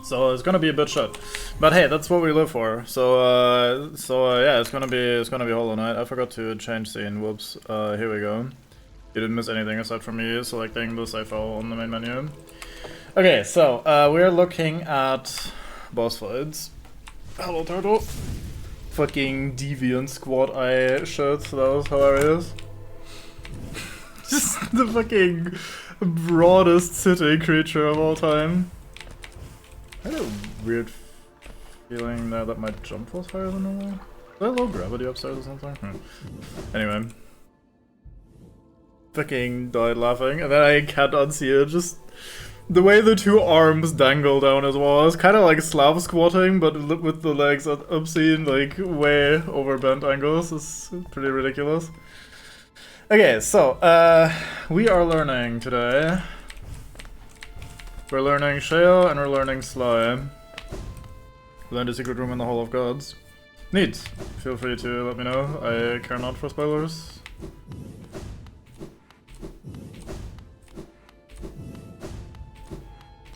So it's gonna be a bit shit. But hey, that's what we live for. So yeah, it's gonna be Hollow Knight. I forgot to change scene. Whoops. Here we go. You didn't miss anything aside from me selecting the save file on the main menu. Okay, so we're looking at boss fights. Hello, turtle. Fucking Deviant Squad eye shit. That was hilarious. Just the fucking broadest sitting creature of all time. I had a weird feeling that my jump was higher than normal. Is there low gravity upstairs or something? Anyway. Fucking died laughing, and then I can't unsee it. Just the way the two arms dangle down as well. It's kind of like Slav squatting, but with the legs at obscene, like, way overbent angles. It's pretty ridiculous. Okay, so, we are learning today. We're learning Shale and we're learning Sly. Learn the secret room in the Hall of Gods. Neat. Feel free to let me know. I care not for spoilers.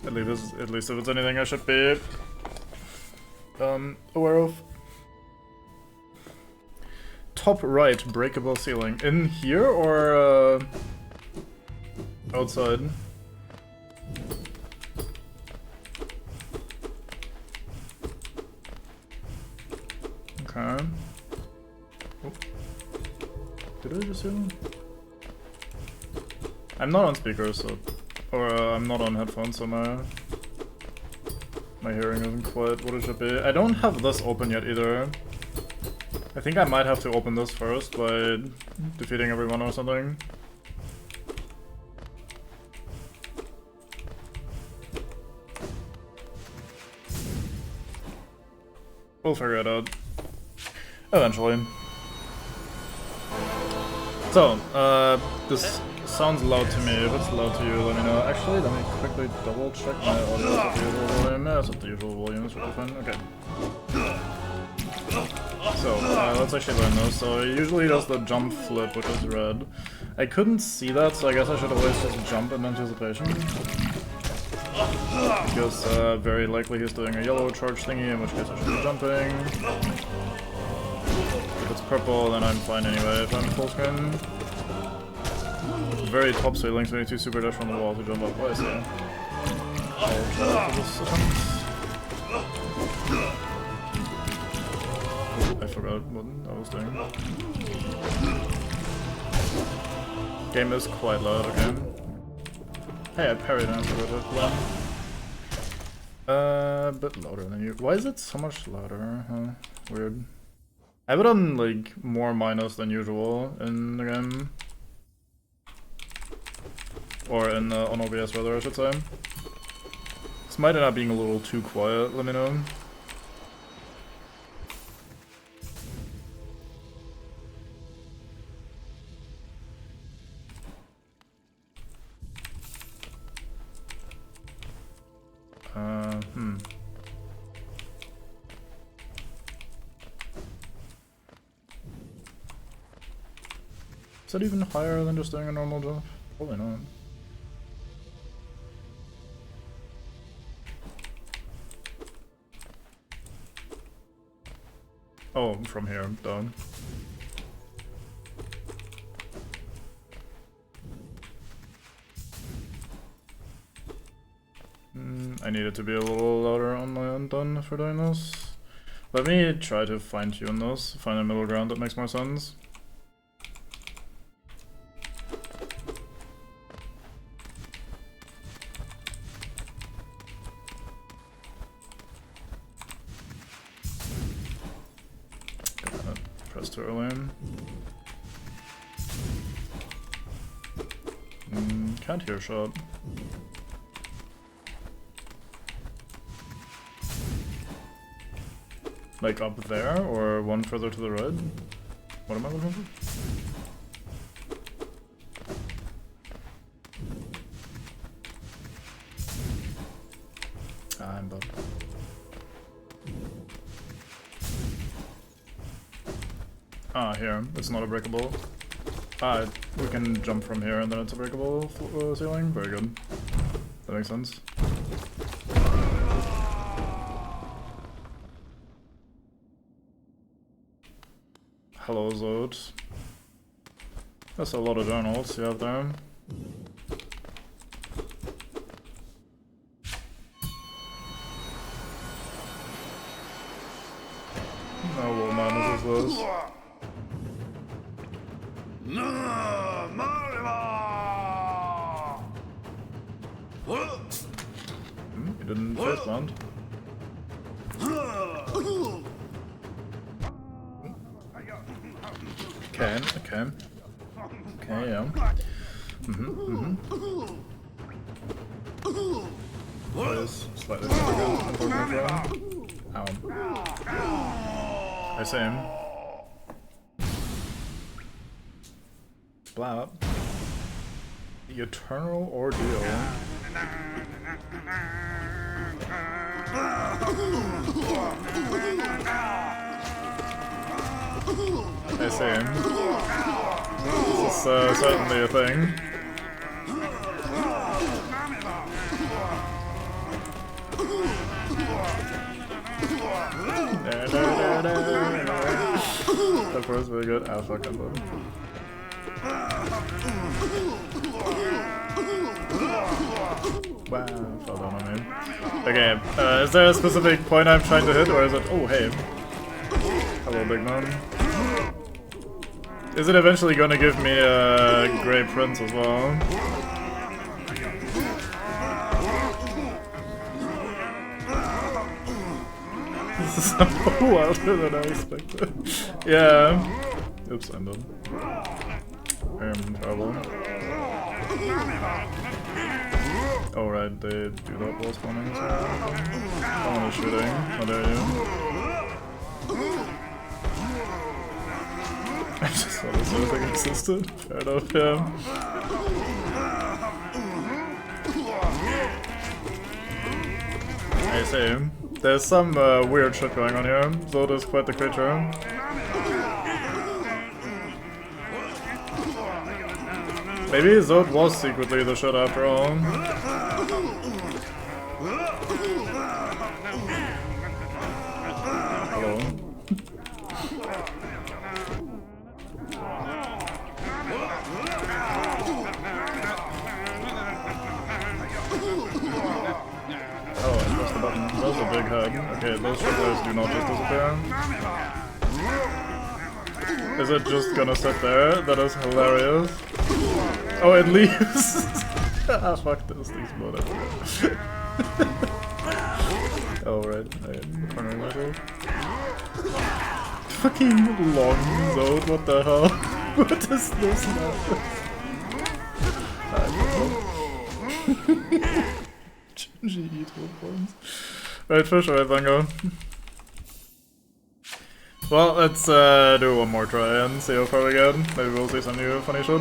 At least if it's anything I should be aware of. Top right, breakable ceiling. In here or outside? Okay. Oh. Did I just hear them? I'm not on speakers, so... Or I'm not on headphones, so my hearing isn't quite what it should be. I don't have this open yet either. I think I might have to open this first by defeating everyone or something. We'll figure it out. Eventually. So, this sounds loud to me. If it's loud to you, let me know. Actually, let me quickly double check my audio at the usual volume. Yeah, it's at the usual volume, it's really fine. Okay. So, let's actually learn this. So, it usually does the jump flip, which is red. I couldn't see that, so I guess I should always just jump in anticipation. Because very likely he's doing a yellow charge thingy, in which case I should be jumping. If it's purple, then I'm fine anyway if I'm full screen. Very top ceiling, so I need to super dash from the wall to jump up. I see. I'll try for this attempt. I forgot what I was doing. Game is quite loud, okay. Hey, I parried and I forgot it. A bit louder than you. Why is it so much louder? Huh? Weird. I have it on, like, more minus than usual in the game. Or in on OBS rather, I should say. This might end up being a little too quiet, let me know. Is that even higher than just doing a normal jump? Probably not. Oh, from here, down. I need it to be a little louder on my end then for doing this. Let me try to fine tune this, find a middle ground that makes more sense. Press too early. Can't hear shot. Like up there, or one further to the right? What am I looking for? Ah, I'm bugged. Ah, here. It's not a breakable. Ah, we can jump from here and then it's a breakable ceiling? Very good. That makes sense. hello Zod. That's a lot of journals you have there. Oh, what madness is this? You didn't first land. Okay, yeah. That is slightly difficult, unfortunately. Ow. I see him. Blap. The eternal ordeal. I see him. This is certainly a thing. That was really good. Ah, fuck, I'm done. Wow, fell down on me. Okay, is there a specific point I'm trying to hit, or is it... Oh, hey. Hello, big man. Is it eventually gonna give me a Grey Prince as well? This is so wilder than I expected. Yeah. Oops, I'm done. I'm in trouble. Oh right, they do that while spawning as well. Someone is shooting. How dare you? I just saw this whole thing existed. Fair enough, yeah. I see. There's some weird shit going on here. Zod is quite the creature. Maybe Zod was secretly the shit after all. Hello. Oh, I pressed the button. That was a big head. Okay, those triplets do not just disappear. Is it just gonna sit there? That is hilarious. Oh, it leaves! Ah, fuck this, things blown everywhere. Oh, right, I'm cornering myself. Fucking long Zod, what the hell? What is this now? GG points. Right, for sure, Vango. Well, let's do one more try and see how far we get. Maybe we'll see some new funny shit.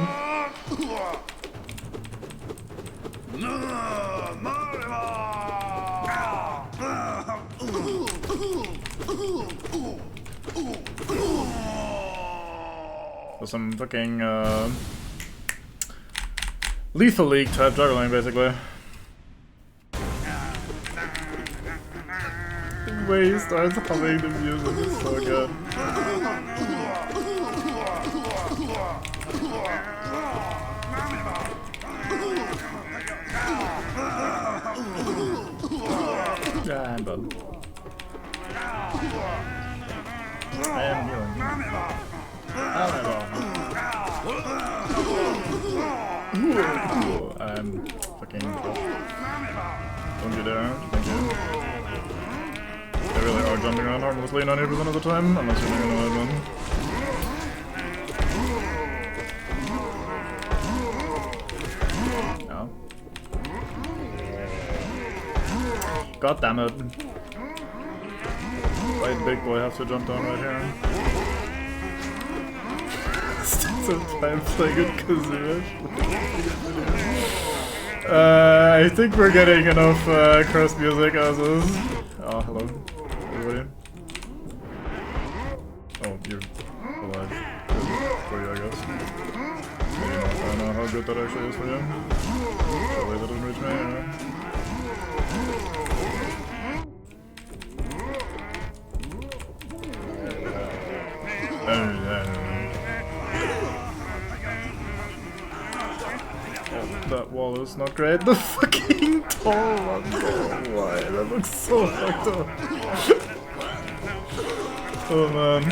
So some fucking Lethal League type juggling, basically. The way he starts humming the music is so good. Yeah, I'm done. I am healing. Ooh, I'm fucking off. Don't you dare. Thank you. They really are jumping around harmlessly 90% of the time, unless you're making a noise one. No. God damn it. Why did Big Boy have to jump down right here? Some time playing at Kazuya. I think we're getting enough cursed music as is. Oh, hello, everybody. Oh, you're alive. Good for you, I guess. Maybe not. I don't know how good that actually is for you. Surely that doesn't reach me, yeah. angle is not great. The fucking tall one, oh why? That looks so fucked up. Oh man.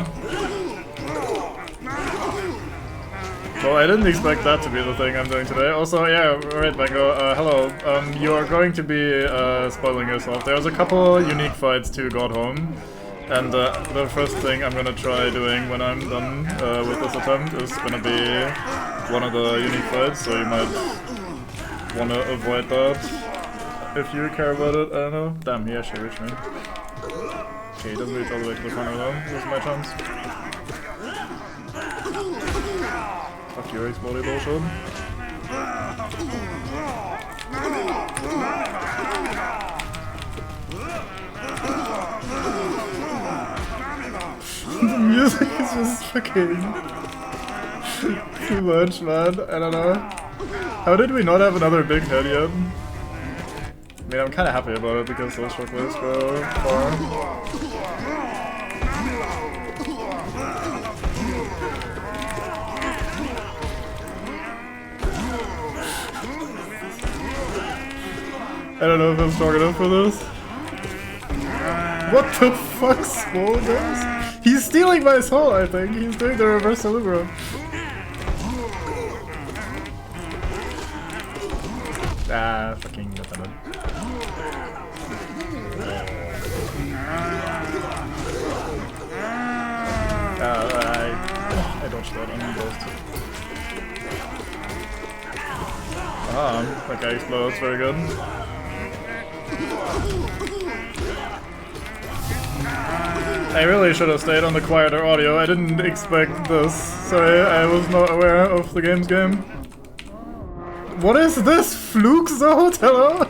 Well, I didn't expect that to be the thing I'm doing today. Also, yeah, right, Mango, hello. You are going to be spoiling yourself. There's a couple unique fights to God Home. And the first thing I'm gonna try doing when I'm done with this attempt is gonna be one of the unique fights, so you might wanna avoid that if you care about it, I don't know. Damn, he actually reached me. Okay, he doesn't reach all the way to the corner though, this is my chance. Fuck your explodey bullshit. The music is just fucking too much, man. I don't know. How did we not have another big head yet? I mean, I'm kind of happy about it because those shockwaves go far. I don't know if I'm strong enough for this. What the fuck, Swole does? He's stealing my soul, I think. He's doing the reverse Celebro. Ah, fucking defended. I dodged that on those two. Ah, that guy explodes, very good. I really should have stayed on the quieter audio. I didn't expect this. Sorry, I was not aware of the game's game. What is this? Fluke Zone? Hello?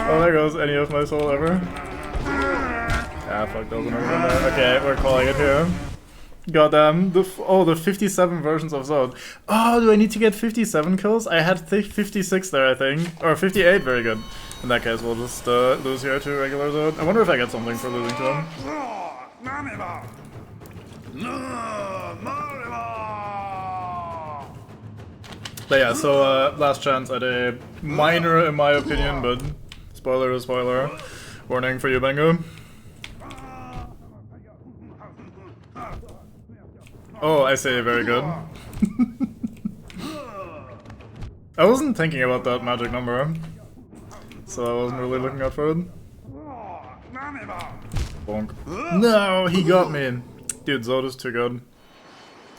Oh, there goes any of my soul ever. Ah, fuck, that was another one there. Okay, we're calling it here. Goddamn, the 57 versions of Zone. Oh, do I need to get 57 kills? I had 56 there, I think. Or 58, very good. In that case, we'll just lose here to regular Zone. I wonder if I get something for losing to him. But yeah, so last chance at a minor, in my opinion, but spoiler is spoiler. Warning for you, Bengo. Oh, I say very good. I wasn't thinking about that magic number, so I wasn't really looking out for it. Bonk. No, he got me. Dude, Zoda's too good.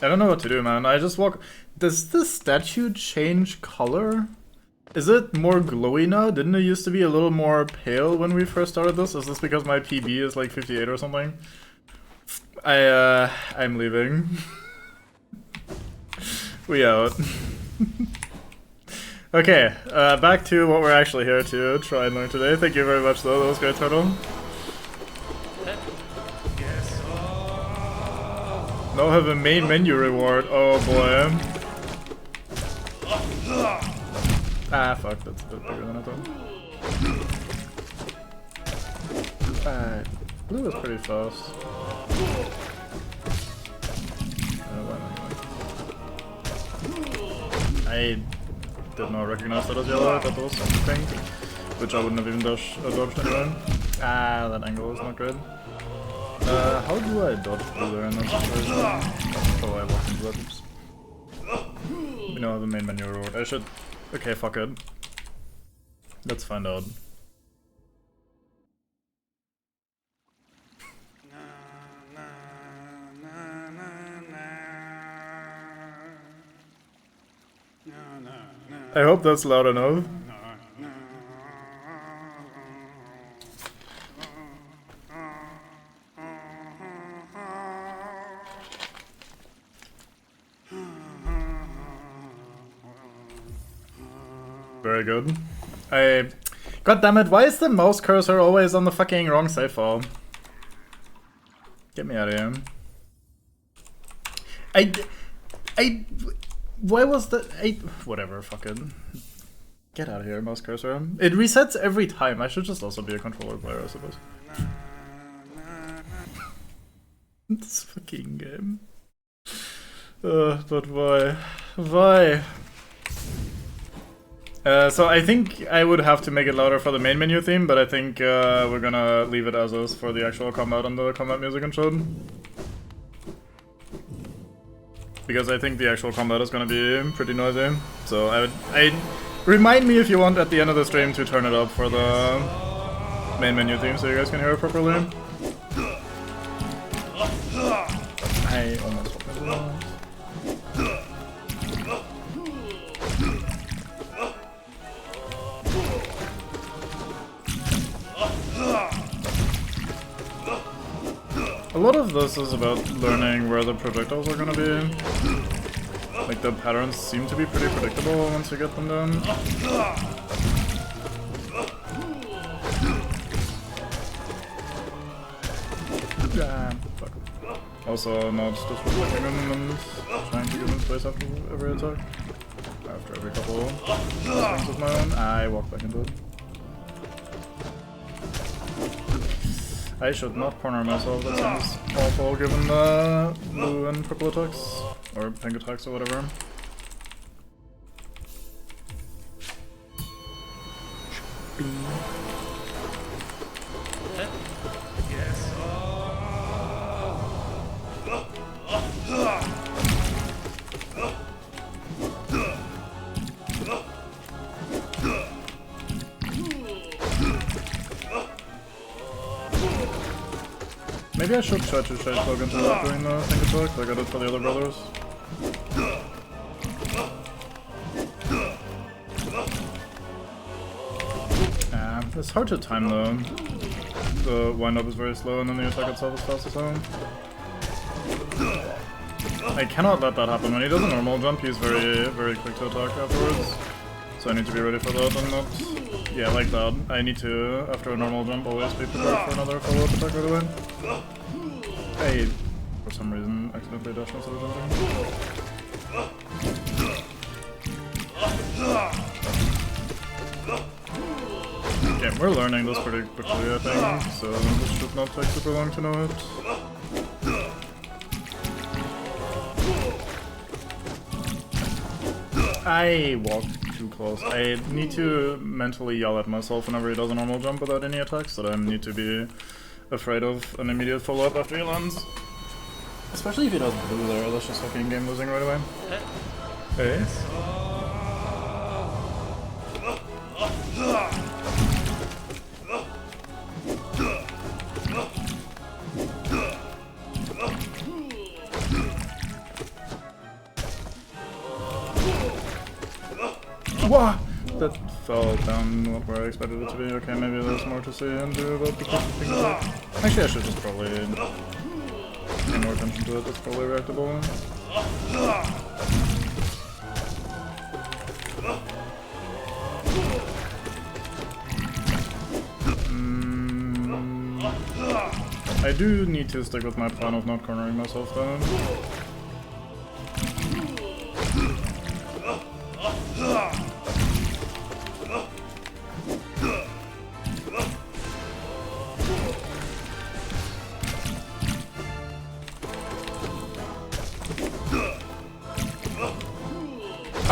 I don't know what to do, man. I just walk... Does the statue change color? Is it more glowy now? Didn't it used to be a little more pale when we first started this? Is this because my PB is like 58 or something? I'm leaving. We out. Okay, back to what we're actually here to try and learn today. Thank you very much though, that was great, Turtle. Now have a main menu reward, oh boy. Ah fuck, that's a bit bigger than I thought. Blue is pretty fast. I did not recognize that as yellow, that was pink, which I wouldn't have even dodged anyway. Ah, that angle is not good. How do I dodge blue there in this situation? Oh, I walked into that, oops. We now have a main menu reward. I should... Okay, fuck it. Let's find out. I hope that's loud enough. Very good. God damn it, why is the mouse cursor always on the fucking wrong save file? Get me out of here. Why was that? Whatever, fuck it. Get out of here, mouse cursor. It resets every time. I should just also be a controller player, I suppose. This fucking game. But why? Why? So I think I would have to make it louder for the main menu theme, but I think we're gonna leave it as is for the actual combat and the combat music and shit. Because I think the actual combat is gonna be pretty noisy. So I remind me if you want at the end of the stream to turn it up for the main menu theme so you guys can hear it properly. I almost fucked myself. A lot of this is about learning where the projectiles are gonna be. Like, the patterns seem to be pretty predictable once you get them done. Fuck. Also, not disrespecting him and trying to give him space after every attack. After every couple things of my own, I walk back into it. I should not corner myself, that seems awful given the blue and purple attacks. Or pink attacks or whatever. Maybe I should try to shade plug into that during the pink attack, like I did for the other brothers. It's hard to time though. The wind up is very slow and then the attack itself is fast as hell. I cannot let that happen. When he does a normal jump, he's very quick to attack afterwards. So I need to be ready for that and not... Yeah, like that. I need to, after a normal jump, always be prepared for another follow-up attack right away. I, for some reason, accidentally dashed instead of jumping. Okay, we're learning this pretty quickly, I think, so this should not take super long to know it. I walked too close. I need to mentally yell at myself whenever he does a normal jump without any attacks, that I need to be afraid of an immediate follow-up after he lands. Especially if he does blue there, that's just fucking game losing right away. Hey. Wah! That fell down not where I expected it to be. Okay, maybe there's more to say and do about the thing. Actually, I should just probably pay more attention to it. It's probably reactable. I do need to stick with my plan of not cornering myself though.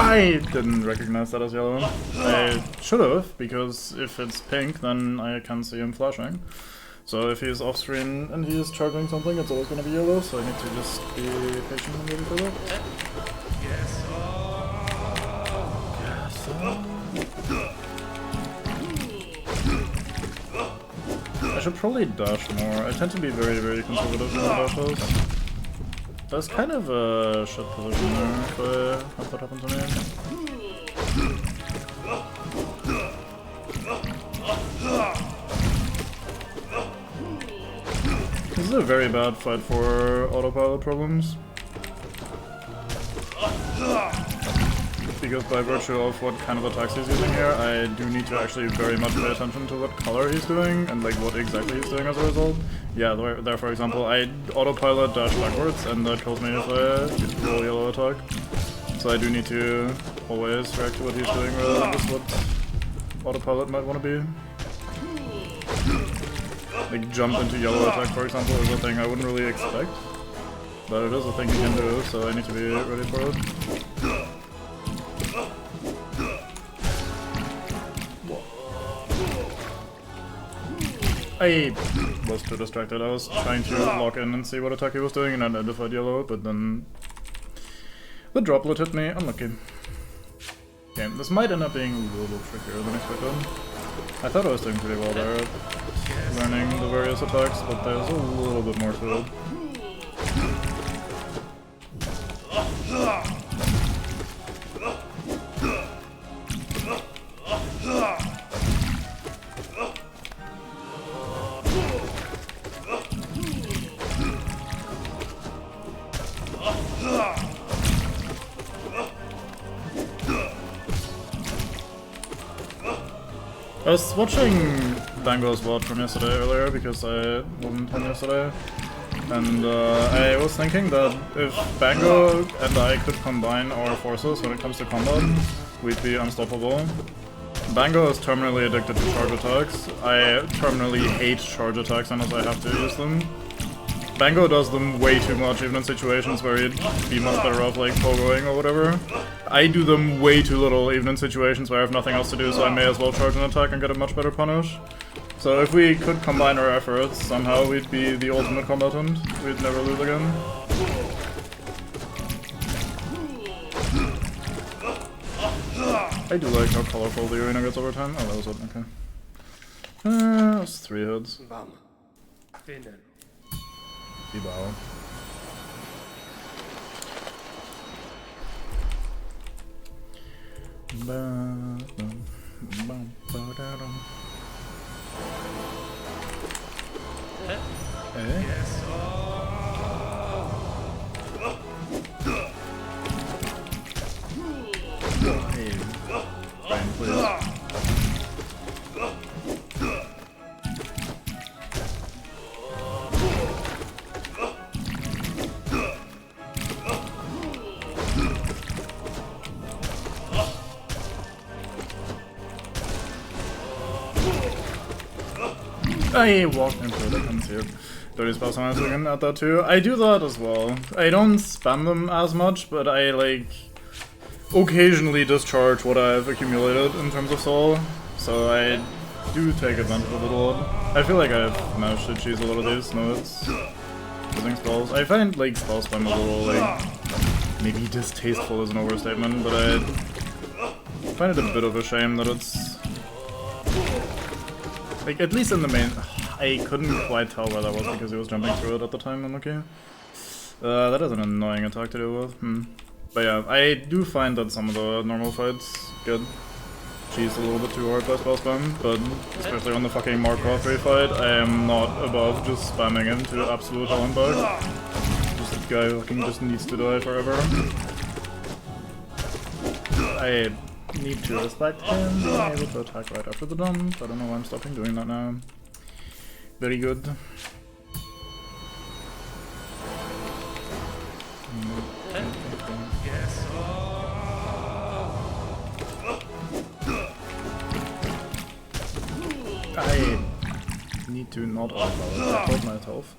I didn't recognize that as yellow. I should have, because if it's pink, then I can see him flashing. So if he's off screen and he is charging something, it's always going to be yellow, so I need to just be patient and ready for that. Yes. I should probably dash more. I tend to be very conservative in my dashes. That's kind of a shit position there if I have that happen to me. This is a very bad fight for autopilot problems. Because by virtue of what kind of attacks he's using here, I do need to actually very much pay attention to what color he's doing and like what exactly he's doing as a result. Yeah, there for example, I autopilot dash backwards and that kills me if I roll yellow attack. So I do need to always react to what he's doing rather than just what autopilot might want to be. Like jump into yellow attack for example is a thing I wouldn't really expect. But it is a thing you can do, so I need to be ready for it. I was too distracted. I was trying to lock in and see what attack he was doing and identified yellow, but then the droplet hit me. Unlucky. Okay, this might end up being a little bit trickier than expected. I thought I was doing pretty well there at learning the various attacks, but there's a little bit more to it. I was watching Bango's VOD from yesterday earlier because I wasn't home yesterday, and I was thinking that if Bango and I could combine our forces when it comes to combat, we'd be unstoppable. Bango is terminally addicted to charge attacks. I terminally hate charge attacks unless I have to use them. Bango does them way too much, even in situations where he'd be much better off like pogoing or whatever. I do them way too little, even in situations where I have nothing else to do, so I may as well charge an attack and get a much better punish. So if we could combine our efforts, somehow we'd be the ultimate combatant. We'd never lose again. I do like how colorful the arena gets over time. Oh, that was it, okay. That's 3 hits. Bam. Finden. Wow. Yes. Hey, Brian, please. I walked into it, I couldn't see it. 30 spells on my second at that too. I do that as well. I don't spam them as much, but I like occasionally discharge what I've accumulated in terms of soul. So I do take advantage of it a lot. I feel like I've managed to cheese a lot of these notes using spells. I find like spell spam a little like maybe distasteful is an overstatement, but I find it a bit of a shame that it's like, at least in the main, I couldn't quite tell where that was because he was jumping through it at the time, I'm okay. That is an annoying attack to deal with, But yeah, I do find that some of the normal fights get cheesed a little bit too hard by spell spam, but especially on the fucking Markov fight, I am not above just spamming him to absolute hell and back. Just a guy who fucking just needs to die forever. I need to respect him being able to attack right after the dump. I don't know why I'm stopping doing that now. Very good. Yes. I need to not autopilot. I told myself,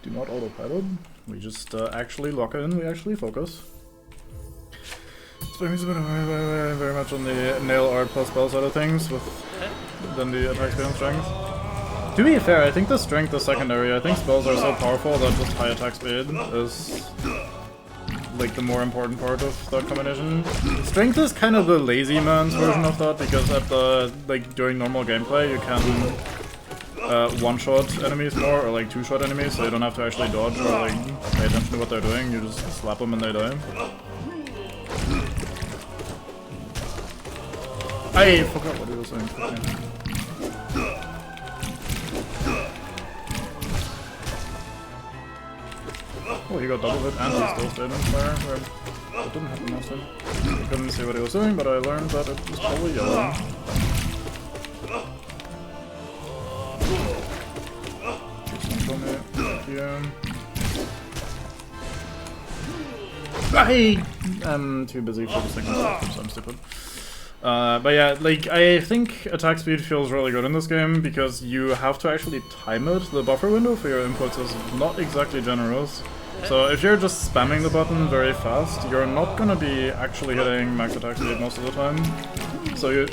do not autopilot. We just actually lock in, we actually focus. Very much on the nail art plus spell side of things than the attack speed and strength. To be fair, I think the strength is secondary. I think spells are so powerful that just high attack speed is like the more important part of that combination. Strength is kind of the lazy man's version of that because at the during normal gameplay you can one-shot enemies more or like two-shot enemies, so you don't have to actually dodge or like pay attention to what they're doing. You just slap them and they die. I forgot what he was saying. Oh, he got double hit and he still stayed in fire. That didn't happen last time. I couldn't see what he was doing, but I learned that it was probably yellow. I am too busy focusing on stuff, so I'm stupid. But yeah, like, I think attack speed feels really good in this game because you have to actually time it. The buffer window for your inputs is not exactly generous. So if you're just spamming the button very fast, you're not gonna be actually hitting max attack speed most of the time. So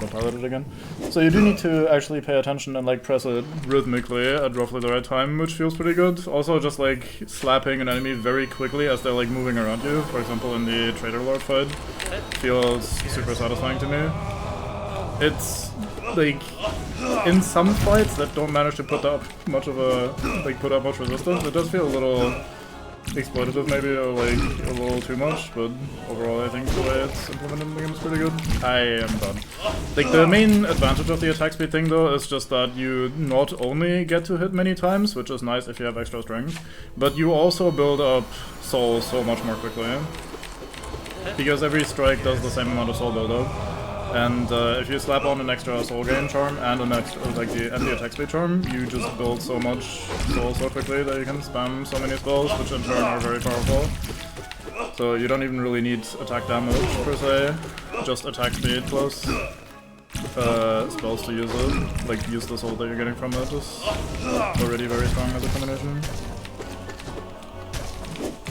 autopilot it again. So you do need to actually pay attention and like press it rhythmically at roughly the right time, which feels pretty good. Also just like slapping an enemy very quickly as they're like moving around you, for example in the Trader Lord fight, feels super satisfying to me. It's like in some fights that don't manage to put up much resistance, it does feel a little exploitative maybe, or like a little too much, but overall I think the way it's implemented in the game is pretty good. I am done. Like the main advantage of the attack speed thing though is just that you not only get to hit many times, which is nice if you have extra strength, but you also build up soul so much more quickly. Because every strike does the same amount of soul buildup. And if you slap on an extra soul gain charm and an extra, like the attack speed charm, you just build so much soul so quickly that you can spam so many spells, which in turn are very powerful. So you don't even really need attack damage per se, just attack speed plus spells to use it. Like use the soul that you're getting from it is already very strong as a combination.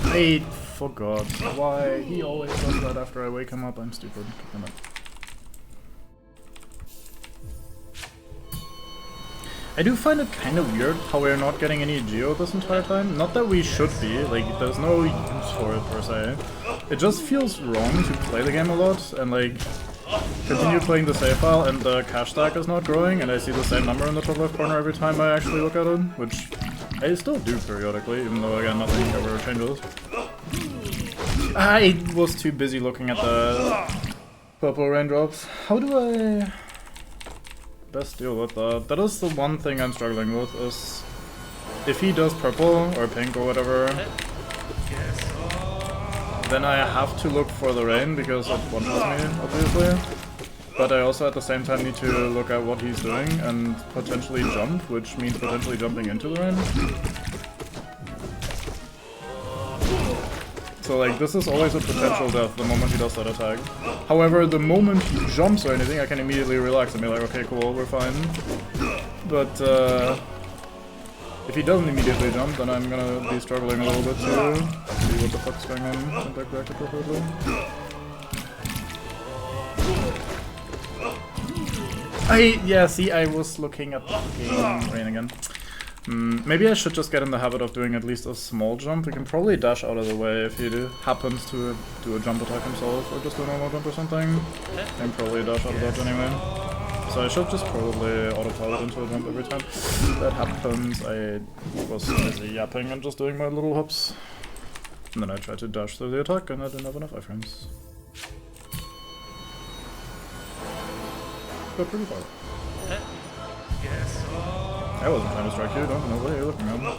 I forgot why he always does that after I wake him up. I'm stupid. Damn it. I do find it kind of weird how we're not getting any Geo this entire time. Not that we should be, like, there's no use for it per se. It just feels wrong to play the game a lot and, like, continue playing the save file and the cache stack is not growing and I see the same number in the top left corner every time I actually look at it, which I still do periodically, even though, again, nothing ever changes. I was too busy looking at the purple raindrops. How do I best deal with that? That is the one thing I'm struggling with, is if he does purple or pink or whatever, then I have to look for the rain because it one-shots me, obviously. But I also at the same time need to look at what he's doing and potentially jump, which means potentially jumping into the rain. So like this is always a potential death the moment he does that attack. However, the moment he jumps or anything, I can immediately relax and be like, okay, cool, we're fine. But if he doesn't immediately jump, then I'm gonna be struggling a little bit to see what the fuck's going on and react appropriately. Yeah, see, I was looking at the fucking rain again. Maybe I should just get in the habit of doing at least a small jump. We can probably dash out of the way if he happens to do a jump attack himself, or just do a normal jump or something. And probably dash out of dodge anyway. So I should just probably autopilot into a jump every time that happens. I was busy yapping and just doing my little hops. And then I tried to dash through the attack and I didn't have enough iframes. Got pretty far. I wasn't trying to strike you, don't know what you're looking at.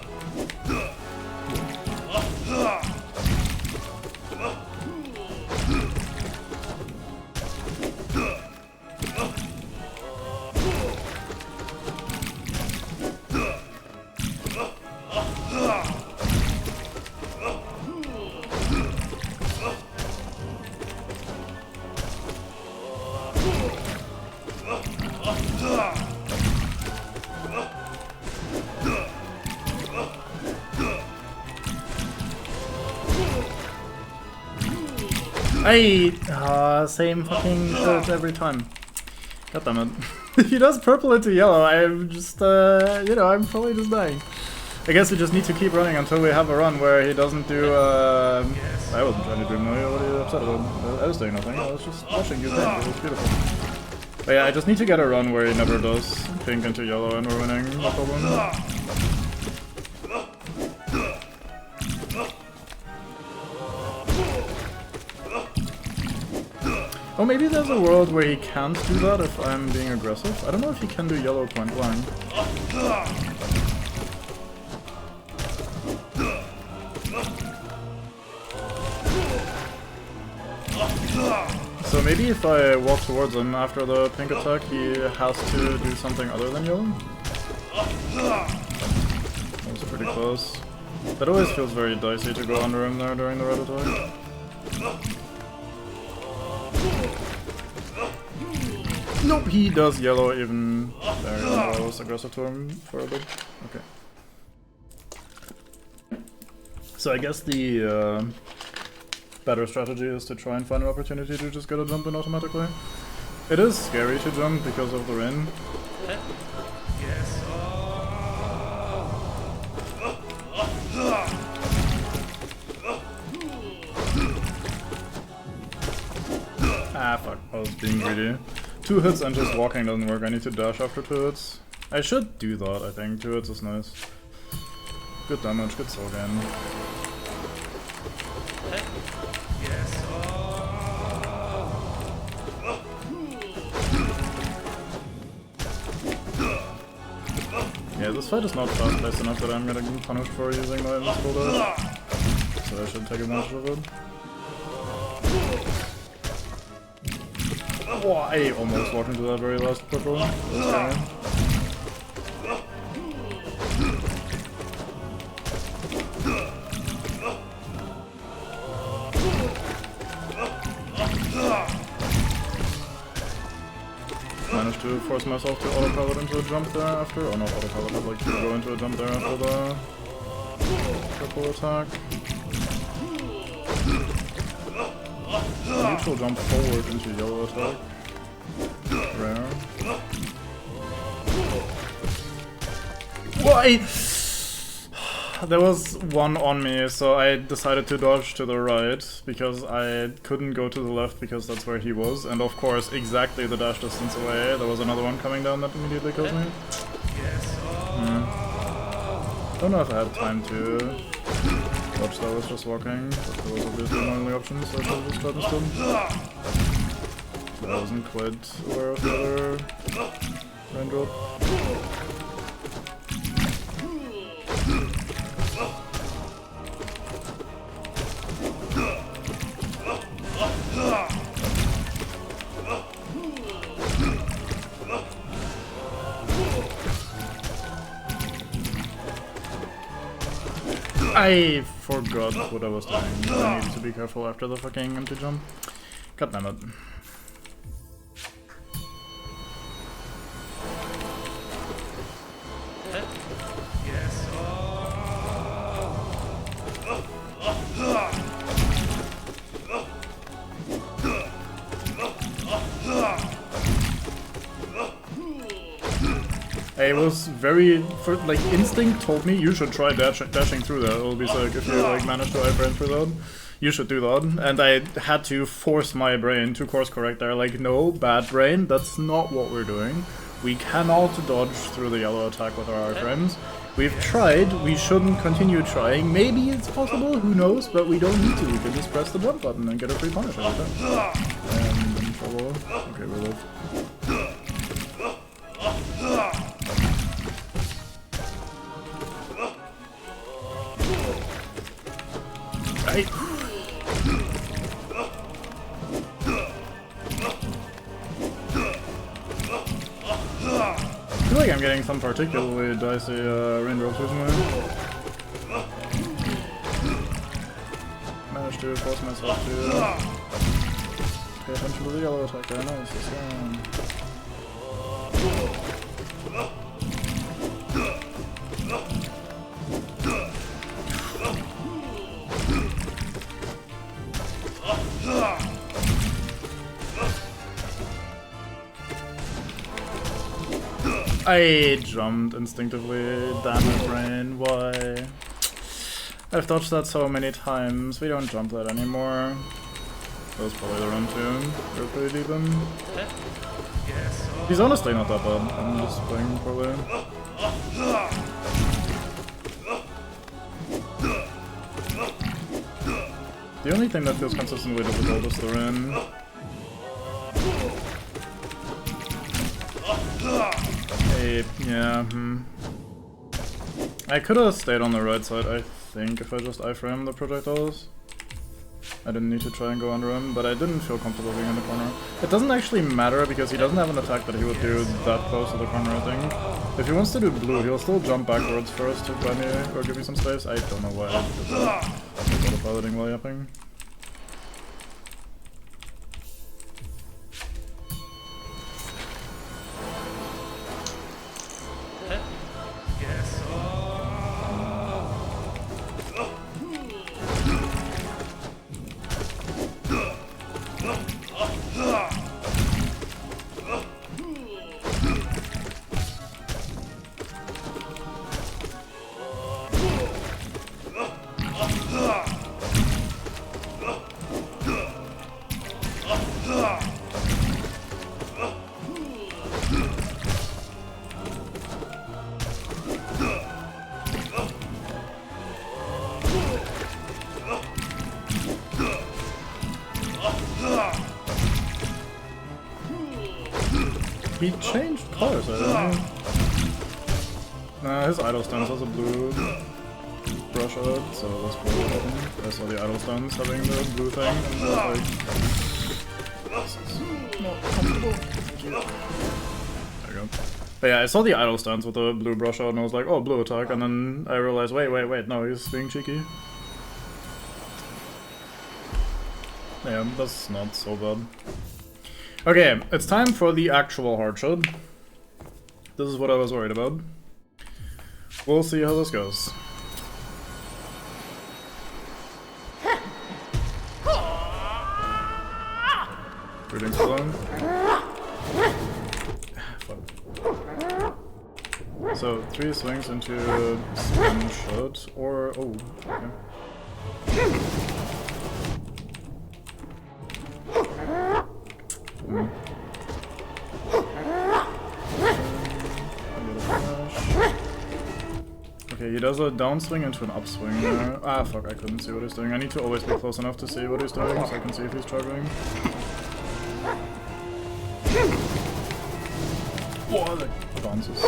Same fucking shit every time. God damn it. He does purple into yellow, I'm just, you know, I'm probably just dying. I guess we just need to keep running until we have a run where he doesn't do, I wasn't trying to do no, what are you upset about? I was doing nothing, I was just watching you think, it was beautiful. But yeah, I just need to get a run where he never does pink into yellow and we're winning, no problem. Oh, maybe there's a world where he can't do that if I'm being aggressive. I don't know if he can do yellow point blank. So maybe if I walk towards him after the pink attack, he has to do something other than yellow? That was pretty close. That always feels very dicey to go under him there during the red attack. Nope, he does yellow even there, even though I was aggressive to him for a bit. Okay. So I guess the better strategy is to try and find an opportunity to just get a jump in automatically. It is scary to jump because of the rain. Yes. Ah, fuck. I was being greedy. 2 hits and just walking doesn't work. I need to dash after 2 hits. I should do that, I think. 2 hits is nice. Good damage, good soul gain. Yes. Yeah, this fight is not fast-paced enough that I'm getting punished for using my invincible dash. So I should take advantage of it. Oh, I almost walked into that very last purple. Managed to force myself to autopilot into a jump there after. Oh, not autopilot, but like to go into a jump there after the purple attack. Neutral jump forward into yellow attack. Rare. Why? There was one on me, so I decided to dodge to the right because I couldn't go to the left because that's where he was. And of course, exactly the dash distance away, there was another one coming down that immediately killed me. Don't know if I had time to dodge that, I was just walking, but there was obviously my only option, so I should have just tried instead. But I wasn't quite aware of the other raindrop. I forgot what I was doing. I needed to be careful after the fucking empty jump. God damn it. Yes. I was very, like, instinct told me you should try dashing through that. It'll be sick if you like manage to iframe through that. You should do that. And I had to force my brain to course correct there. Like, no, bad brain, that's not what we're doing. We cannot dodge through the yellow attack with our iframes. We've tried, we shouldn't continue trying. Maybe it's possible, who knows, but we don't need to. We can just press the jump button and get a free punish every time. And in trouble. Okay, we live. I feel like I'm getting some particularly dicey raindrops recently. Managed to force myself to pay attention to the yellow attack there. Nice, this one. I jumped instinctively, damn it brain, why? I've dodged that so many times, we don't jump that anymore. That was probably the run too, they're pretty deep in. He's honestly not that bad, I'm just playing poorly. The only thing that feels consistently difficult is the rain. Yeah, I could have stayed on the right side, I think, if I just iframe the projectiles. I didn't need to try and go under him, but I didn't feel comfortable being in the corner. It doesn't actually matter, because he doesn't have an attack that he would do that close to the corner, I think. If he wants to do blue, he'll still jump backwards first to buy me, or give me some space. I don't know why I did that. Autopiloting while yapping. He changed colors, I think. Nah, his idle stance has a blue brush on it, so that's blue. I saw the idle stance having the blue thing, and I was like, this is not comfortable. There you go. But yeah, I saw the idle stance with the blue brush out, and I was like, oh, blue attack, and then I realized, wait, no, he's being cheeky. Yeah, that's not so bad. Okay, it's time for the actual hard shot. This is what I was worried about. We'll see how this goes. Greetings, alone. So 3 swings into spin shot, or oh, okay. Okay, he does a downswing into an upswing there. Ah, fuck, I couldn't see what he's doing. I need to always be close enough to see what he's doing, so I can see if he's struggling. Whoa, that bounces.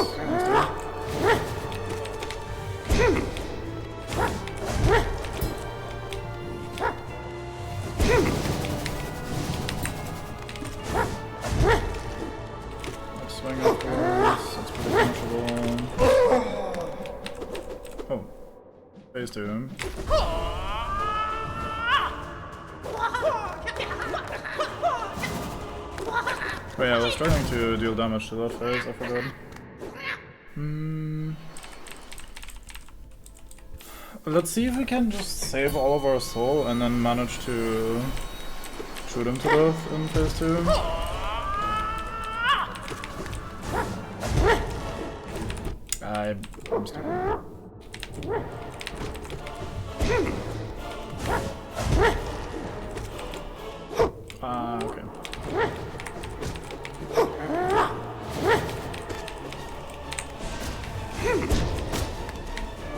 Upswing, of course. That's pretty punishable. Oh. Phase 2. Oh yeah, I was trying to deal damage to that phase, I forgot. Let's see if we can just save all of our soul and then manage to shoot him to death in phase 2. I'm stupid. Okay.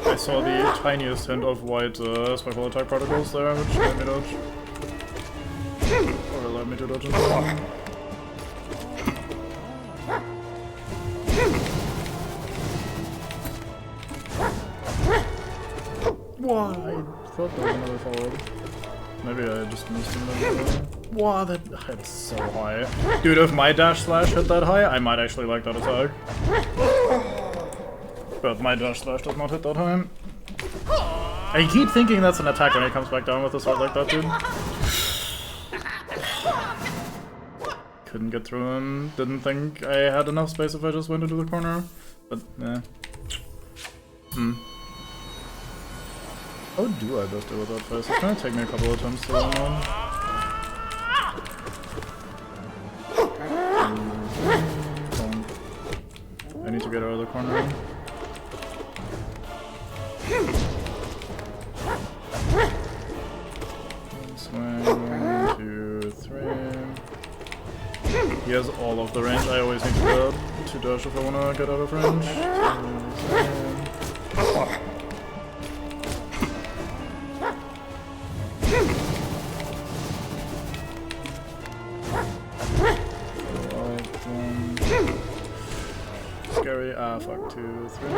I saw the tiniest hint of white special attack particles there, which let me dodge. Or allowed me to dodge into them. Why? I thought there was another forward. Maybe I just missed him there. Wow, that hit so high. Dude, if my dash slash hit that high, I might actually like that attack. But my dash slash does not hit that high. I keep thinking that's an attack when he comes back down with a sword like that, dude. Couldn't get through him. Didn't think I had enough space if I just went into the corner. But, yeah. How do I best deal with that face? It's gonna take me a couple of attempts to run one. I need to get out of the corner. Swing, 1, 2, 3. He has all of the range. I always need to dash if I wanna get out of range. 2, 3. Scary, ah fuck, 2, 3.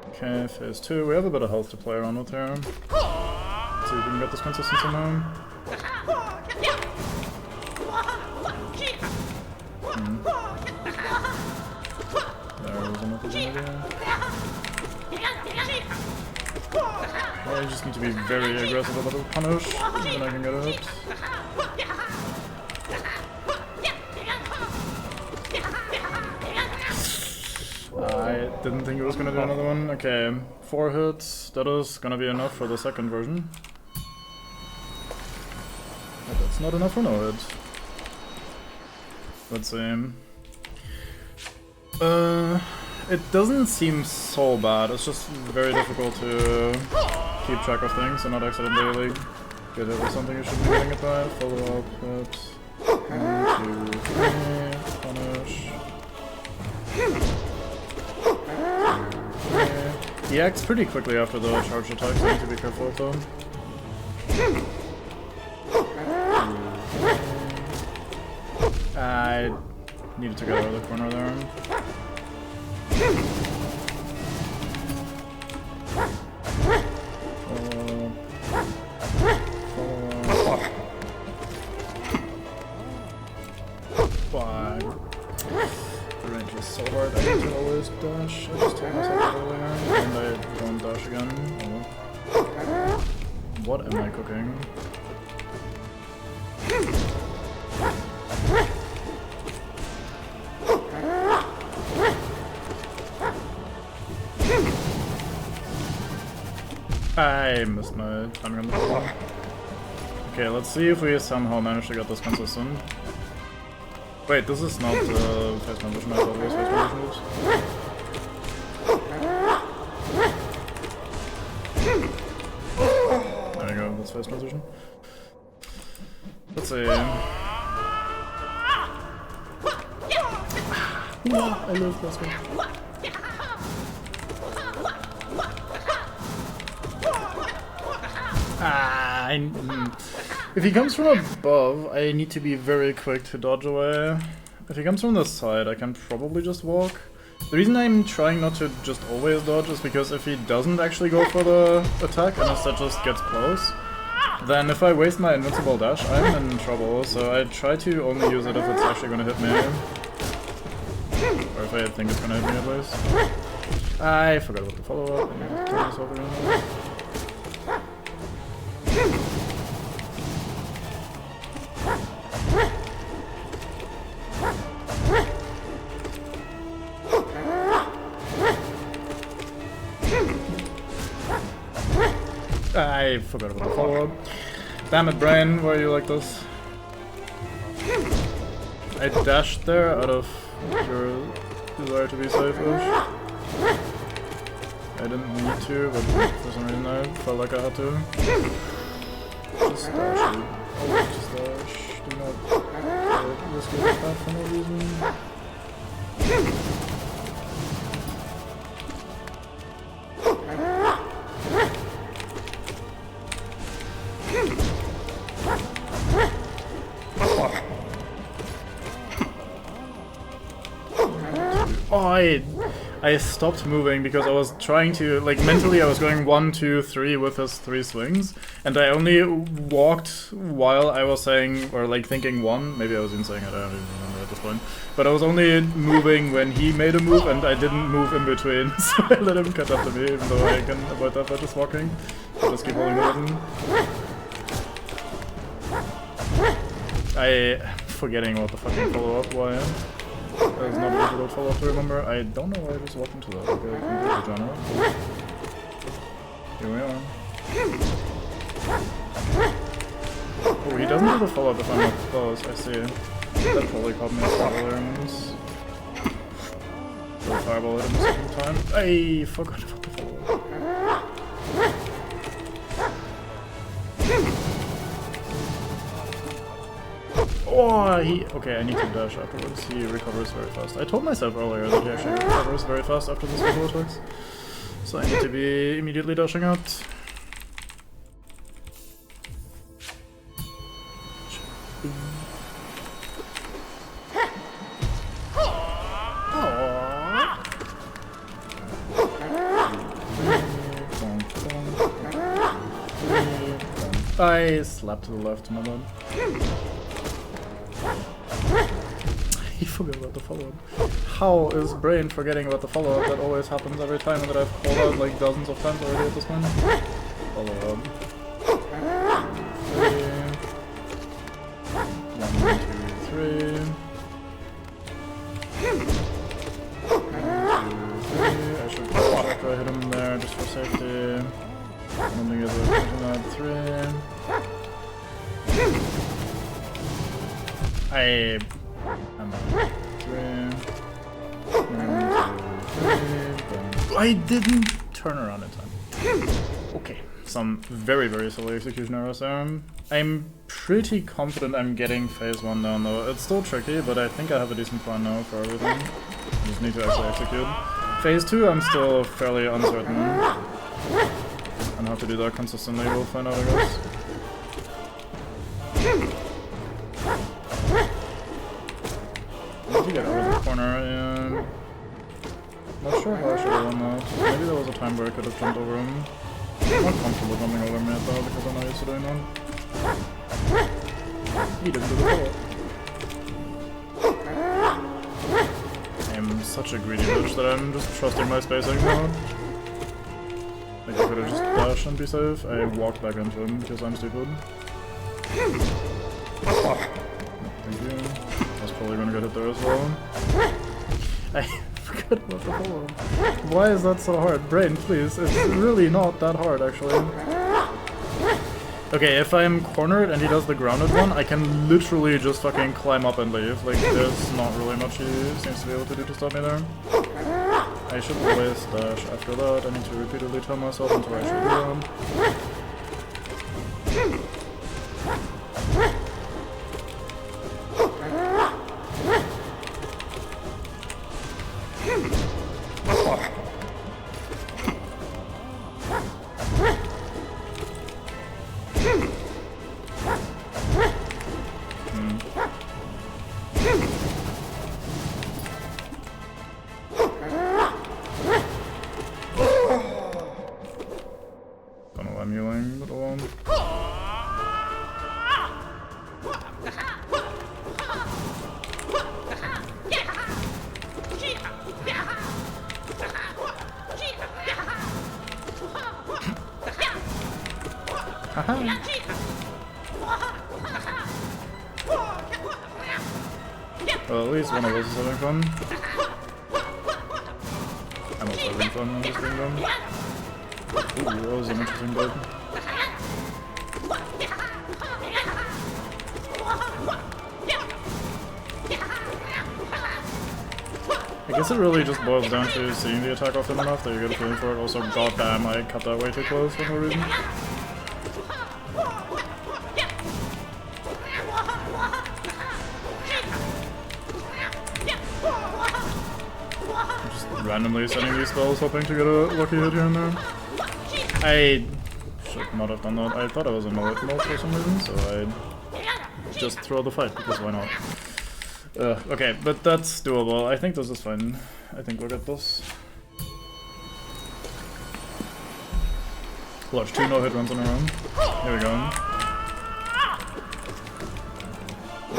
Okay, phase 2, we have a bit of health to play around with here. Let's see if we can get this consistent somehow. There was another one again. Well, I just need to be very aggressive about the punish, then I can get a hit. I didn't think it was gonna do another one. Okay, 4 hits. That is gonna be enough for the second version. But that's not enough for no hit. Let's see. It doesn't seem so bad. It's just very difficult to keep track of things and not accidentally get hit with something you shouldn't be getting it by. Follow up, hit. 1, 2, 3. Punish. He acts pretty quickly after the charge attack, so I need to be careful with them. 2, 3. I needed to get out of the corner there. Fine. The range is so hard, I need to always dash. I just told myself earlier, and I don't dash again. Oh. What am I cooking? I missed my timing on the floor. Okay, let's see if we somehow manage to get this consistent. Wait, this is not phase transition, I thought it was phase transition moves. There we go, that's phase transition. Let's see. I love this one. If he comes from above, I need to be very quick to dodge away. If he comes from the side, I can probably just walk. The reason I'm trying not to just always dodge is because if he doesn't actually go for the attack and instead just gets close, then if I waste my invincible dash, I'm in trouble, so I try to only use it if it's actually gonna hit me. Or if I think it's gonna hit me at least. I forgot about the follow-up, I need to kill myself again. I forgot about the follow-up. Damn it, Brain, why are you like this? I dashed there out of your desire to be safe-ish. I didn't need to, but for some reason I felt like I had to. Just dash, dude. Just dash. Do not risk your path for no reason. Oh, I stopped moving because I was trying to, like, mentally I was going 1, 2, 3 with his 3 swings, and I only walked while I was saying, or like thinking 1, maybe I was even saying it, I don't even remember at this point, but I was only moving when he made a move and I didn't move in between, so I let him catch up to me, even though I can avoid that by just walking. So just keep holding the button. I'm forgetting what the fucking follow-up was. That is not a difficult follow-up to remember. I don't know why I just walked into that. Okay, completely general. Here we are. Oh, he doesn't do the follow-up if I'm not close, I see. That probably caught me off earlier ones. Throw a fireball at him a second time. I forgot about the follow-up. Oh, okay, I need to dash afterwards. He recovers very fast. I told myself earlier that he actually recovers very fast after this special attacks. So I need to be immediately dashing out. I slapped to the left, my bad. He forgot about the follow-up. How is Brain forgetting about the follow-up? That always happens every time that I've called out like dozens of times already at this point. Follow-up. 1, 2, 3. 1, 2, 3. I should try to hit him there just for safety. I don't think it's a 3. I'm on 3. 1, 2, 3. I didn't turn around in time. Okay, some very, very silly execution errors there. I'm pretty confident I'm getting phase 1 down though. It's still tricky, but I think I have a decent plan now for everything. I just need to actually execute. Phase 2 I'm still fairly uncertain. And how to do that consistently, we'll find out, I guess. corner, and not sure how I should have done that. Maybe there was a time where I could have jumped over him. I'm not comfortable jumping over him yet though, because I'm not used to doing that. He didn't do the follow. I'm such a greedy bitch that I'm just trusting my spacing now. Like I could have just dashed and be safe. I walked back into him because I'm stupid. Thank you. I was probably gonna get hit there as well. I forgot about the follow. Why is that so hard? Brain, please. It's really not that hard, actually. Okay, if I'm cornered and he does the grounded one, I can literally just fucking climb up and leave. Like, there's not really much he seems to be able to do to stop me there. I should always dash after that. I need to repeatedly tell myself until I actually do that. Don't know why I'm healing, but alone. Well, at least one of us is having fun. I'm also having fun on this thing then. Ooh, that was an interesting bit. I guess it really just boils down to seeing the attack often enough that you get a feeling for it. Also, goddamn, I cut that way too close for no reason. Just randomly sending these spells, hoping to get a lucky hit here and there. I should not have done that. I thought I was in mode for some reason, so I just throw the fight, because why not? Okay, but that's doable. I think this is fine. I think we'll get this. Watch, 2 no-hit runs in a row. Here we go.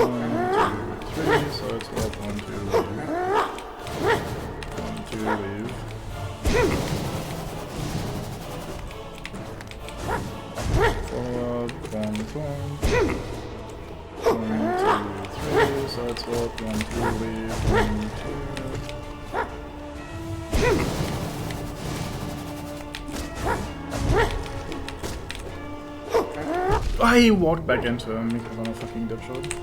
1, 2, 3, so it's up, 1, 2, leave. 1, 2, leave. Forward, 1, 1, 2, 3, side swap, 1, 2, leave, 1, 2. I walked back into him because I'm a fucking dipshot.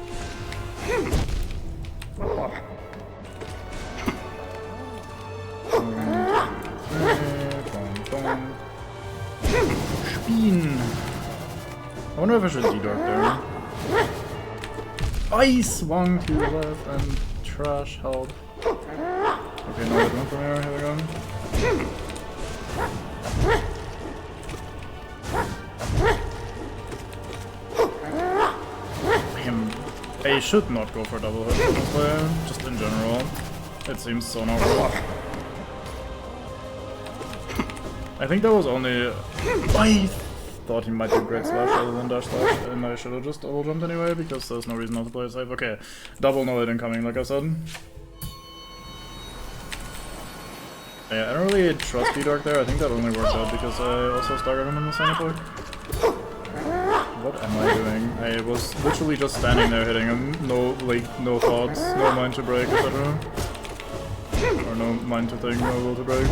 1, 2, 3, Spin. I wonder if I should D-Dark there. I swung to the left and trash held. Okay, no, it went from here. Here we go. I should not go for double hit honestly, just in general. It seems so not good. I think that was only... I thought he might do Great Slash rather than Dash Slash, and I should have just double jumped anyway, because there's no reason not to play it safe. Okay, double no hit incoming, like I said. Yeah, I don't really trust D-Dark there. I think that only worked out because I also staggered him in the same attack. What am I doing? I was literally just standing there hitting him. No, like, no thoughts, no mind to break, etc. Or no mind to think, no will to break.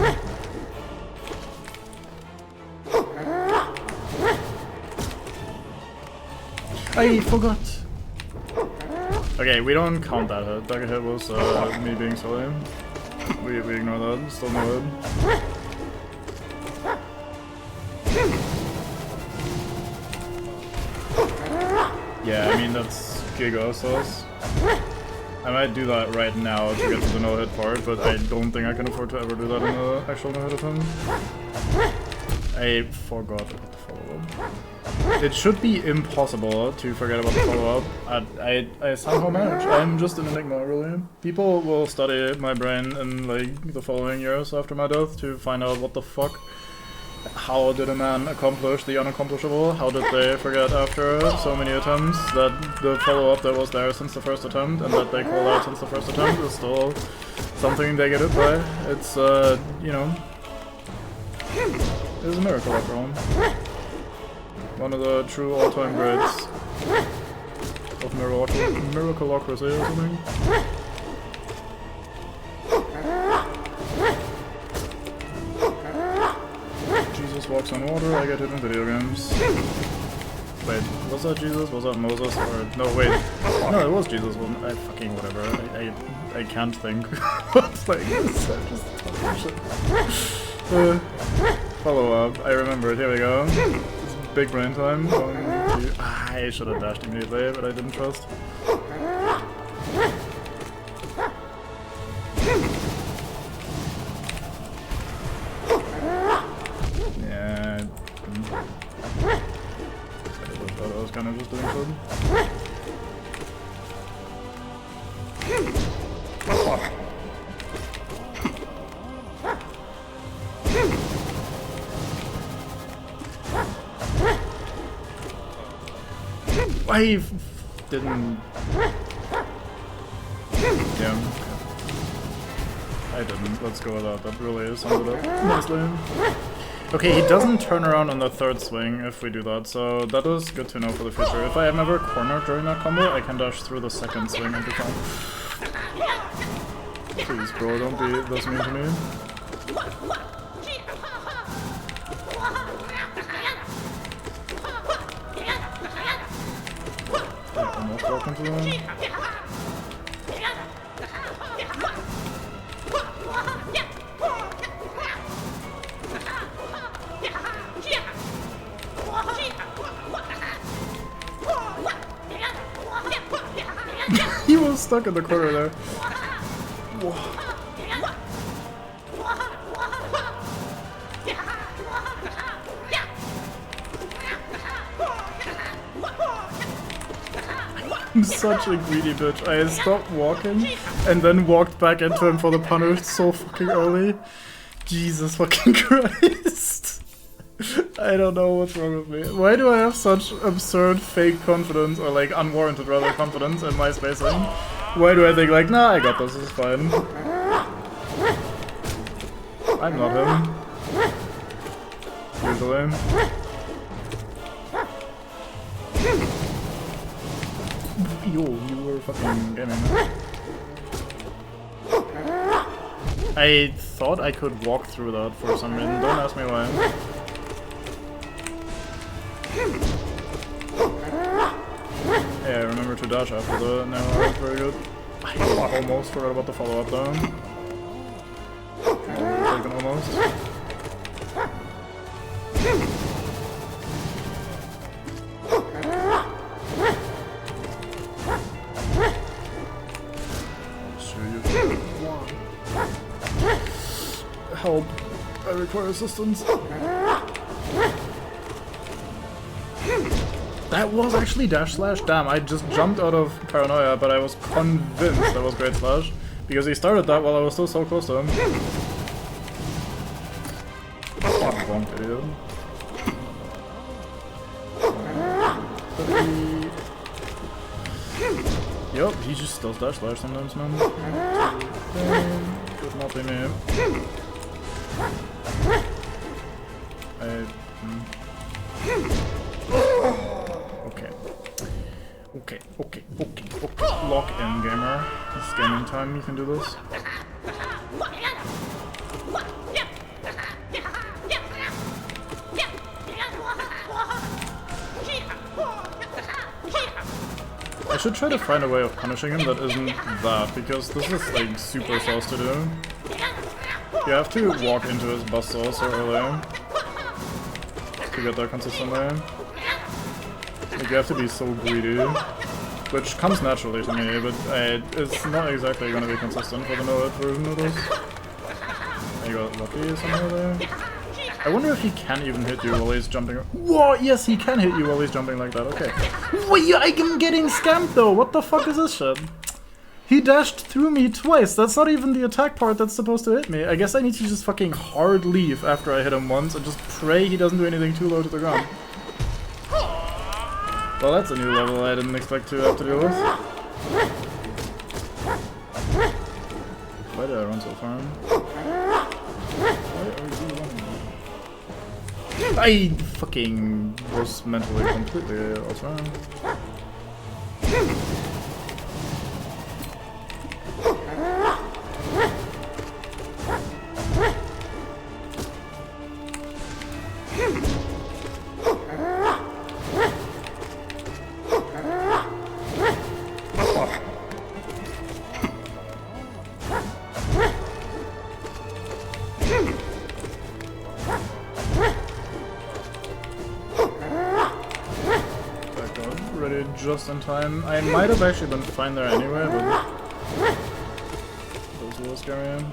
I forgot! Okay, we don't count that hit. That hit was me being silly. We ignore that. Still no hit. Yeah, I mean, that's Giga sauce. I might do that right now to get to the no-hit part, but I don't think I can afford to ever do that in the actual no-hit attempt. I forgot about the follow-up. It should be impossible to forget about the follow-up. I somehow manage. I'm just an enigma, really. People will study my brain in like the following years after my death to find out what the fuck. How did a man accomplish the unaccomplishable? How did they forget after so many attempts that the follow-up that was there since the first attempt and that they called out since the first attempt is still something they get it by? It's, you know, it's a miracle after all. One of the true all-time greats of miracleocracy or something. Jesus walks on water, I get it in video games. Wait, was that Jesus? Was that Moses? Or no, wait. No, it was Jesus, wasn't I fucking whatever. I can't think. What's like this? I just talking shit. Follow up. I remember it, here we go. It's big brain time. I should have dashed immediately, but I didn't trust. Yeah. I thought I was kind of just doing something. I didn't. Yeah. I didn't. Let's go with that. That really sums it up nicely. Okay, he doesn't turn around on the third swing if we do that, so that is good to know for the future. If I am ever cornered during that combo, I can dash through the second swing and be fine. Please, bro, don't be this mean to me. I almost walked into that. He was stuck in the corner there. Whoa. I'm such a greedy bitch. I stopped walking and then walked back into him for the punish so fucking early. Jesus fucking Christ. I don't know what's wrong with me. Why do I have such absurd fake confidence, or like unwarranted rather confidence in my spacing? Why do I think like, nah, I got this, it's fine. I'm not him. Usually. Yo, you were fucking gaming. I thought I could walk through that for some reason, don't ask me why. Yeah, remember to dash after the no, very good. I almost forgot about the follow-up though. Almost. Help. I require assistance. That was actually dash slash. Damn, I just jumped out of paranoia, but I was convinced that was great slash. Because he started that while I was still so close to him. Bonked, idiot. Yup, he just does dash slash sometimes, man. Could not be me. Okay. Lock in, gamer. It's gaming time, you can do this. I should try to find a way of punishing him that isn't that, because this is like super fast to do. You have to walk into his bust also early to get that consistently. Like, you have to be so greedy, which comes naturally to me, but it's not exactly going to be consistent for the no-hit version of this. I got lucky somehow there. I wonder if he can even hit you while he's jumping. Whoa, yes, he can hit you while he's jumping like that, okay. Wait, I'm getting scammed though, what the fuck is this shit? He dashed through me twice, that's not even the attack part that's supposed to hit me. I guess I need to just fucking hard leave after I hit him once and just pray he doesn't do anything too low to the ground. Well, that's a new level I didn't expect to have to deal with. Why did I run so far? Why are you running? I fucking was mentally completely outside. Ready just in time. I might have actually been fine there anyway, but that was a little scary.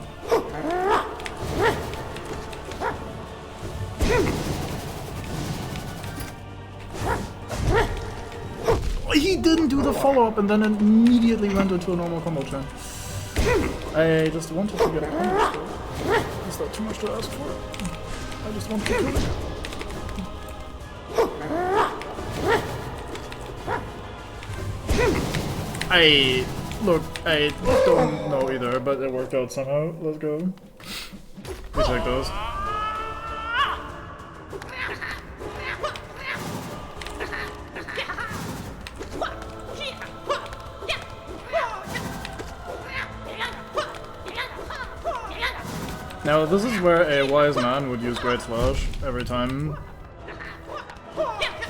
He didn't do the follow-up and then immediately went into a normal combo chain. I just wanted to get a combo still. Is that too much to ask for? I just want to kill it. Look, I don't know either, but it worked out somehow. Let's go. We take those. Now, this is where a wise man would use Great Slash every time.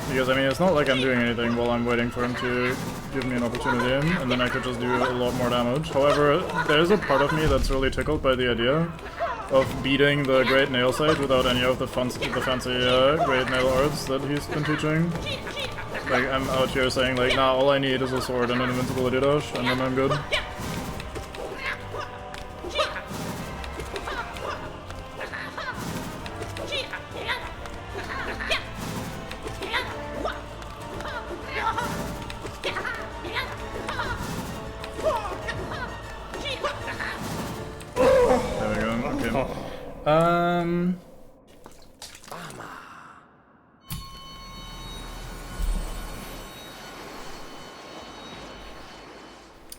Because, I mean, it's not like I'm doing anything while I'm waiting for him to give me an opportunity, and then I could just do a lot more damage. However, there's a part of me that's really tickled by the idea of beating the Great Nail Sight without any of the fancy Great Nail Arts that he's been teaching. Like, I'm out here saying, like, nah, all I need is a sword and an invincibility dash, and then I'm good.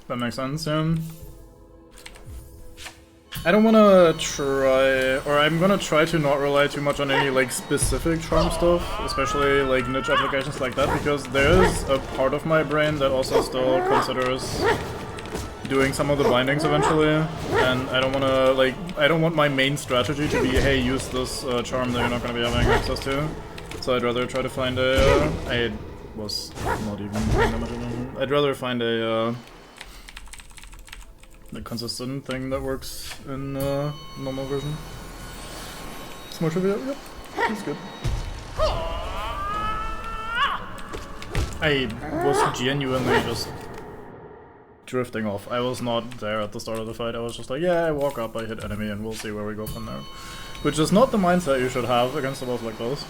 That makes sense, yeah. I don't wanna try, or I'm gonna try to not rely too much on any, like, specific charm stuff, especially, like, niche applications like that, because there's a part of my brain that also still considers doing some of the bindings eventually, and I don't wanna, like, I don't want my main strategy to be, hey, use this charm that you're not gonna be having access to, so I'd rather try to find a, I was not even paying that much attention. I'd rather find a consistent thing that works in normal version. Smart trivia, yep, that's good. I was genuinely just drifting off. I was not there at the start of the fight. I was just like, yeah, I walk up, I hit enemy, and we'll see where we go from there. Which is not the mindset you should have against a boss like those.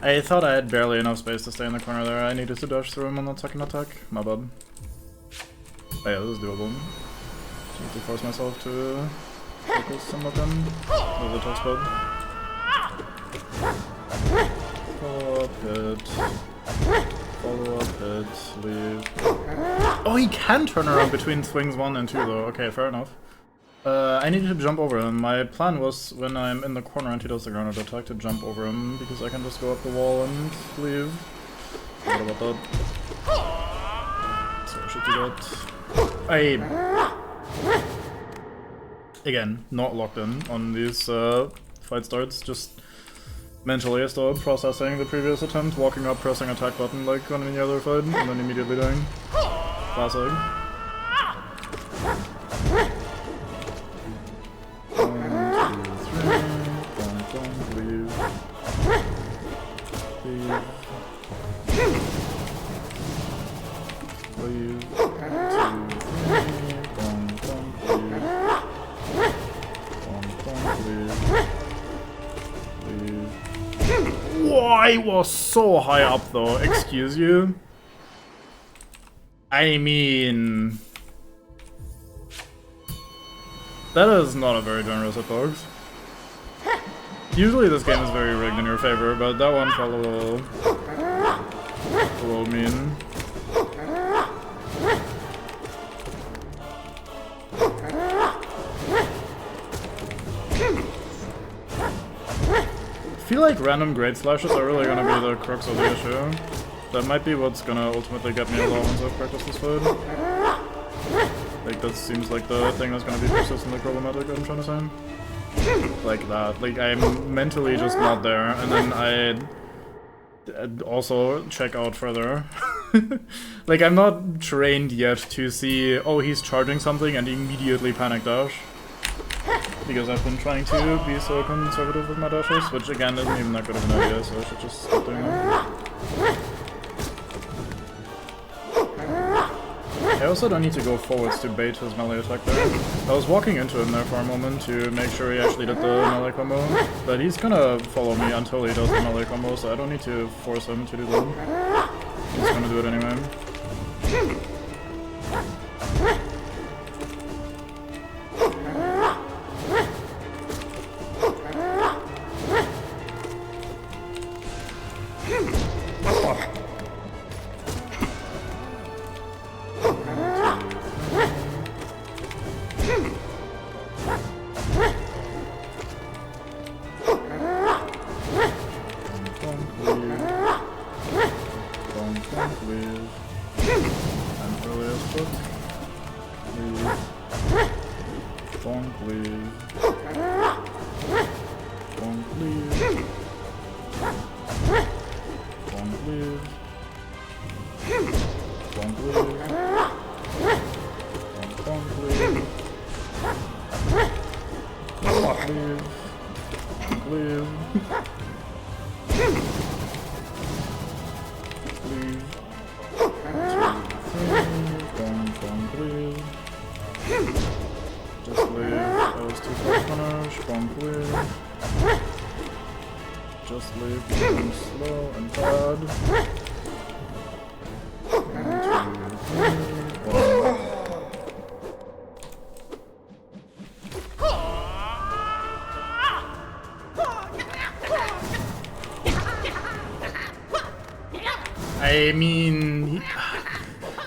I thought I had barely enough space to stay in the corner there. I needed to dash through him on that second attack. My bad. Oh yeah, this is doable. Just need to force myself to focus somewhat then. With the top spot. Follow up, hit. Follow up, hit, leave. Oh, he can turn around between swings 1 and 2 though. Okay, fair enough. I needed to jump over him. My plan was, when I'm in the corner and he does the grounded attack, to jump over him, because I can just go up the wall and leave. What about that? So I should do that. Again, not locked in on these fight starts, just mentally still processing the previous attempt, walking up, pressing attack button like on any other fight, and then immediately dying. Classic. 1, 2, 3, leave. Leave. 2, 3, I was so high up though, excuse you. I mean... that is not a very generous hitbox. Usually this game is very rigged in your favor, but that one felt a little mean. I feel like random grade slashes are really gonna be the crux of the issue. That might be what's gonna ultimately get me a low once I've practiced this fight. Like, that seems like the thing that's gonna be persistently problematic, I'm trying to say. Like that. Like, I'm mentally just not there, and then I'd also check out further. Like, I'm not trained yet to see, oh, he's charging something and immediately panic dash. Because I've been trying to be so conservative with my dashes, which again isn't even that good of an idea, so I should just stop doing that. I also don't need to go forwards to bait his melee attack there. I was walking into him there for a moment to make sure he actually did the melee combo, but he's gonna follow me until he does the melee combo, so I don't need to force him to do that. He's gonna do it anyway. I mean,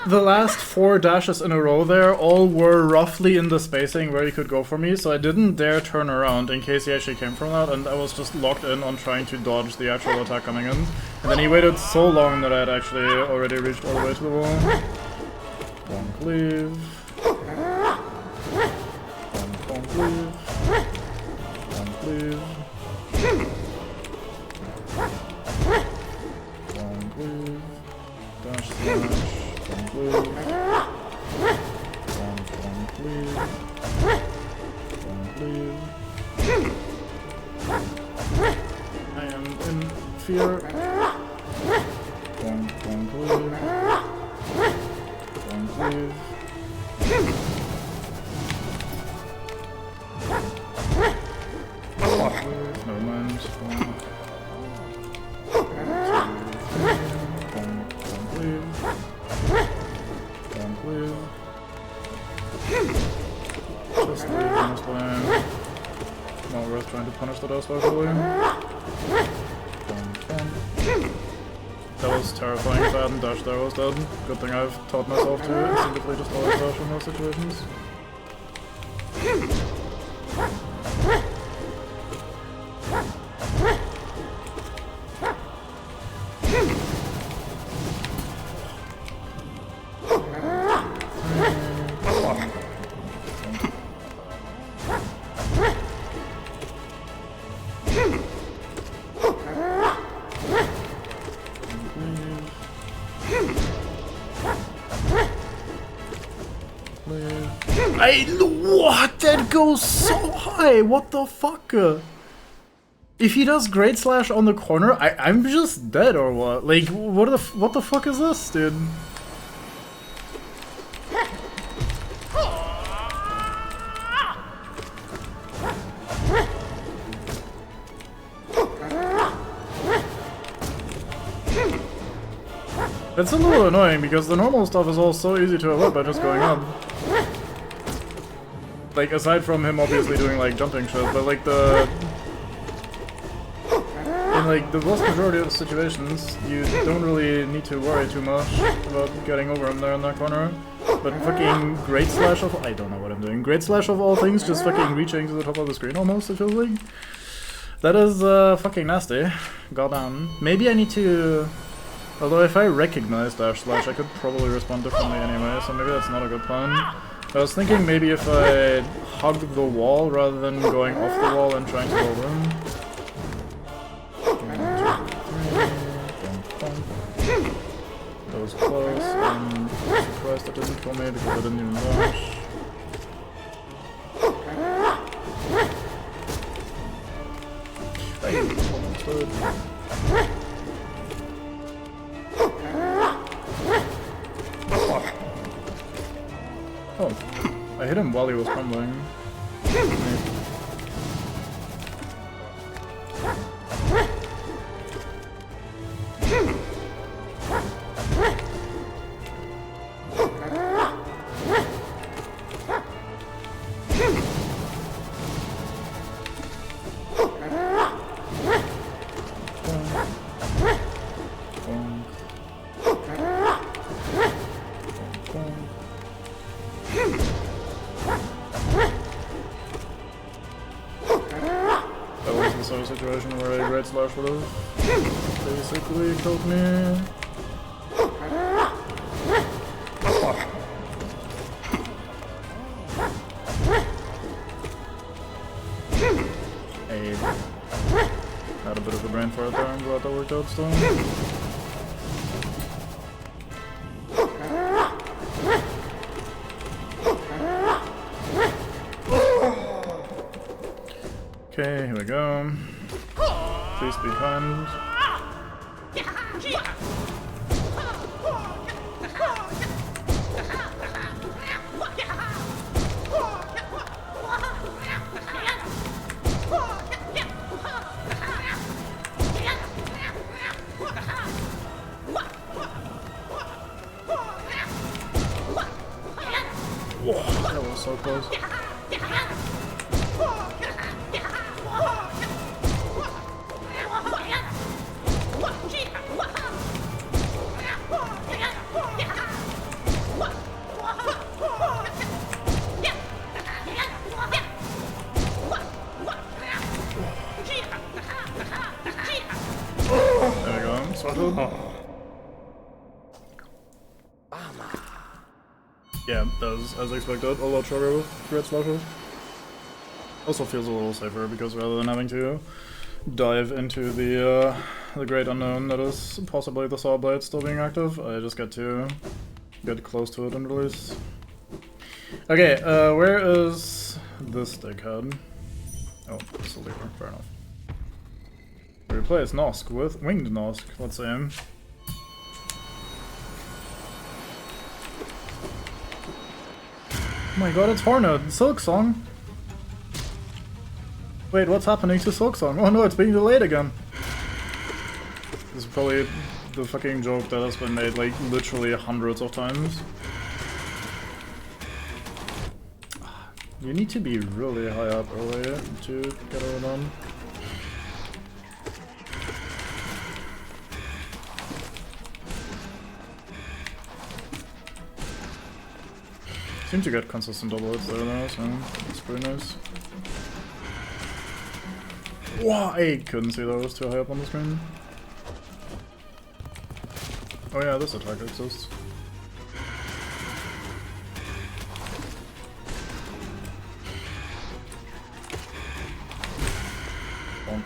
the last 4 dashes in a row there all were roughly in the spacing where he could go for me, so I didn't dare turn around in case he actually came from that, and I was just locked in on trying to dodge the actual attack coming in. And then he waited so long that I had actually already reached all the way to the wall. Bonk leave. Bonk leave. Bonk leave. Bonk leave. Dash slash. Bonk leave. Bonk leave. Bonk leave. I am in fear. Bonk leave. Bonk leave. Never mind. Bonk leave. Bonk leave. Just leave on this line. Not worth trying to punish the dust locally. That was terrifying if I hadn't dashed there, I was dead. Good thing I've taught myself to instinctively just always dash in those situations. What? That goes so high! What the fuck? If he does Great Slash on the corner, I'm just dead or what? Like, what the fuck is this, dude? It's a little annoying because the normal stuff is all so easy to avoid by just going up. Like, aside from him obviously doing like jumping shit, but like in like the vast majority of situations, you don't really need to worry too much about getting over him there in that corner. But fucking Great Slash of— I don't know what I'm doing. Great Slash of all things, just fucking reaching to the top of the screen almost, it feels like. That is fucking nasty. Goddamn. Maybe I need to— although if I recognize Dash Slash, I could probably respond differently anyway, so maybe that's not a good plan. I was thinking maybe if I hug the wall rather than going off the wall and trying to go over him. That was close, and I'm surprised that didn't kill me because I didn't even dash. Hey, almost dead. Oh, I hit him while he was crumbling. Situation where a Great Slash would have basically killed me. I had a bit of a brain fart there. I'm glad that worked out still. Okay, here we go. Please be kind. Whoa, that was so close. There we go, swatted. Yeah, that was as expected. A lot shorter with Great Slashes. Also feels a little safer because rather than having to dive into the great unknown that is possibly the Saw Blade still being active, I just get to get close to it and release. Okay, where is this dickhead? Oh, this is a leaper, fair enough. Replace Nosk with Winged Nosk, let's aim. Oh my god, it's Hornet! Silksong! Wait, what's happening to Silksong? Oh no, it's being delayed again! This is probably the fucking joke that has been made like literally hundreds of times. You need to be really high up early to get it done. Seem to get consistent double hits there though, so it's pretty nice. Wow, I couldn't see that, it was too high up on the screen. Oh yeah, this attack exists. Bonk.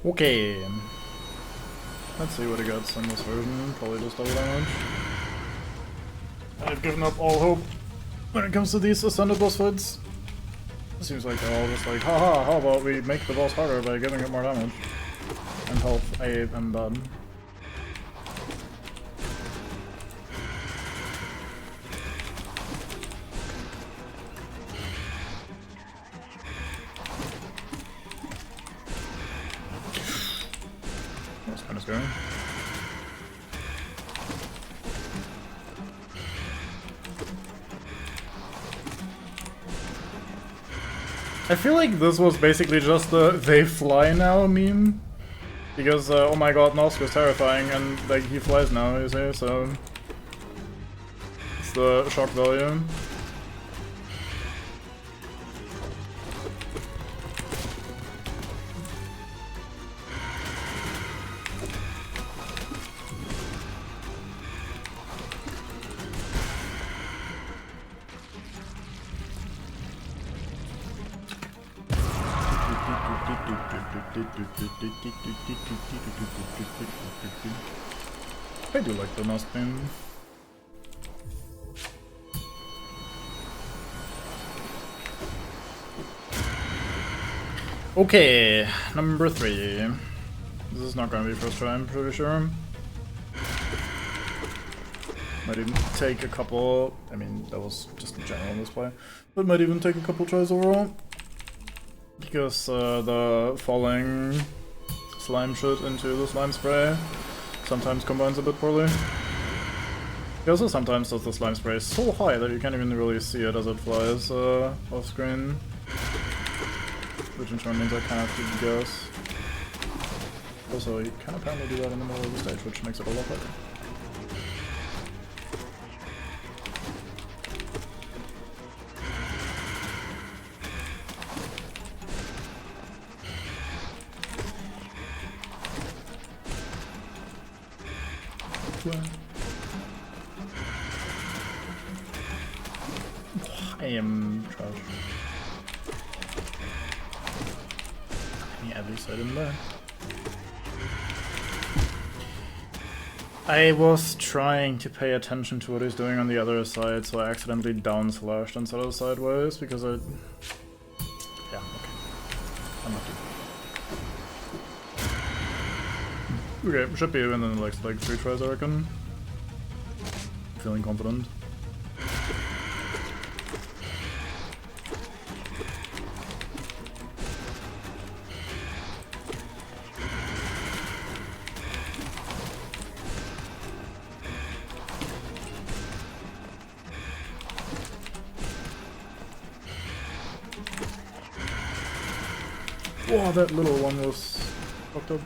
Okay. Let's see what he gets in this version. Probably just double damage. I've given up all hope when it comes to these Ascended boss fights. It seems like they're all just like, haha, how about we make the boss harder by giving it more damage? And health, I am bad. That's kind of scary. I feel like this was basically just the "they fly now" meme. Because, oh my god, Nosk is terrifying, and like he flies now, you see, so... It's the shock value. I do like the Nosk theme. Okay, number 3. This is not gonna be first try, I'm pretty sure. Might even take a couple, I mean, that was just a general display, but might even take a couple tries overall. Because the falling slime shit into the slime spray sometimes combines a bit poorly. He also sometimes does the slime spray so high that you can't even really see it as it flies off screen. Which in turn means I kind of have to guess. Also, you can apparently do that in the middle of the stage, which makes it a lot better. I am trash. Yeah, at least I didn't die. I was trying to pay attention to what he's doing on the other side, so I accidentally down slashed instead of sideways because I... Yeah, okay. I'm lucky. Okay, should be even in like 3 tries, I reckon. Feeling confident. Whoa, that little one was fucked up.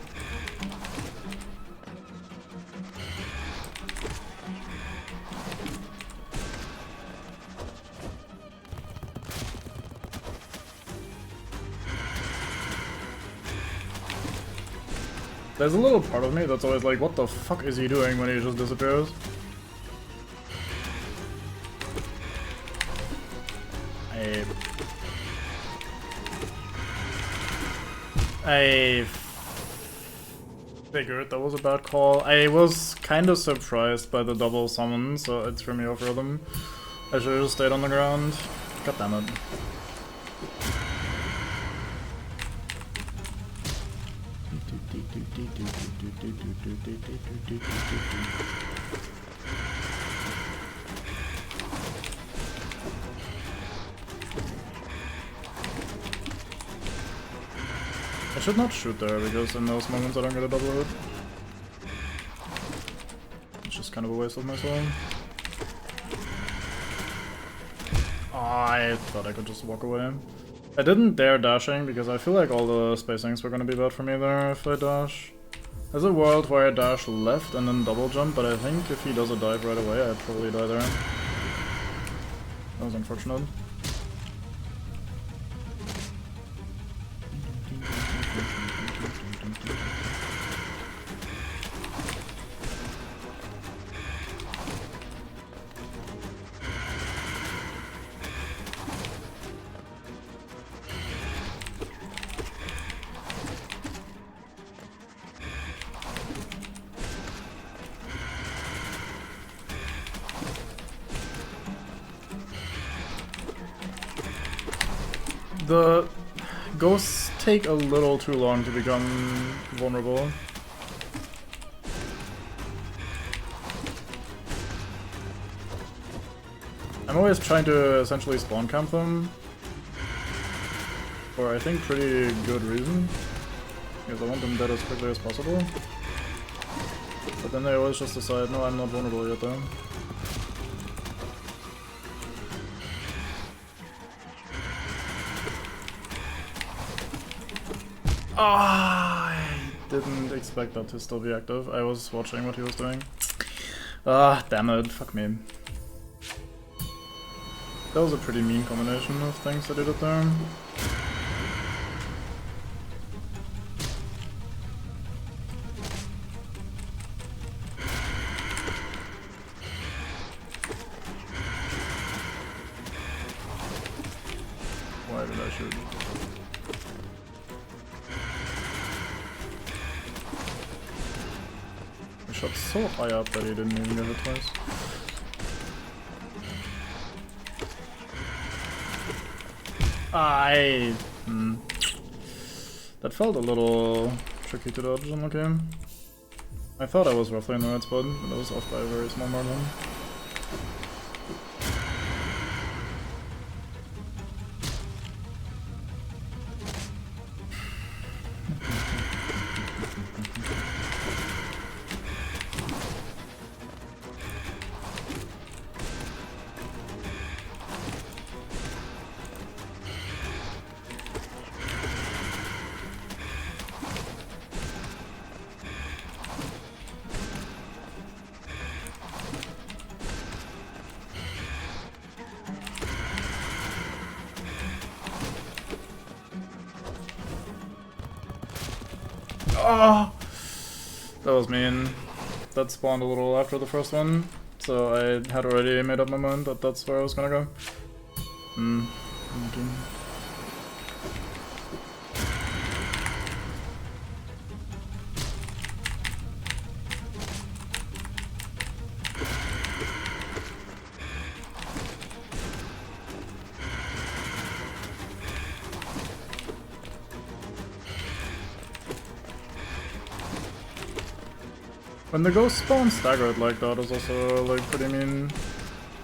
There's a little part of me that's always like, what the fuck is he doing when he just disappears? I figured that was a bad call. I was kind of surprised by the double summon, so it threw me off rhythm. I should have just stayed on the ground. God damn it. I should not shoot there, because in those moments I don't get a double hit. It's just kind of a waste of my soul. Oh, I thought I could just walk away. I didn't dare dashing, because I feel like all the spacings were gonna be bad for me there if I dash. There's a world where I dash left and then double jump, but I think if he does a dive right away, I'd probably die there. That was unfortunate. The ghosts take a little too long to become vulnerable. I'm always trying to essentially spawn camp them. For I think pretty good reason. Because I want them dead as quickly as possible. But then they always just decide, no, I'm not vulnerable yet though. Ah, I didn't expect that to still be active. I was watching what he was doing. Ah, damn it, fuck me. That was a pretty mean combination of things that he did there. Why did I shoot? I shot so high up that he didn't even get hit twice. That felt a little tricky to dodge on the game. I thought I was roughly in the right spot, but I was off by a very small margin. Oh, that was mean. That spawned a little after the first one, so I had already made up my mind that that's where I was gonna go. Okay. When the ghost spawns staggered like that is also like pretty mean.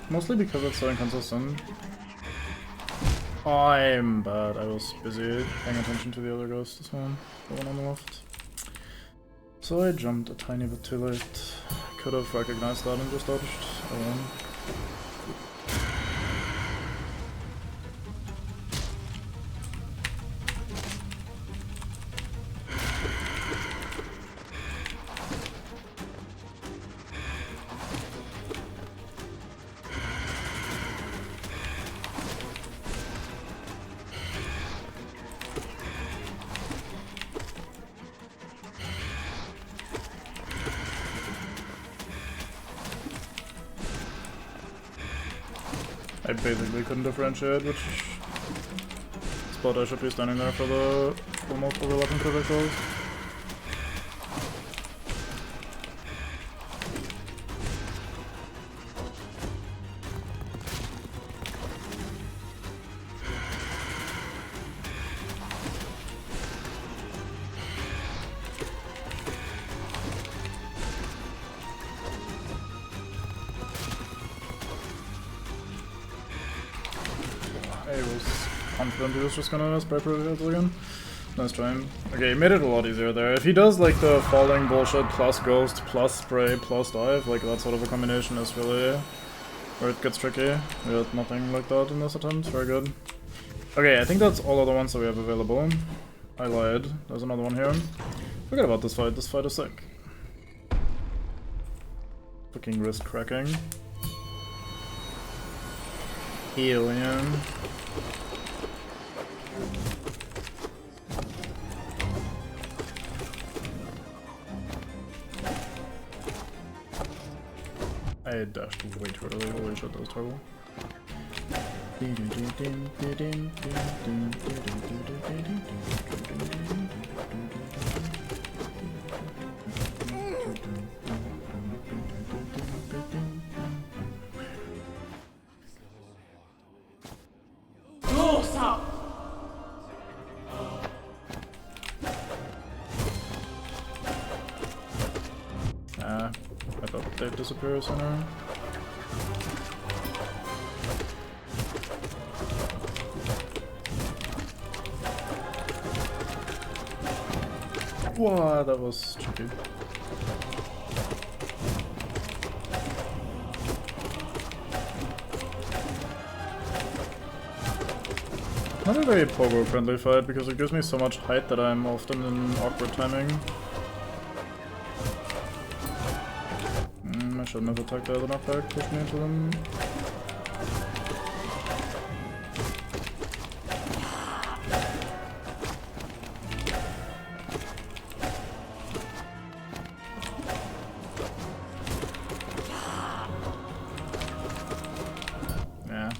Mostly because it's so inconsistent. I'm bad, I was busy paying attention to the other ghost as well, the one on the left. So I jumped a tiny bit too late. Could have recognized that and just dodged. Oh well. I basically couldn't differentiate which spot I should be standing there for the almost overlapping projectiles. I was confident he was just gonna spray projectiles again. Nice try. Okay, he made it a lot easier there. If he does like the falling bullshit plus ghost plus spray plus dive, like that sort of a combination is really where it gets tricky. We had nothing like that in this attempt. Very good. Okay, I think that's all of the ones that we have available. I lied. There's another one here. Forget about this fight. This fight is sick. Fucking wrist cracking. Alien. I dashed way too early, holy shit, that was terrible. I thought they'd disappear sooner. Wow, that was tricky. Not a very pogo friendly fight because it gives me so much height that I'm often in awkward timing. I shouldn't have attacked the other knockback, pushed me into them. Yeah.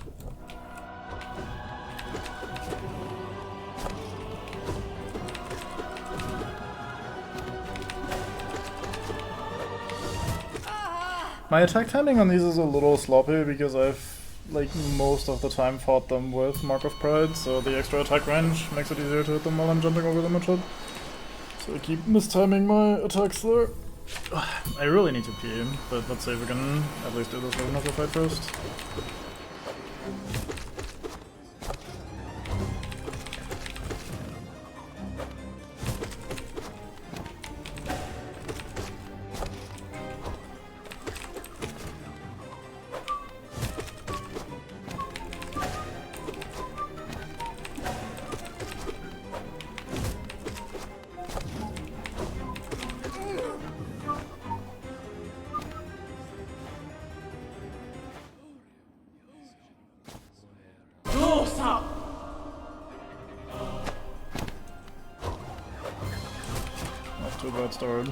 My attack timing on these is a little sloppy because I've, like, most of the time fought them with Mark of Pride, so the extra attack range makes it easier to hit them while I'm jumping over them a shot. So I keep mistiming my attacks there. I really need to pee, but let's see if we can at least do this little knuckle fight first. Off to a bad start.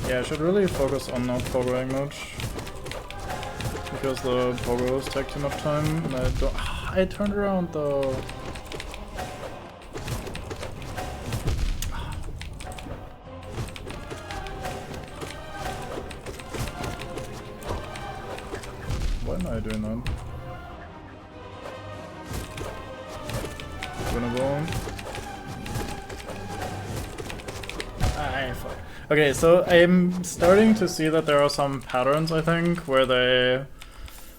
Yeah, I should really focus on not pogoing much. Because the pogos take too much time and I don't. I turned around though. Why am I doing that? Winnable. Fuck. Okay, so I'm starting to see that there are some patterns, I think, where they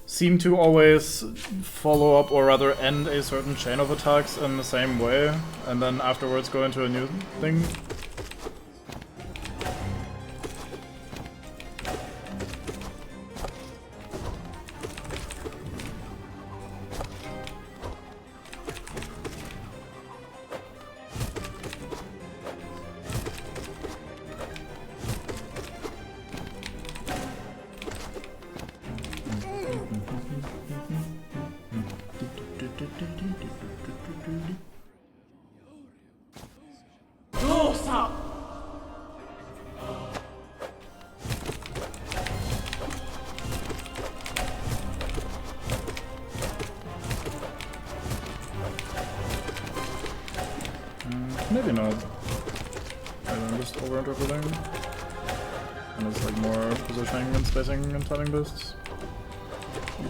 seem to always follow up or rather end a certain chain of attacks in the same way, and then afterwards go into a new thing. Maybe not. I'm just overinterpreting. And it's like more positioning and spacing and timing boosts.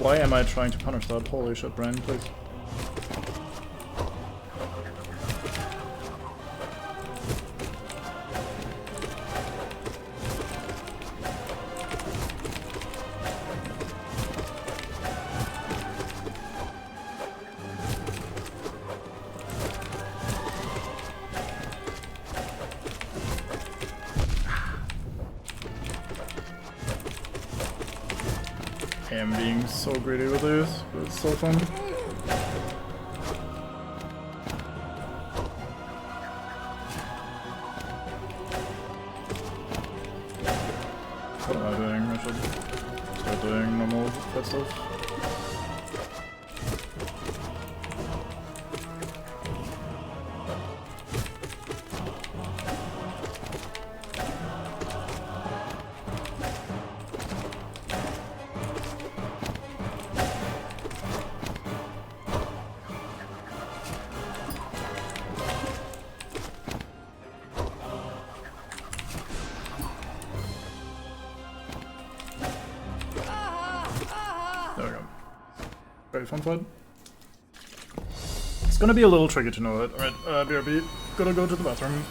Why am I trying to punish that? Holy shit, brain, please. I am being so greedy with this, but it's so fun. What am I doing? I should start doing normal fight stuff. There we go. Very fun fight. It's gonna be a little tricky to know it. Alright, BRB, gotta go to the bathroom.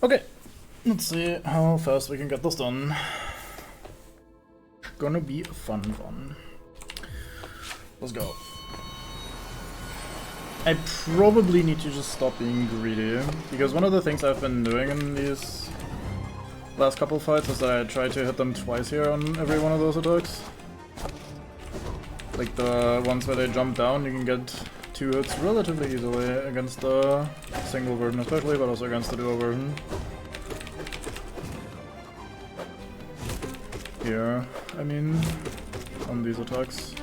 Okay, let's see how fast we can get this done. Gonna be a fun one. Let's go. I probably need to just stop being greedy, because one of the things I've been doing in these last couple fights is that I try to hit them twice here on every one of those attacks. Like the ones where they jump down, you can get 2 hits relatively easily against the single version especially, but also against the duo version. Here, I mean, on these attacks.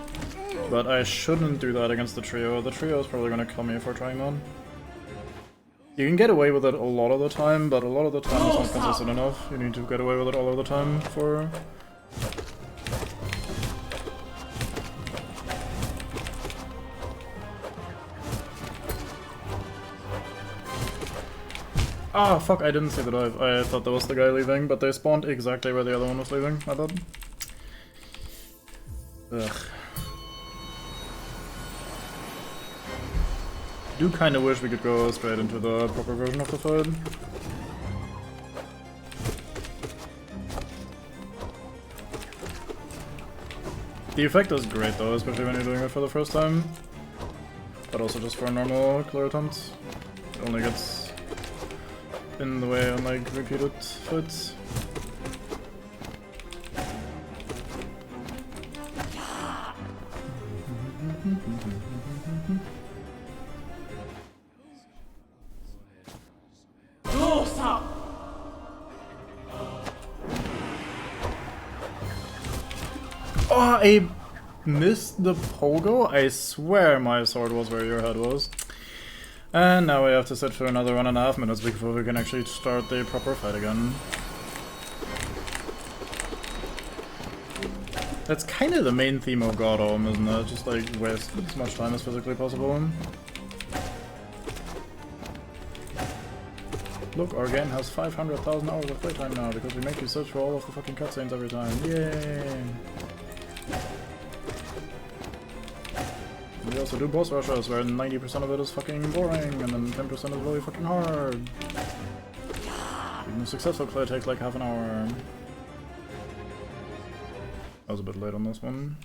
But I shouldn't do that against the trio. The trio is probably gonna kill me for trying that. You can get away with it a lot of the time, but a lot of the time it's not consistent enough. You need to get away with it all of the time for... Ah, fuck, I didn't see the dive. I thought that was the guy leaving, but they spawned exactly where the other one was leaving. My bad. Ugh. Do kinda wish we could go straight into the proper version of the fight. The effect is great though, especially when you're doing it for the first time. But also just for a normal clear attempt. It only gets in the way on like repeated fights. Oh, I missed the pogo? I swear my sword was where your head was. And now we have to sit for another 1.5 minutes before we can actually start the proper fight again. That's kind of the main theme of God Home, isn't it? Just like waste as much time as physically possible. Look, our game has 500,000 hours of playtime now because we make you search for all of the fucking cutscenes every time. Yay! We also do boss rushes where 90% of it is fucking boring and then 10% is really fucking hard. Even a successful play takes like half an hour. I was a bit late on this one.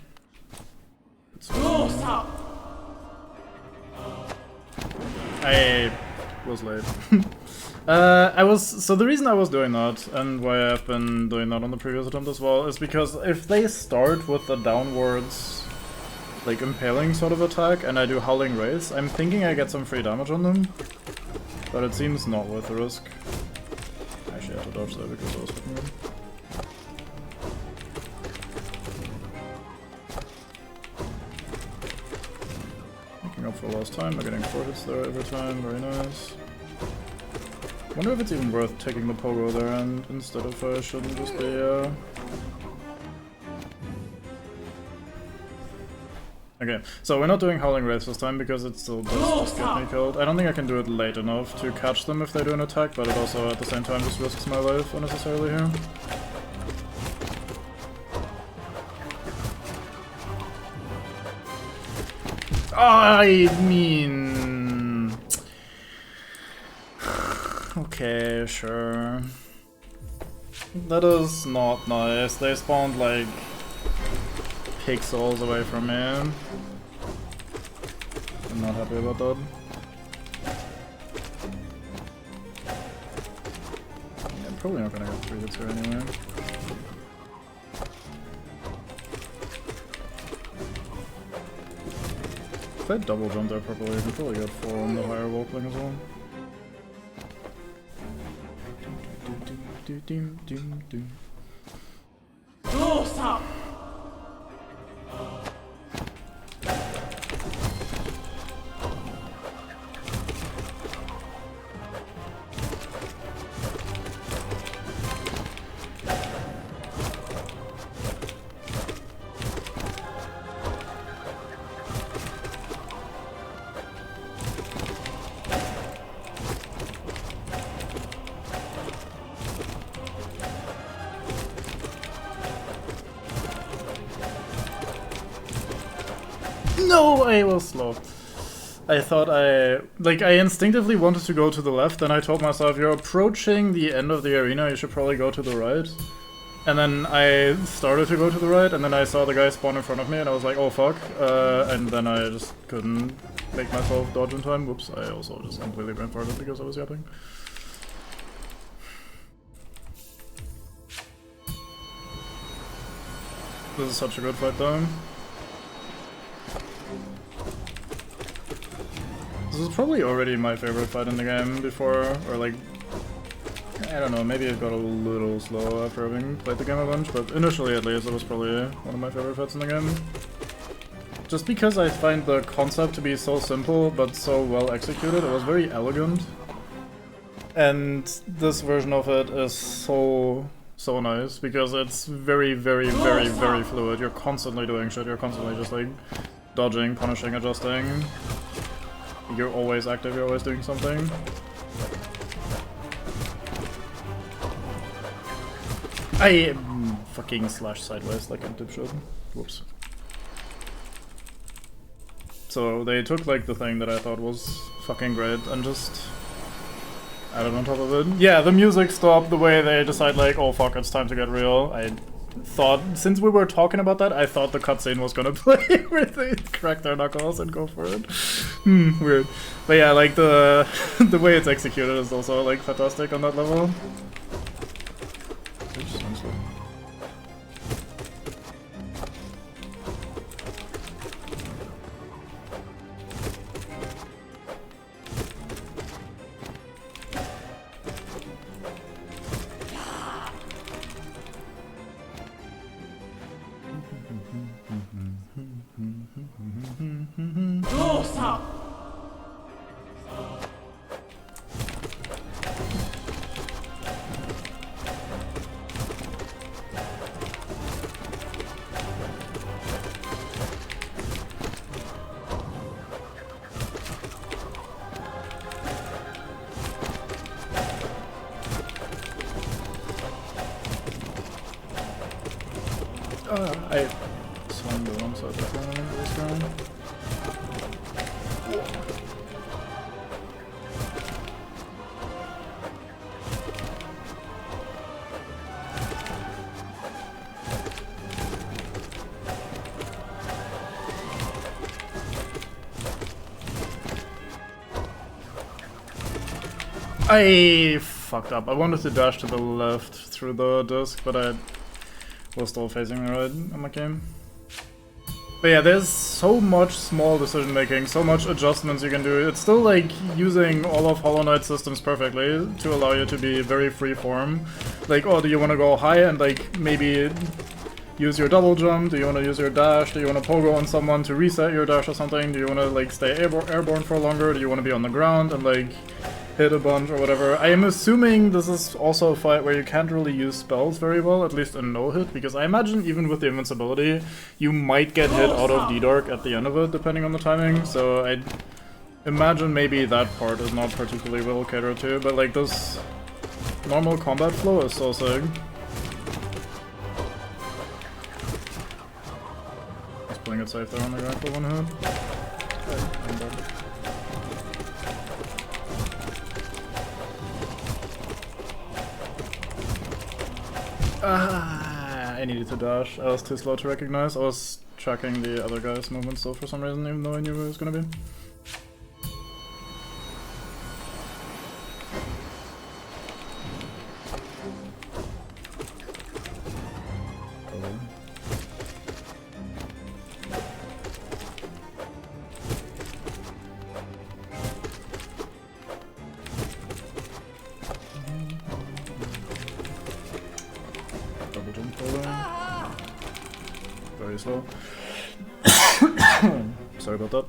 I was late. So the reason I was doing that, and why I've been doing that on the previous attempt as well, is because if they start with the downwards like impaling sort of attack and I do Howling Race, I'm thinking I get some free damage on them, but it seems not worth the risk. Actually I had to dodge there because I was fucking good. Making up for lost time by getting 4 hits there every time, very nice. Wonder if it's even worth taking the pogo there and instead of shouldn't just be Okay, so we're not doing Howling Wraiths this time because it still does just get me killed. I don't think I can do it late enough to catch them if they do an attack, but it also at the same time just risks my life unnecessarily here. I mean... Okay, sure. That is not nice. They spawned like pixels away from me. I'm not happy about that. Yeah, I'm probably not gonna get 3 hits here anyway. If I double jump there properly, I can probably get 4 on the higher wall as well. No, I was slow. I thought I instinctively wanted to go to the left, and I told myself, you're approaching the end of the arena, you should probably go to the right. And then I started to go to the right, and then I saw the guy spawn in front of me, and I was like, oh fuck. And then I just couldn't make myself dodge in time. Whoops, I also just completely brain farted because I was yapping. This is such a good fight though. This is probably already my favorite fight in the game before, or like, I don't know, maybe it got a little slow after having played the game a bunch, but initially at least it was probably one of my favorite fights in the game. Just because I find the concept to be so simple but so well executed, it was very elegant. And this version of it is so nice, because it's very fluid. You're constantly doing shit, you're constantly just like dodging, punishing, adjusting. You're always active, you're always doing something. I fucking slash sideways like a dipshit. Whoops. So they took like the thing that I thought was fucking great and just added on top of it. Yeah, the music stopped the way they decide like, oh fuck, it's time to get real. I thought, since we were talking about that, I thought the cutscene was gonna play where they crack their knuckles and go for it. Weird. But yeah, like the way it's executed is also like fantastic on that level. I swung the wrong side of the this ground. I fucked up. I wanted to dash to the left through the disc, but I was still facing the right on my game. But yeah, there's so much small decision making, so much adjustments you can do. It's still like using all of Hollow Knight's systems perfectly to allow you to be very freeform. Like, oh, do you want to go high and like maybe use your double jump? Do you want to use your dash? Do you want to pogo on someone to reset your dash or something? Do you want to like stay airborne for longer? Do you want to be on the ground and like hit a bunch or whatever. I am assuming this is also a fight where you can't really use spells very well, at least in no hit, because I imagine even with the invincibility, you might get hit out of D-Dark at the end of it, depending on the timing, so I imagine maybe that part is not particularly well catered to, but like this normal combat flow is so sick. Just playing it safe there on the guy for one hit. Okay, I'm dead. I needed to dash. I was too slow to recognize. I was tracking the other guy's movement still for some reason, even though I knew where it was gonna be. Very slow. Sorry about that.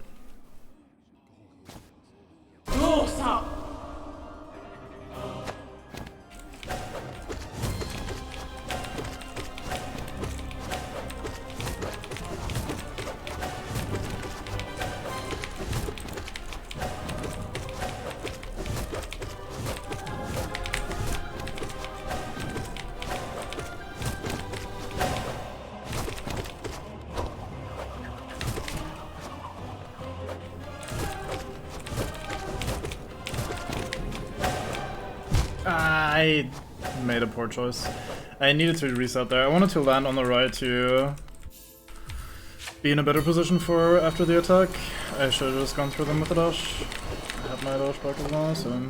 I made a poor choice. I needed to reset there. I wanted to land on the right to be in a better position for after the attack. I should have just gone through them with the dash. I have my dash back as well, so...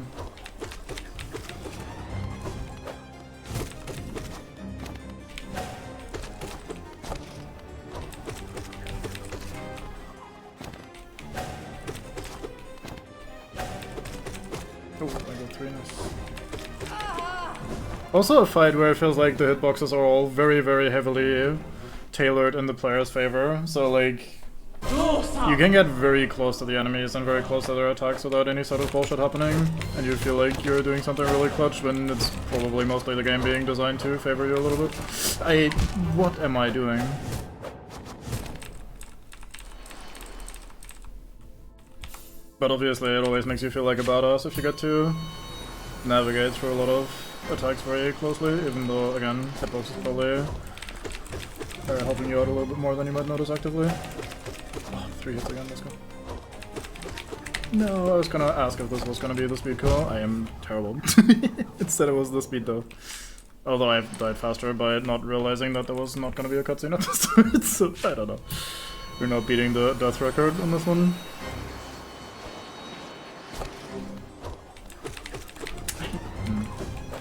Oh, I got 3 nice. Also a fight where it feels like the hitboxes are all very, very heavily tailored in the player's favor. So like, you can get very close to the enemies and very close to their attacks without any sort of bullshit happening. And you feel like you're doing something really clutch when it's probably mostly the game being designed to favor you a little bit. What am I doing? But obviously it always makes you feel like a badass if you get to navigate through a lot of attacks very closely, even though, again, hitbox is probably helping you out a little bit more than you might notice actively. Oh, 3 hits again, let's go. No, I was gonna ask if this was gonna be the speed call. I am terrible. Instead it was the speed though. Although I've died faster by not realizing that there was not gonna be a cutscene at the start, so I don't know. We're not beating the death record on this one.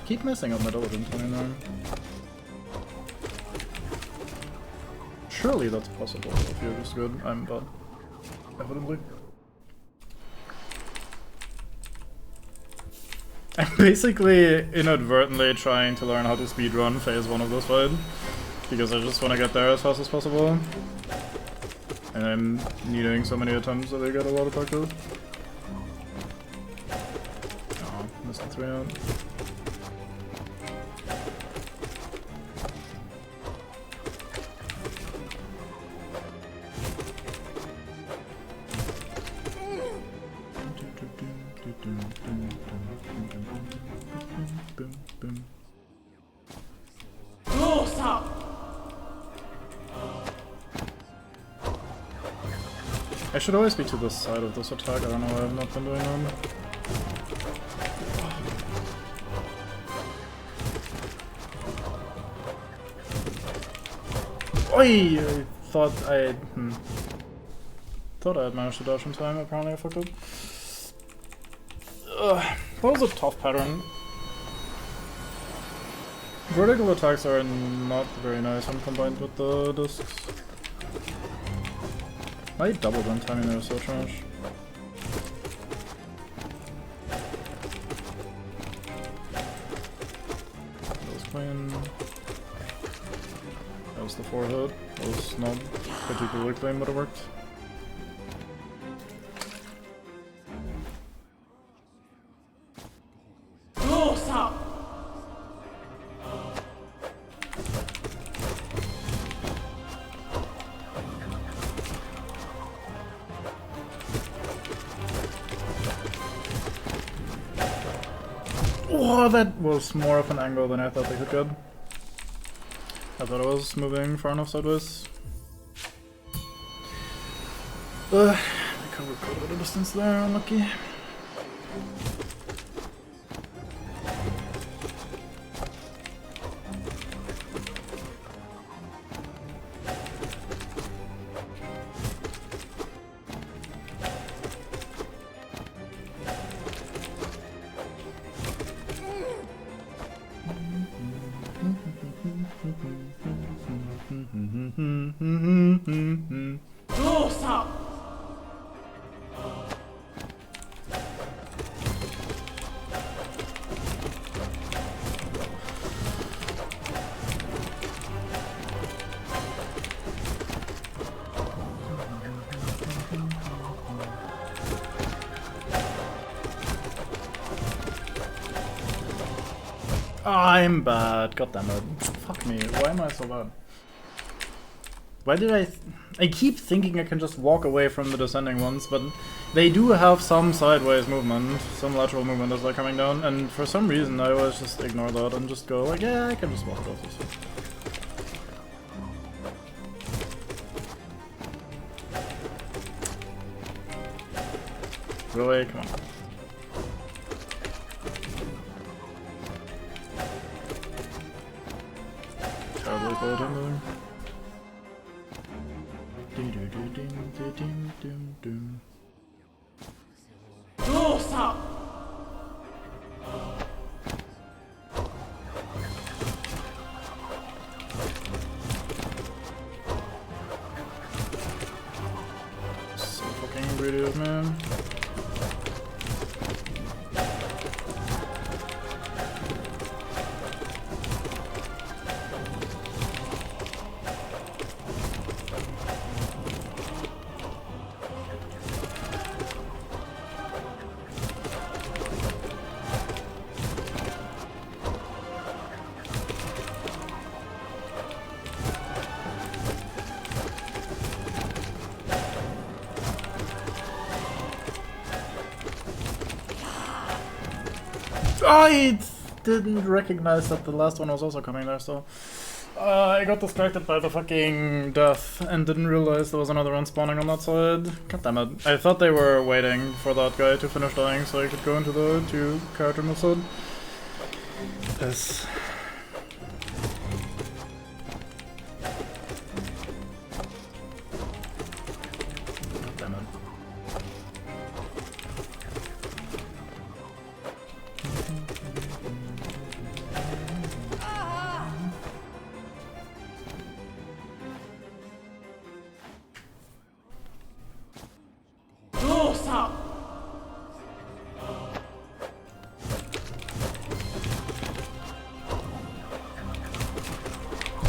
Keep messing up my diligence when I'm there. Surely that's possible if you're just good. I'm bad. Evidently. I'm basically inadvertently trying to learn how to speedrun phase 1 of this fight. Because I just want to get there as fast as possible. And I'm needing so many attempts that I get a lot of practice. Oh, missed the 3 out. I should always be to the side of this attack, I don't know why I've not been doing that. Oi! I thought I thought I had managed to dash in time, apparently I fucked up. That was a tough pattern. Vertical attacks are not very nice when combined with the discs. My double jump timing there is so trash. That was clean. That was the 4 hit. That was not particularly clean, but it worked. Oh, that was more of an angle than I thought they could get. I thought I was moving far enough sideways. I covered quite a bit of distance there, unlucky. I'm bad, goddammit. Fuck me, why am I so bad? Why did I keep thinking I can just walk away from the descending ones, but they do have some sideways movement, some lateral movement as they're coming down, and for some reason I always just ignore that and just go like, yeah, I can just walk off this way. Really? Come on. Terribly forward in there. So fucking greedy of me. I didn't recognize that the last one was also coming there, so I got distracted by the fucking death and didn't realize there was another one spawning on that side. God damn it. I thought they were waiting for that guy to finish dying so I could go into the 2-character move side. Yes. God damn it.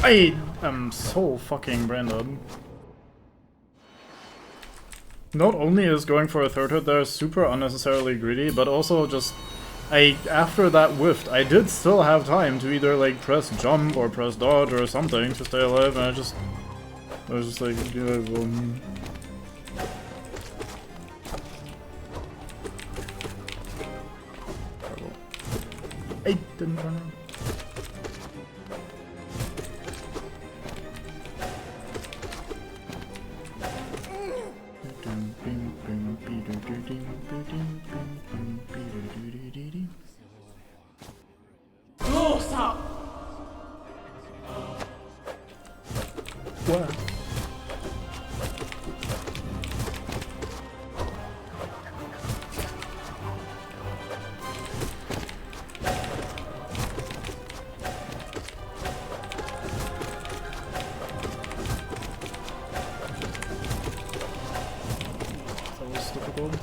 I am so fucking brain dead. Not only is going for a third hit there super unnecessarily greedy, but also just after that whiffed, I did still have time to either like press jump or press dodge or something to stay alive, and I was just like, yeah, well, I didn't run around. What? That was difficult.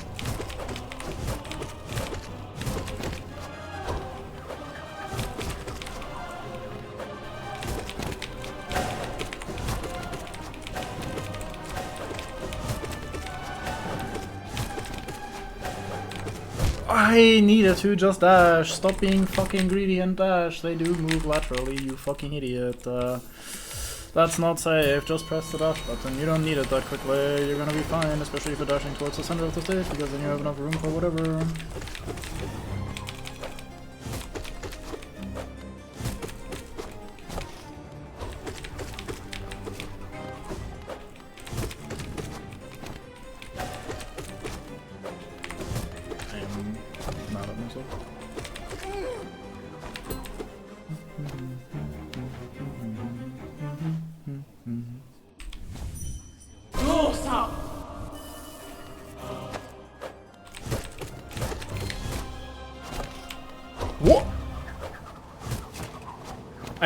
I needed to just dash. Stop being fucking greedy and dash. They do move laterally, you fucking idiot. That's not safe. Just press the dash button. You don't need it that quickly. You're gonna be fine, especially if you're dashing towards the center of the stage, because then you have enough room for whatever.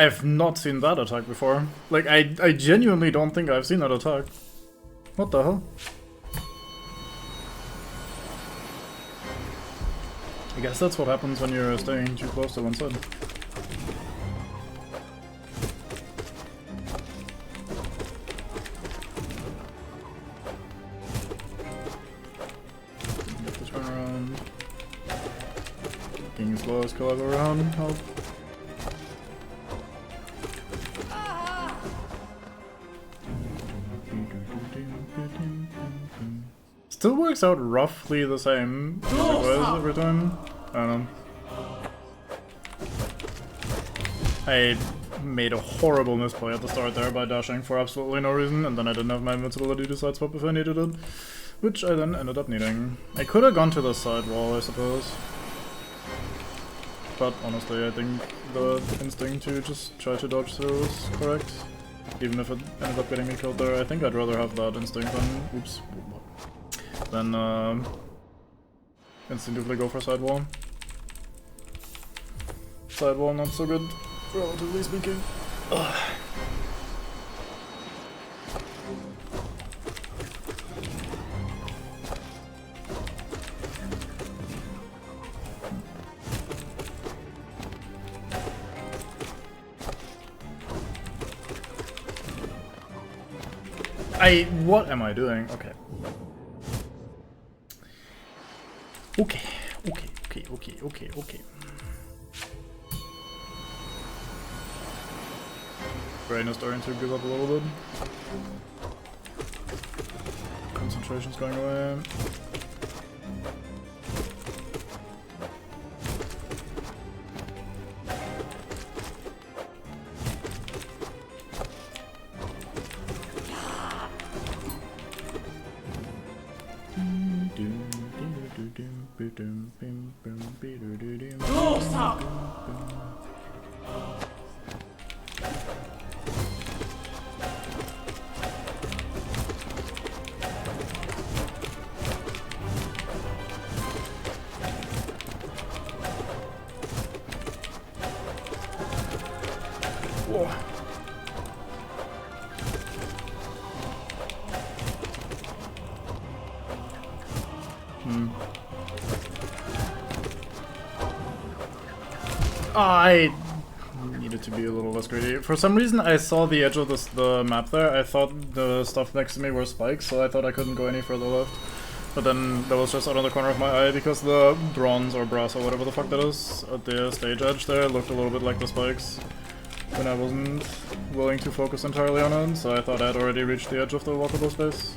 I've not seen that attack before. Like, I genuinely don't think I've seen that attack. What the hell? I guess that's what happens when you're staying too close to one side. Get the turnaround. King's lowest kill I've ever had. Help. Still works out roughly the same as it was every time. I don't know. I made a horrible misplay at the start there by dashing for absolutely no reason, and then I didn't have my invincibility to sideswap if I needed it, which I then ended up needing. I could have gone to the side wall, I suppose. But honestly, I think the instinct to just try to dodge through was correct. Even if it ended up getting me killed there, I think I'd rather have that instinct than instinctively go for sidewall. Sidewall not so good, relatively speaking. Ugh. What am I doing? Okay. Okay. Brain is starting to give up a little bit. Concentration's going away. I needed to be a little less greedy. For some reason, I saw the edge of the map there. I thought the stuff next to me were spikes, so I thought I couldn't go any further left. But then that was just out of the corner of my eye because the bronze or brass or whatever the fuck that is at the stage edge there looked a little bit like the spikes. When I wasn't willing to focus entirely on it, so I thought I'd already reached the edge of the walkable space.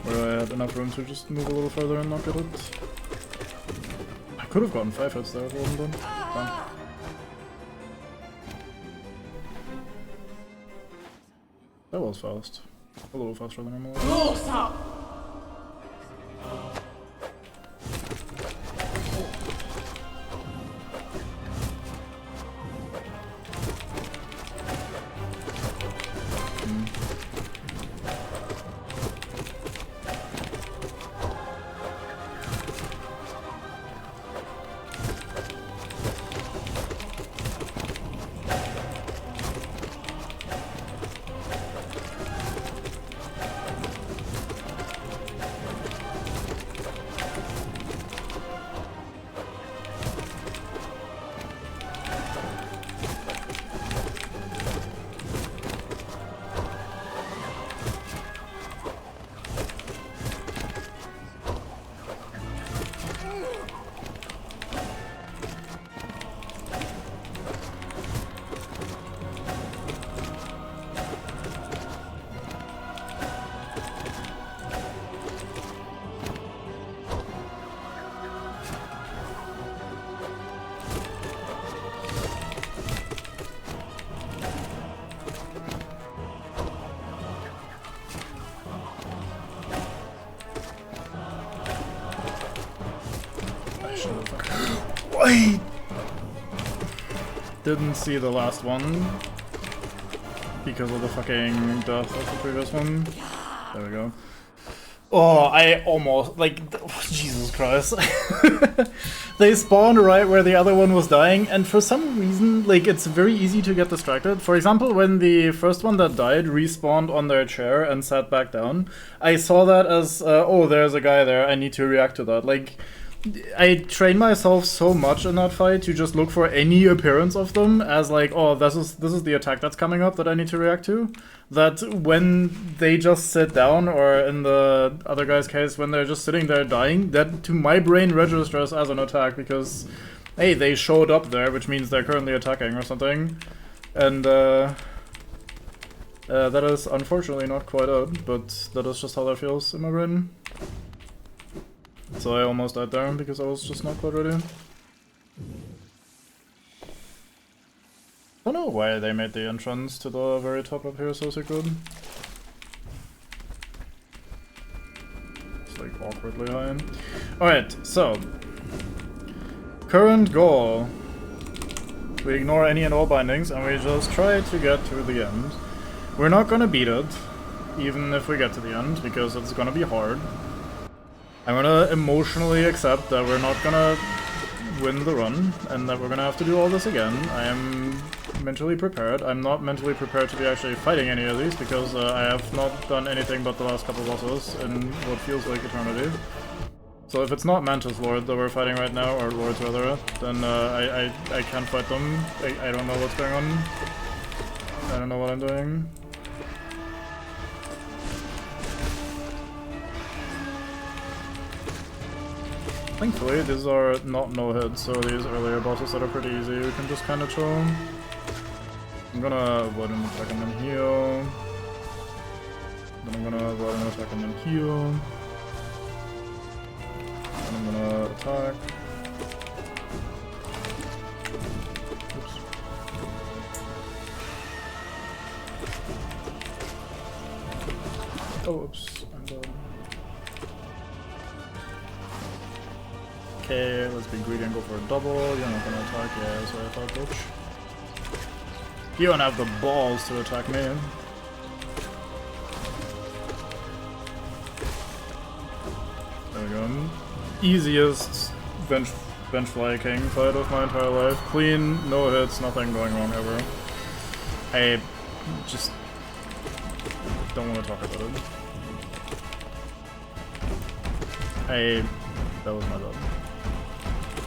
Where I had enough room to just move a little further and not get it. I could have gotten 5 hits there if it wasn't done. Fine. That was fast. A little faster than normal. I didn't see the last one because of the fucking death of the previous one. There we go. Oh, I almost, like, Jesus Christ. They spawned right where the other one was dying, and for some reason, like, it's very easy to get distracted. For example, when the first one that died respawned on their chair and sat back down, I saw that as, oh, there's a guy there, I need to react to that. Like, I train myself so much in that fight to just look for any appearance of them as like, oh, this is the attack that's coming up that I need to react to. That when they just sit down, or in the other guy's case, when they're just sitting there dying, that to my brain registers as an attack because, hey, they showed up there, which means they're currently attacking or something. And that is unfortunately not quite it, but that is just how that feels in my brain. So I almost died there because I was just not quite ready. I don't know why they made the entrance to the very top up here so secret. It's like awkwardly high. Alright, so. Current goal. We ignore any and all bindings and we just try to get to the end. We're not gonna beat it, even if we get to the end, because it's gonna be hard. I'm gonna emotionally accept that we're not gonna win the run, and that we're gonna have to do all this again. I am mentally prepared. I'm not mentally prepared to be actually fighting any of these, because I have not done anything but the last couple bosses in what feels like eternity. So if it's not Mantis Lord that we're fighting right now, or Lords rather, then I can't fight them. I don't know what's going on. I don't know what I'm doing. Thankfully, these are not no-hits, so these earlier bosses that are pretty easy, we can just kind of chill. I'm gonna avoid an attack and then heal. Then I'm gonna avoid an attack and then heal. Then I'm gonna attack. Oops. Oh, oops. I'm dead. Okay, let's be greedy and go for a double. You're not gonna attack, yeah, that's what I thought, bitch. You don't have the balls to attack me. There we go. Easiest bench fly king fight of my entire life. Clean, no hits, nothing going wrong ever. I just don't want to talk about it. That was my bad.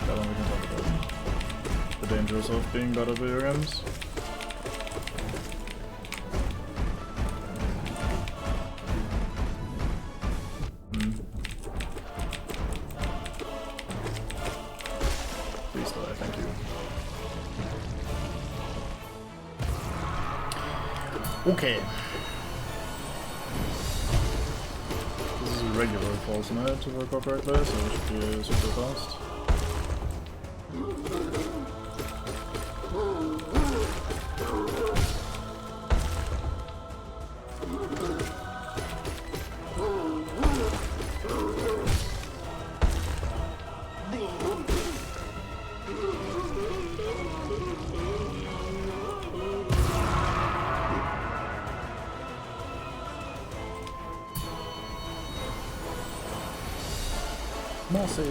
That one we can talk about. The dangers of being bad at video games. Please die, thank you. Okay. This is a regular false knight to work correctly, so it should be super fast. Mossy.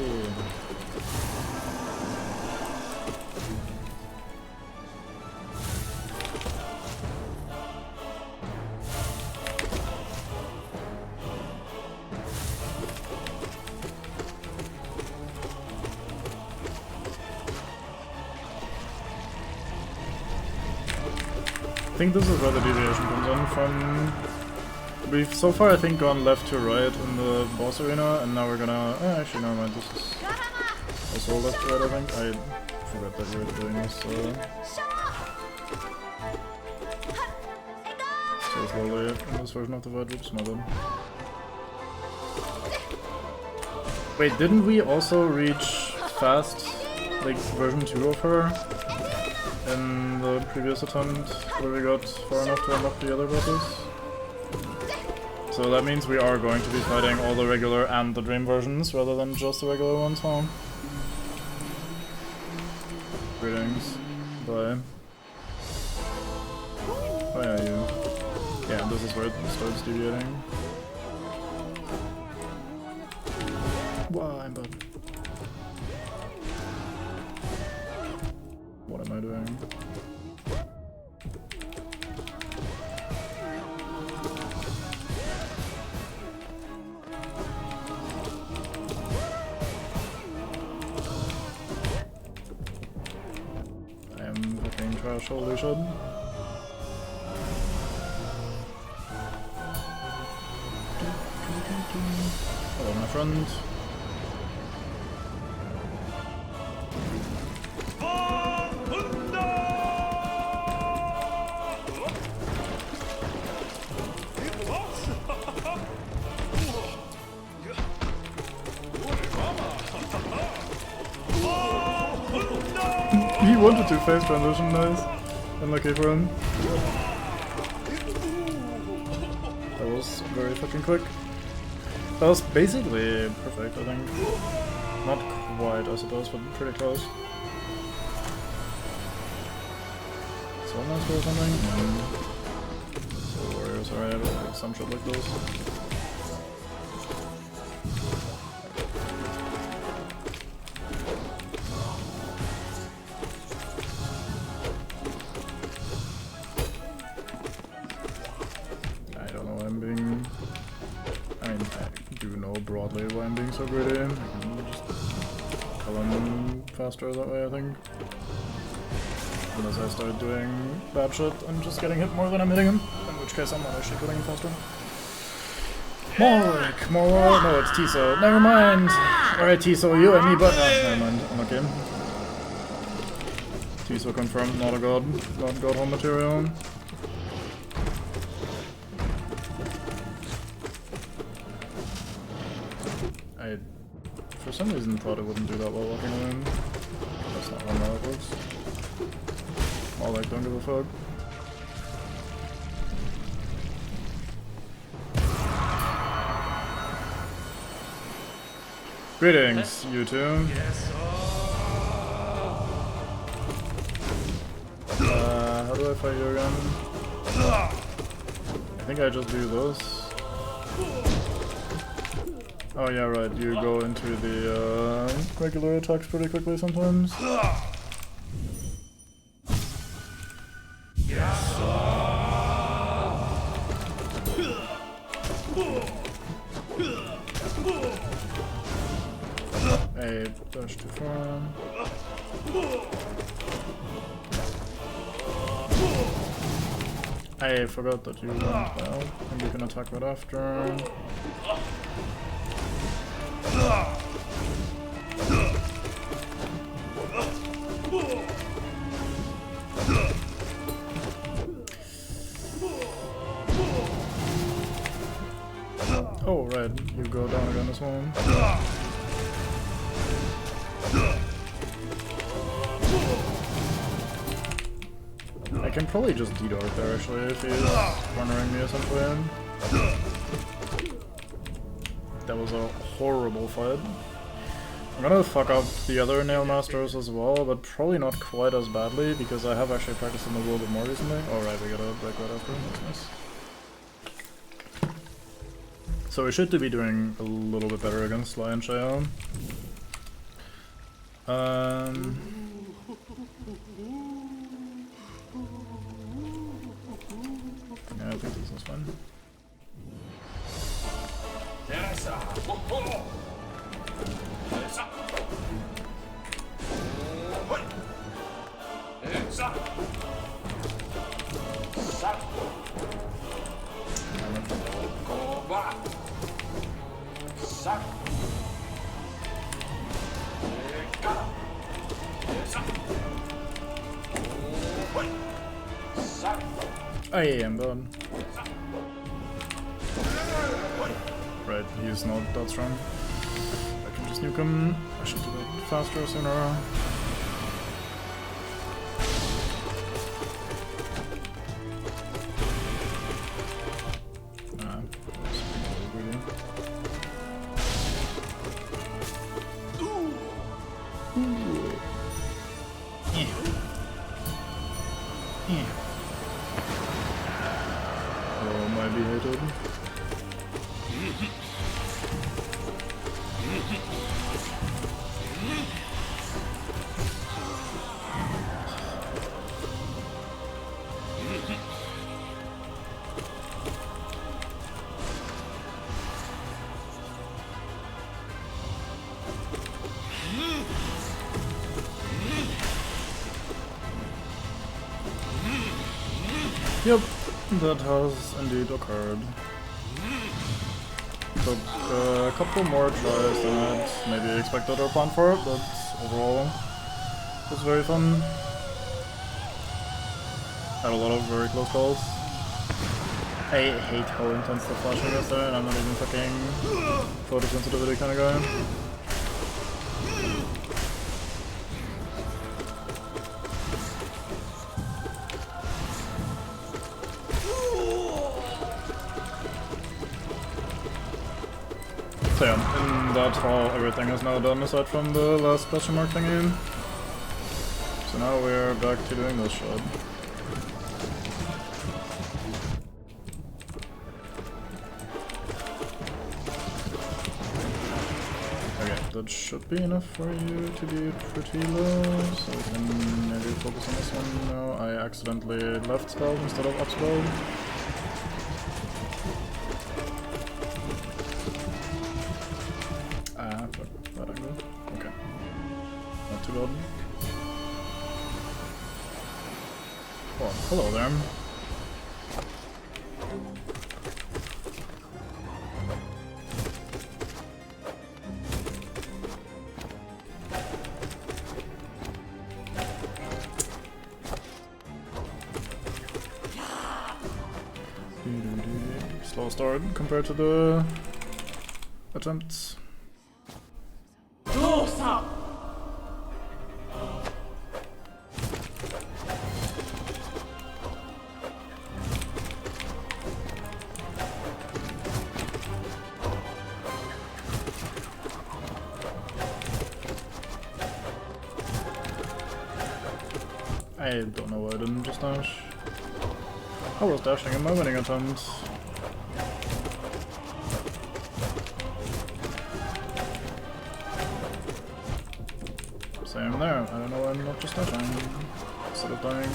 I think this is where the deviation comes in from. We've so far, I think, gone left to right in the boss arena, and now we're gonna... actually, never mind, this is also left to right, I think. I forgot that we were doing this, so slowly in this version of the fight. Oops, my bad. Wait, didn't we also reach fast, like, version 2 of her in the previous attempt, where we got far enough to unlock the other bosses? So that means we are going to be fighting all the regular and the dream versions, rather than just the regular ones, huh? Greetings. Bye. Oh yeah, you. Yeah, this is where it starts deviating. Wow, I'm bad. What am I doing? I am fucking trash, holy shit. Hello, my friend. He wanted to phase transition, nice. Unlucky for him. That was very fucking quick. That was basically perfect, I think. Not quite, I suppose, but pretty close. So nice or something? So Warriors, alright, like some shit like this. Broadly why I'm being so greedy. I can just kill him faster that way, I think. Unless I start doing bad shit and just getting hit more than I'm hitting him, in which case I'm not actually killing him faster. More, no, it's Tiso. Never mind! Alright, Tiso, you and me, but never mind, I'm okay. Tiso confirmed, not a god, not god home material. I, for some reason, thought it wouldn't do that well walking around. That's not how Malik works. More like, don't give a fuck. Greetings, you two. Yes. How do I fight you again? I think I just do this. Oh yeah, right, you go into the regular attacks pretty quickly sometimes. Hey, dash too far. I forgot that you went out, and you can attack right after. Oh, right, you go down again as well. I can probably just D-Dark there actually if he's cornering me essentially. That was a horrible fight. I'm gonna fuck up the other Nail Masters as well, but probably not quite as badly because I have actually practiced them a little bit more recently. Alright, we got a break right after, that's nice. So we should be doing a little bit better against Lion Shao. Yeah, I think this is fine. I am done. Right, he's not that strong. I can just nuke him. I should do that faster, sooner. Nah, that's greedy. Oh, might be hated. Yep, that has indeed occurred. Took a couple more tries than I'd maybe expected or planned for it, but overall it was very fun. Had a lot of very close calls. I hate how intense the flashing is there, and I'm not even fucking photo sensitivity kind of guy. So yeah, in that hall everything is now done aside from the last question mark thingy. So now we're back to doing this shit. Okay, that should be enough for you to be pretty low, so we can maybe focus on this one now. I accidentally left spell instead of up spell. Fuck, bad angle. Okay. Not too bad. Oh, hello there. Slow start compared to the attempts. I don't know why I didn't just dash. I was dashing in my winning attempt. Same there, I don't know why I'm not just dashing instead of dying.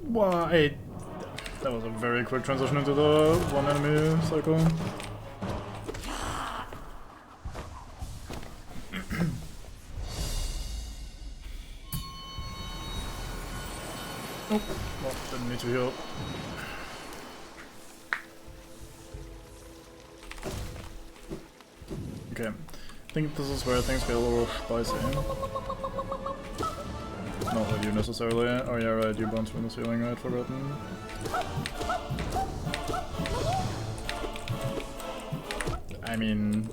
Why? That was a very quick transition into the one enemy cycle. Oh, well, didn't need to heal. Okay, I think this is where things get a little spicy. Not with you necessarily. Oh yeah, right, you bounce from the ceiling, I'd forgotten. I mean...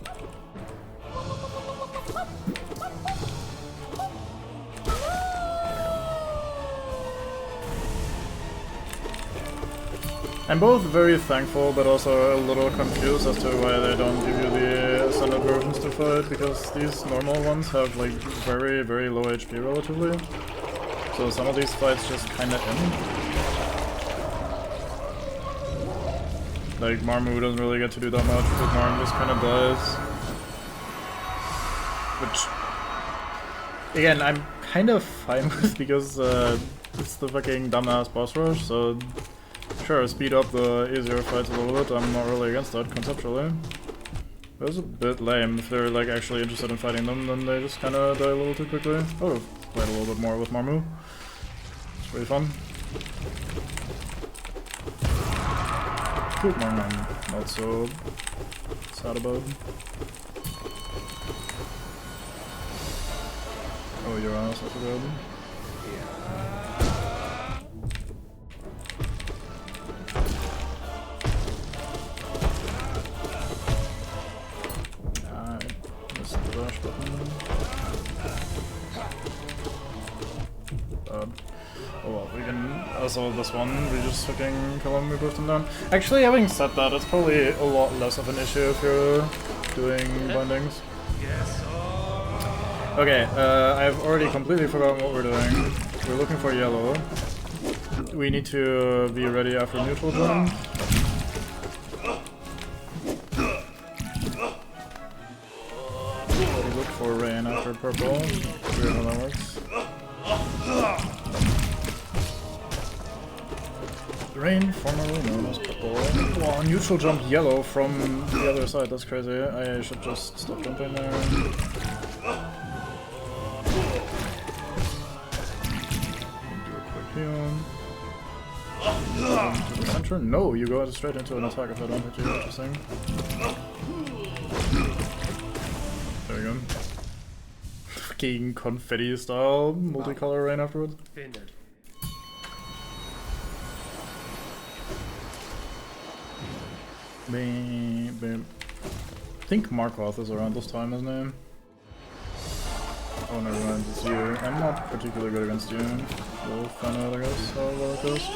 I'm both very thankful, but also a little confused as to why they don't give you the ascended versions to fight, because these normal ones have like very, very low HP relatively. So some of these fights just kinda end. Like Marmu doesn't really get to do that much, because Marmu just kinda dies. Which, again, I'm kind of fine with, because it's the fucking dumbass boss rush, so sure, speed up the easier fights a little bit, I'm not really against that conceptually. But it's a bit lame. If they're like actually interested in fighting them, then they just kinda die a little too quickly. I would've played a little bit more with Marmu. It's pretty fun. Good Marmu, not so sad about. Oh, your ass, I forgot. Oh well, we can also this one, we just fucking kill him, we both them down. Actually, having said that, it's probably a lot less of an issue if you're doing bindings. Yes, sir. Okay, I've already completely forgotten what we're doing. We're looking for yellow. We need to be ready after neutral jump. We look for rain after purple. Weird how that works. Rain, formerly known as purple. Wow, neutral jump yellow from the other side, that's crazy. I should just stop jumping there. Do a quick heal. To the center? No, you go straight into an attack if I don't hit you, interesting. There we go. Fucking confetti style, multicolor rain afterwards. Offended. I think Markoth is around this time, isn't he? Oh, never mind, it's you. I'm not particularly good against you. We'll find out, I guess, how well it goes.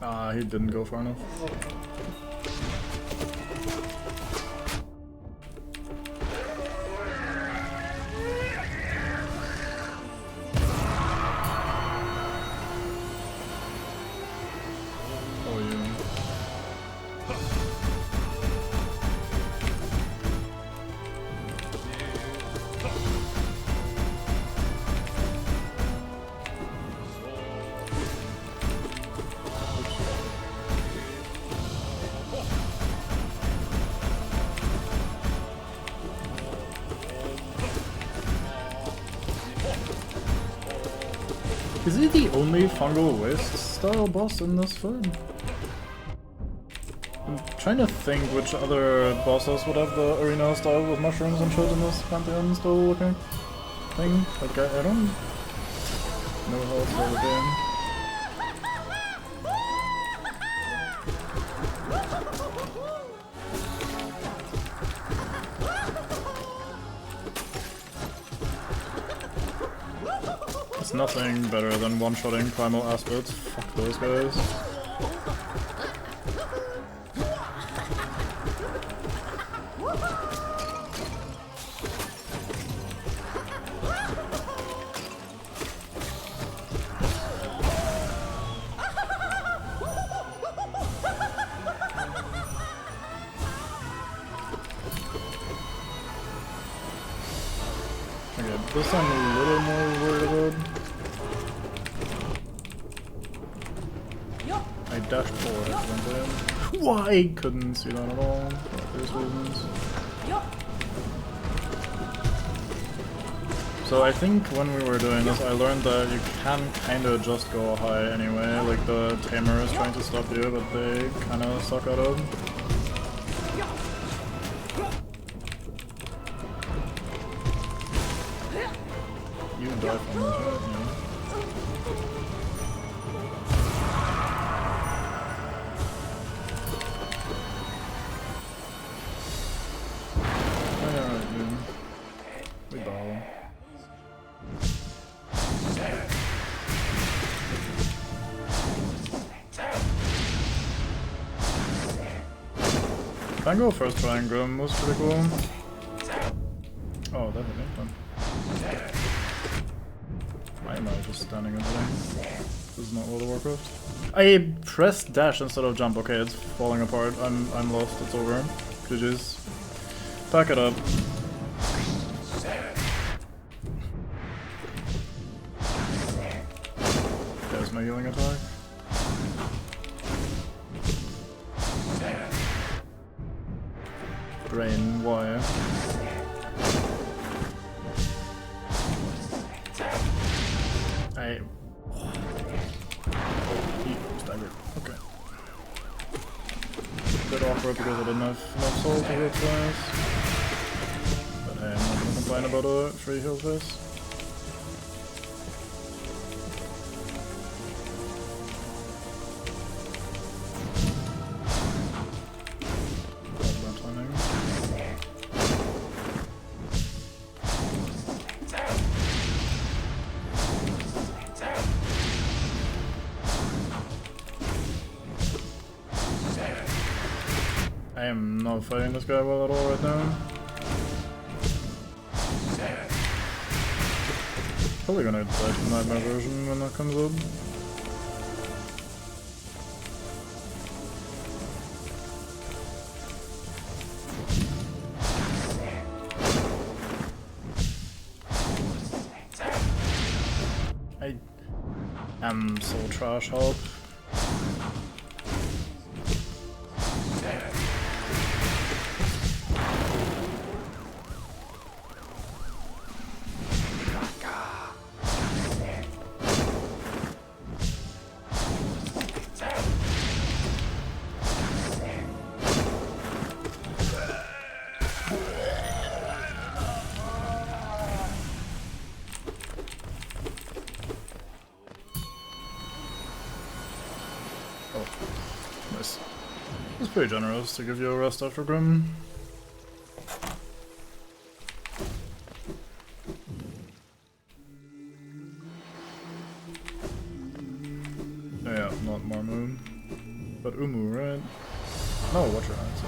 Ah, he didn't go far enough. Is he the only fungal waste style boss in this fight? I'm trying to think which other bosses would have the arena style with mushrooms and shit in this Pantheon style looking thing. Like, I don't know how it's going to be. Nothing better than one-shotting Primal Aspects. Fuck those guys. Okay, this I'm a little more worried about. I dashed forward accidentally. Why? Couldn't see that at all, for obvious reasons. So I think when we were doing this, I learned that you can kinda just go high anyway. Like the Tamer is trying to stop you, but they kinda suck at it. You die from this, right? Yeah. Tango first triangle was pretty cool. Oh, that hit me. Why am I just standing in there? This is not World of Warcraft. I pressed dash instead of jump. Okay, it's falling apart. I'm lost. It's over. GG's. Pack it up. There's my healing attack. Brain, why? He staggered. Okay. Bit awkward because I didn't have enough soul to heal twice. But hey, I'm not gonna complain about a free heal face. I am not fighting this guy well at all right now. Probably gonna die to Nightmare version when that comes up. I am so trash help. Nice. It's pretty generous to give you a rest after Grim. Oh yeah, not Marmu. But Umu, right? No, watch your eyes.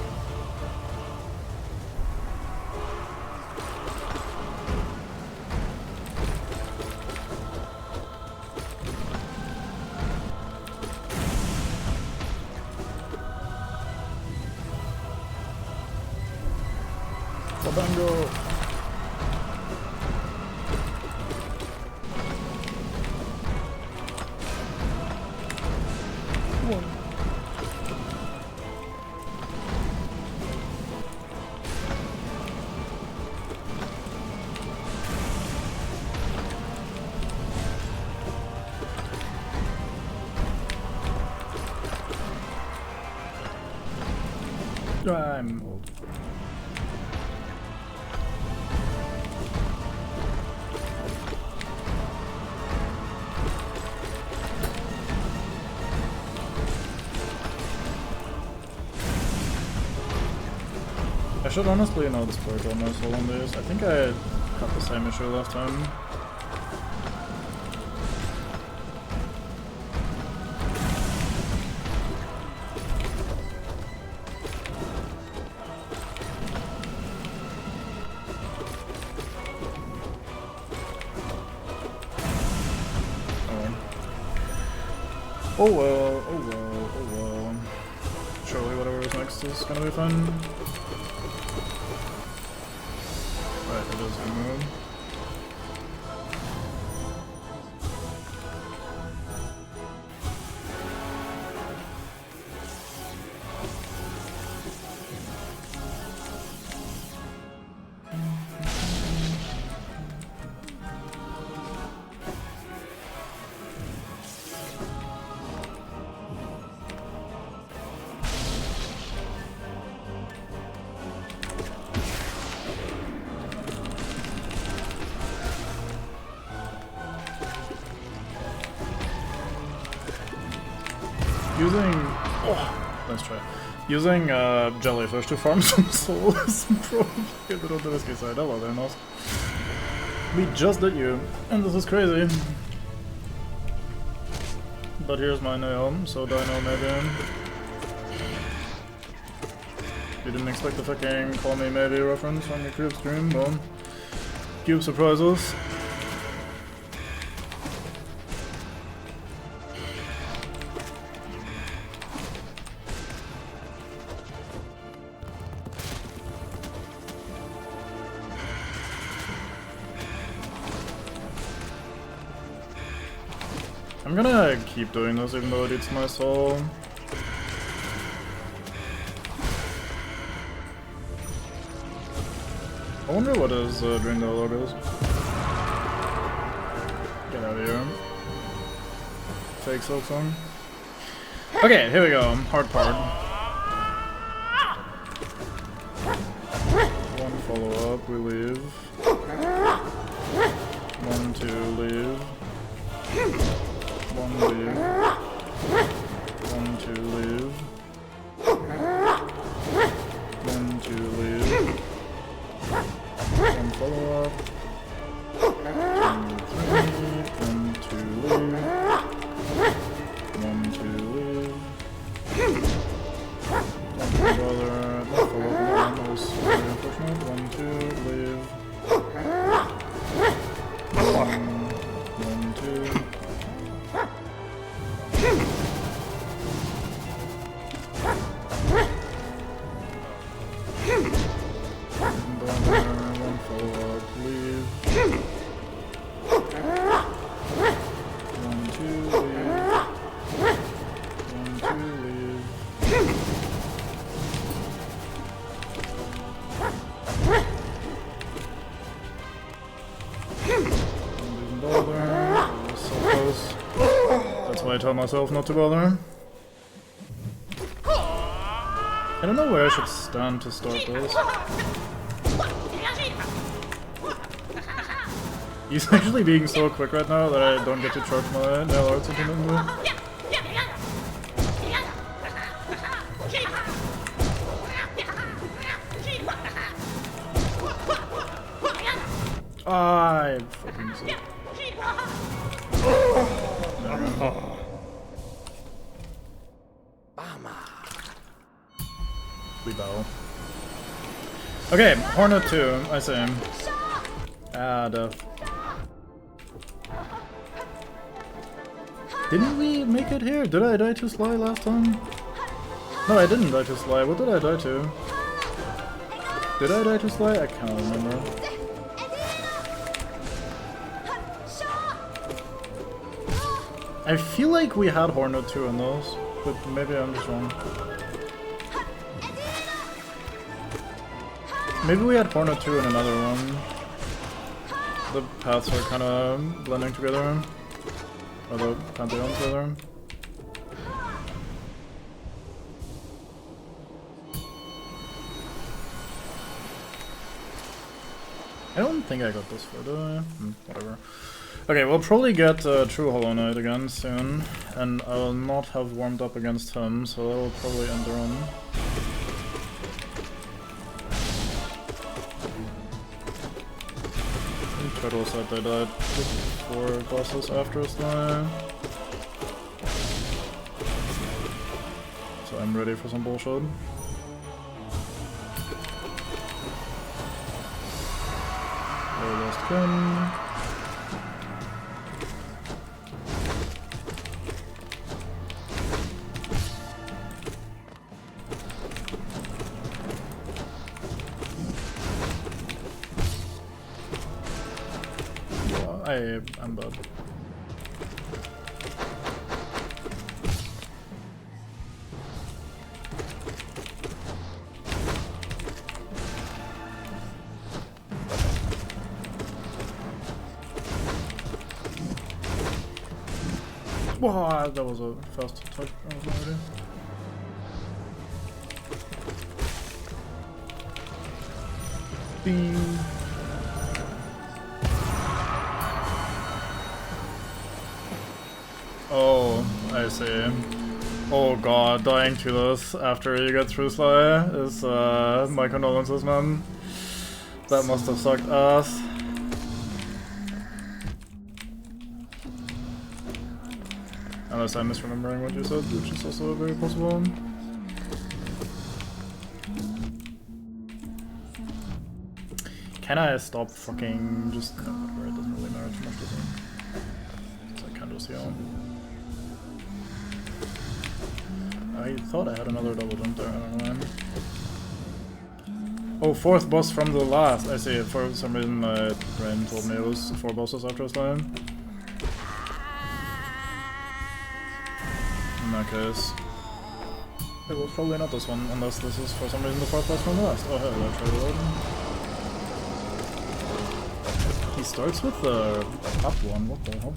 Bango! I'm old. I should honestly not splurge on my soul on this. I think I had the same issue last time. Oh well, oh well, oh well. Surely whatever is next is gonna be fun. Right, it is Umu. Using... oh, let's try. Using jellyfish to farm some souls is probably a bit on the risky side. Hello there, Nos. We just did you, and this is crazy. But here's my nail, so Dino maybe. You didn't expect the fucking call me maybe reference on your Cube stream, well, Cube surprises. I'm gonna keep doing this even though it eats my soul. I wonder what his Drain Lord is. Get out of here. Fake Silk Song. Okay, here we go. Hard part. One follow up, we leave. 1, 2, leave. 1 leave. 1, 2 leave. 1, 2 leave. 1 follow up. 2, 3. 1, 2 leave. 1, 2 leave. 1 brother. 2. One follow-up, leave. 1, 2, leave. 1, 2, leave. Didn't bother. It was so close. That's why I tell myself not to bother. I don't know where I should stand to start this. He's actually being so quick right now that I don't get to charge my nail arts independently. I fucking suck. Oh. We bow. Okay, Hornet 2, I see him. Ah, death. Didn't we make it here? Did I die to Sly last time? No, I didn't die to Sly. What did I die to? Did I die to Sly? I can't remember. I feel like we had Hornet 2 in those, but maybe I'm just wrong. Maybe we had Hornet 2 in another one. The paths are kind of blending together. Or the Pantheon together. I don't think I got this far, did I? Whatever. Okay, we'll probably get True Hollow Knight again soon, and I will not have warmed up against him, so that will probably end the run. Turtle said they died before bosses after a slime. So I'm ready for some bullshit. Very last gun. I'm bad. Wow, that was a fast touch. I was already. Bing. Oh, I see. Oh god, dying to this after you get through Sly is my condolences, man. That must have sucked ass. Unless I'm misremembering what you said, which is also very possible. Can I stop fucking just... No, whatever, it doesn't really matter too much, does it? So I can just heal. I thought I had another double jump there, I don't know why. Oh, fourth boss from the last. I see. For some reason my brain told me it was 4 bosses after a slime. In that case, it was probably not this one, unless this is for some reason the 4th boss from the last. Oh hell, that's really loud. He starts with the up one, what the hell?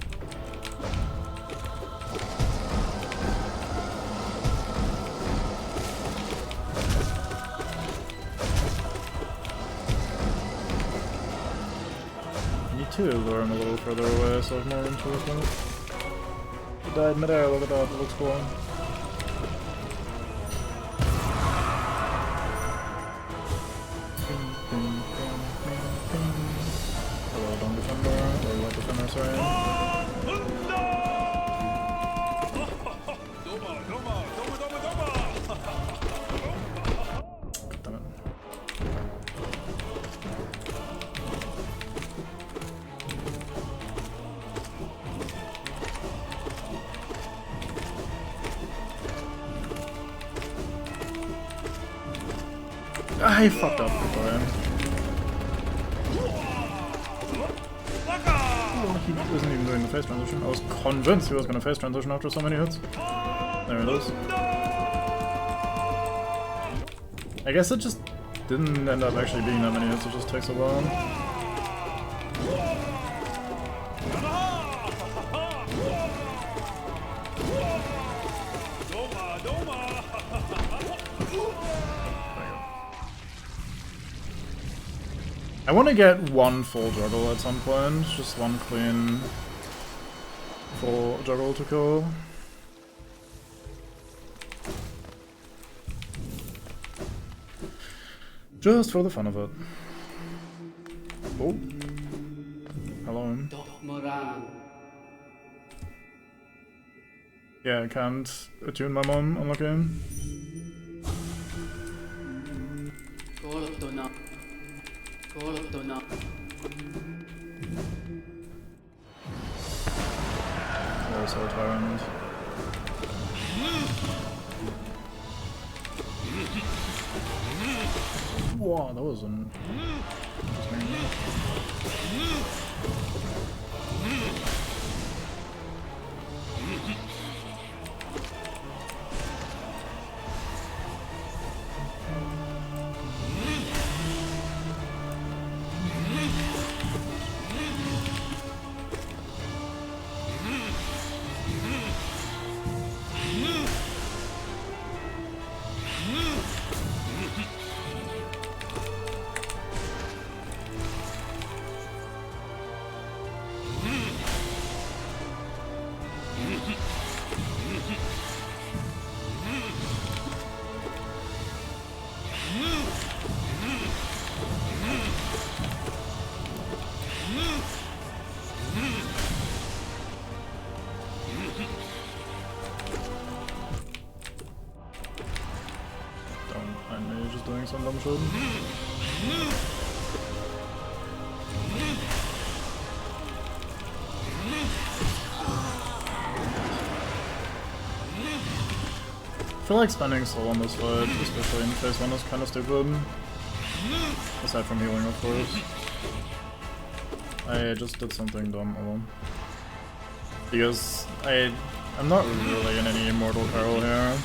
To lure him a little further away so I have more room to work with. He died midair, look at that, it looks cool. Hello, don't defender, or what defender, sorry. Damn it. I fucked up before. Oh, he wasn't even doing the face transition. I was convinced he was gonna face transition after so many hits. There it is. I guess it just didn't end up actually being that many hits, it just takes a while. I want to get one full juggle at some point, just one clean full juggle to kill. Just for the fun of it. Oh. Hello. Yeah, I can't attune my mom, unlucky. Oh, so tyrant. Wow, that was an interesting. Doing some dumb shit. I feel like spending soul on this fight, especially in phase 1, is kind of stupid. Aside from healing, of course. I just did something dumb alone. Because I'm not really in any mortal peril here.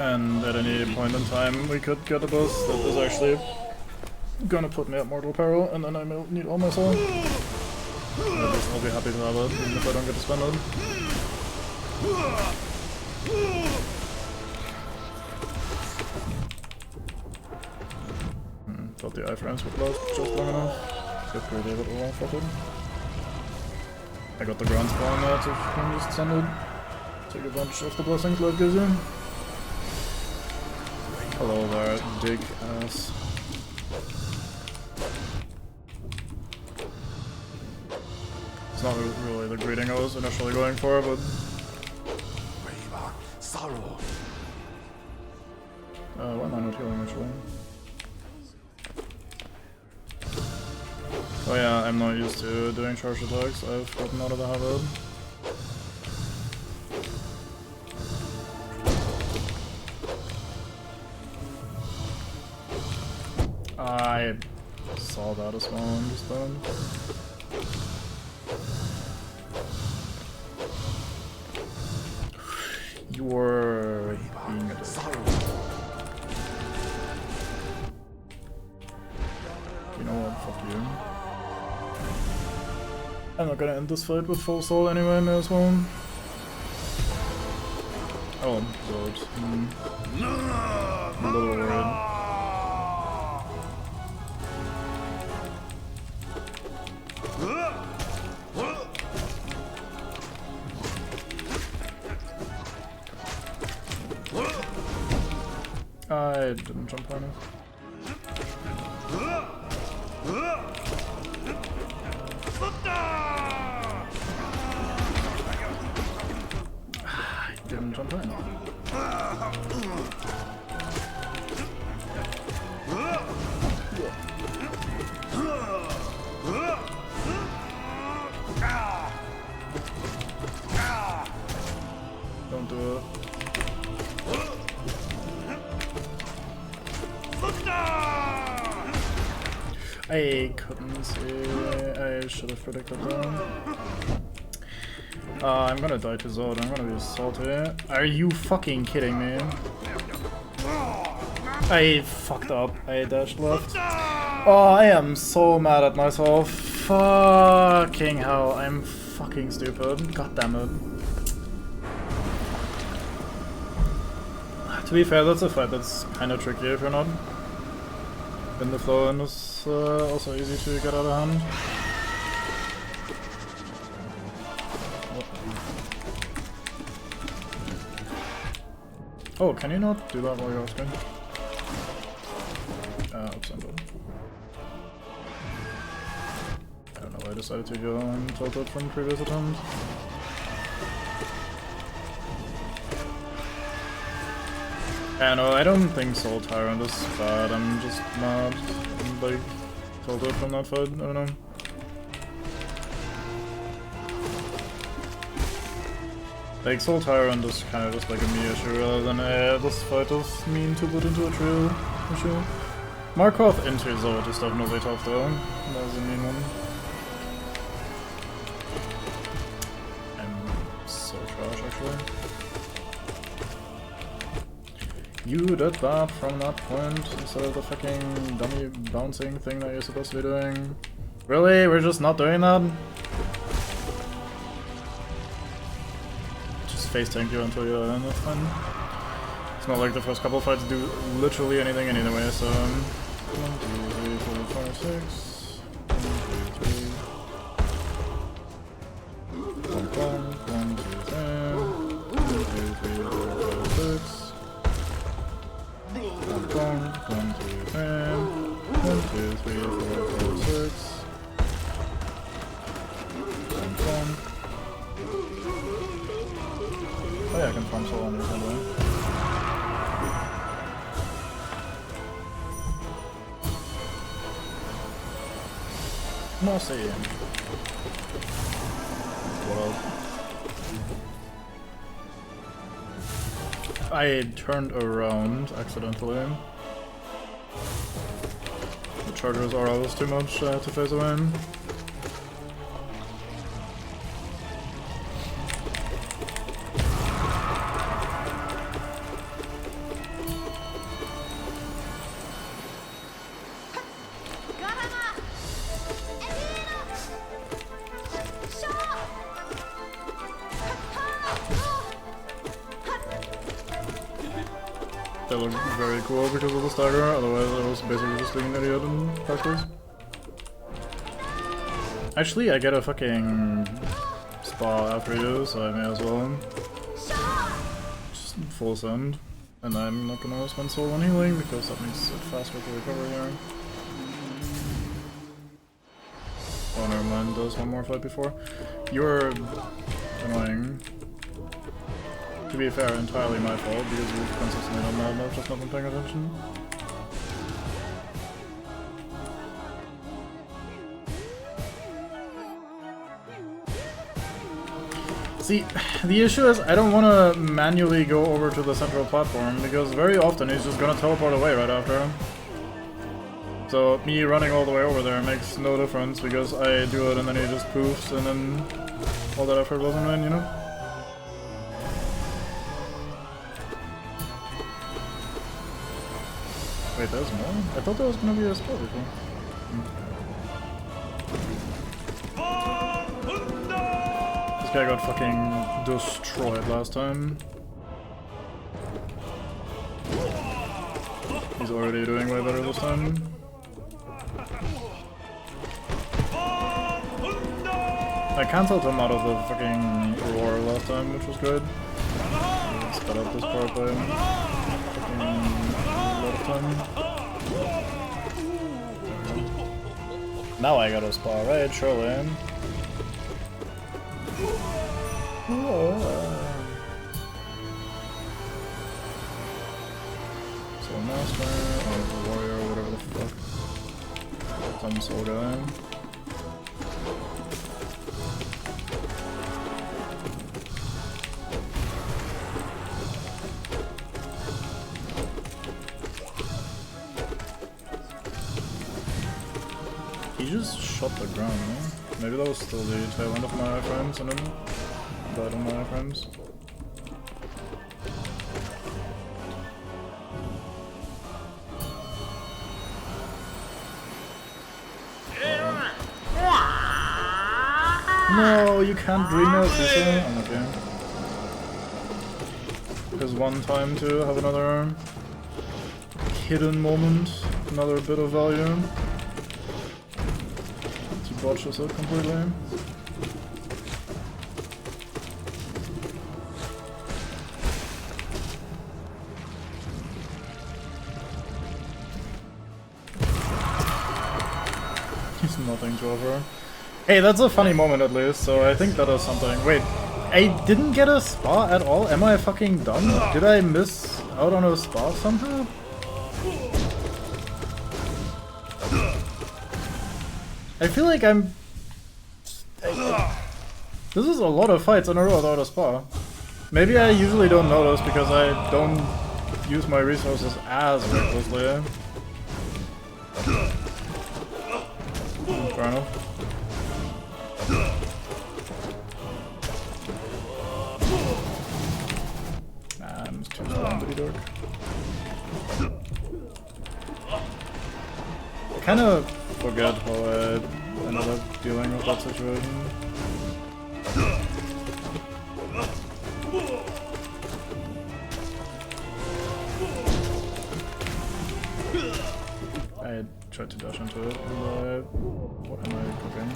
And at any point in time we could get a boss that is actually gonna put me at mortal peril, and then I will need all my soul. I'll be happy to have it, even if I don't get to spend it. Thought the iframes would last just long enough. Get greedy, but oh well, fuck it. I got the ground spawn there, so I can just send it. Take advantage of the blessings life gives you. Hello there, dig ass. It's not really the greeting I was initially going for, but... why am I not healing actually? Oh yeah, I'm not used to doing charge attacks, I've gotten out of the habit. I saw that as well, I'm just done. You're being a dick. You know what, fuck you. I'm not gonna end this fight with full soul anyway, may as well. Oh, good. I'm a little worried. I didn't jump on it. I didn't jump on it. Don't do it. I couldn't see. I should have predicted that. I'm gonna die to Zod. I'm gonna be salty. Are you fucking kidding me? I fucked up. I dashed left. Oh, I am so mad at myself. Fucking hell. I'm fucking stupid. God damn it. To be fair, that's a fight that's kind of tricky if you're not in the flow, and it's also easy to get out of hand. Oh, can you not do that while you're off screen? Oops, I'm done. I don't know why I decided to go and tilted from previous attempts. Yeah, no, I don't think Soul Tyrant is bad, I'm just mad. I'm like, tilted from that fight, I don't know. Like, Soul Tyrant is kind of just like a me issue rather than this fight is mean to put into a trail issue. Markov into Zod is definitely tough though. That was a mean one. I'm so trash actually. You did that from that point instead of the fucking dummy bouncing thing that you're supposed to be doing. Really? We're just not doing that? Just face tank you until you're in, that's fine. It's not like the first couple fights do literally anything anyway, so... 1, 2, 3, 4, 5, 6... 1, 2, 3... 1, 2, 3... 1, 2, 3, 4, 5, 6... 1, 2, 3... 1, 2, 3, 4, 5, 6... 1, 1... Oh yeah, I can farm soul on this anyway. Mossy. What else? I turned around accidentally. The chargers are always too much to phase away. That looked very cool because of the stagger, otherwise I was basically just being an idiot in practice. Actually, I get a fucking spa after you, so I may as well. Just full send. And I'm not gonna spend soul on healing because that makes it faster to recover here. Oh, never mind, there's one more fight before. You're annoying. To be fair, entirely my fault because you've consistently done that, I've just not been paying attention. See, the issue is I don't want to manually go over to the central platform because very often he's just gonna teleport away right after. So me running all the way over there makes no difference because I do it and then he just poofs and then all that effort wasn't in, you know? Wait, there's more? I thought there was gonna be a spell before. This guy got fucking destroyed last time. He's already doing way better this time. I cancelled him out of the fucking roar last time, which was good. Sped up this part by fucking a lot of time. Now I got a spa, right? Surely. Soul Master, or Warrior, whatever the fuck. Some soul guy. shot the ground, no? Maybe that was still the tail end of my iframes and then died on my iframes. No, you can't dream of this. I'm okay. There's one time to have another hidden moment, another bit of value. He botches it completely. He's nothing to offer. Hey, that's a funny moment at least, so I think that is something. Wait, I didn't get a spa at all? Am I fucking dumb? Did I miss out on a spa somehow? I feel like this is a lot of fights in a row without a spa. Maybe I usually don't notice because I don't use my resources as recklessly. Fair enough. I'm too strong, pretty dark. I kind of forget how I ended up dealing with that situation. I tried to dash into it, and what am I cooking?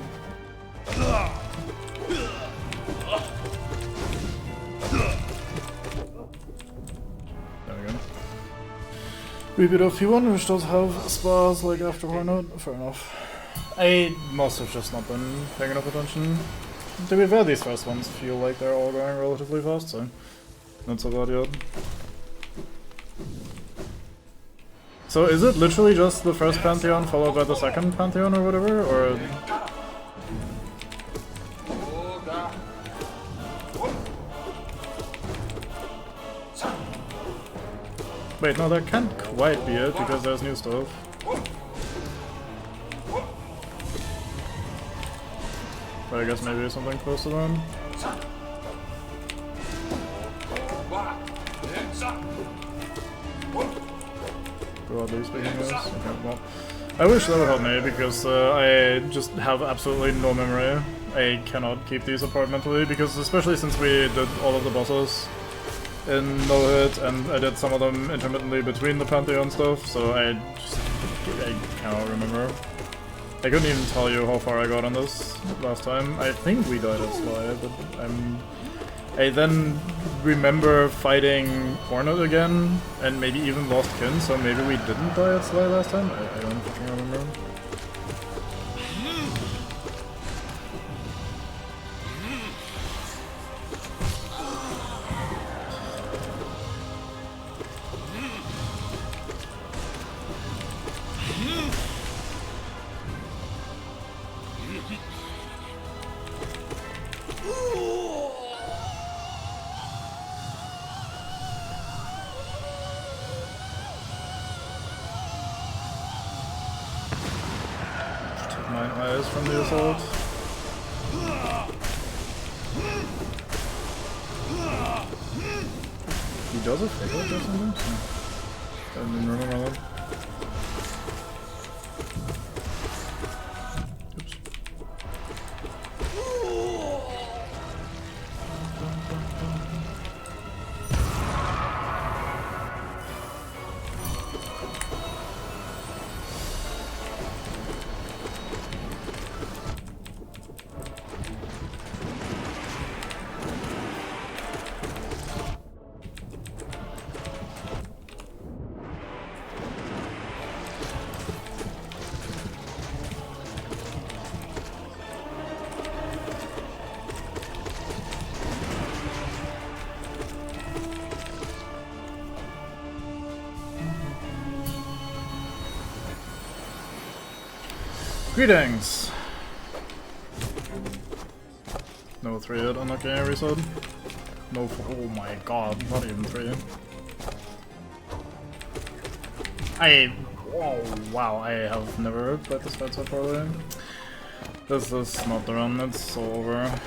There we go. Repeat of P1, which does have spas like after Hornet. Fair enough. I must have just not been paying enough attention. To be fair, these first ones feel like they're all going relatively fast, so not so bad yet. So is it literally just the first Pantheon followed by the second Pantheon or whatever, or...? Wait, no, that can't quite be it, because there's new stuff. But I guess maybe something close to that. Broadly speaking, yes. Okay, well, I wish that would help me, because I just have absolutely no memory. I cannot keep these apart mentally, because especially since we did all of the bosses in no hit, and I did some of them intermittently between the Pantheon stuff, so I cannot remember. I couldn't even tell you how far I got on this last time. I think we died at Sly, but I then remember fighting Hornet again, and maybe even lost Kin, so maybe we didn't die at Sly last time? I don't fucking remember. From the assault. He does a fake out or something? I didn't even remember that. Oops. Greetings! No 3 hit on that game reset. No, oh my god, not even 3. Oh wow, I have never played this fight so poorly. This is not the run, it's over.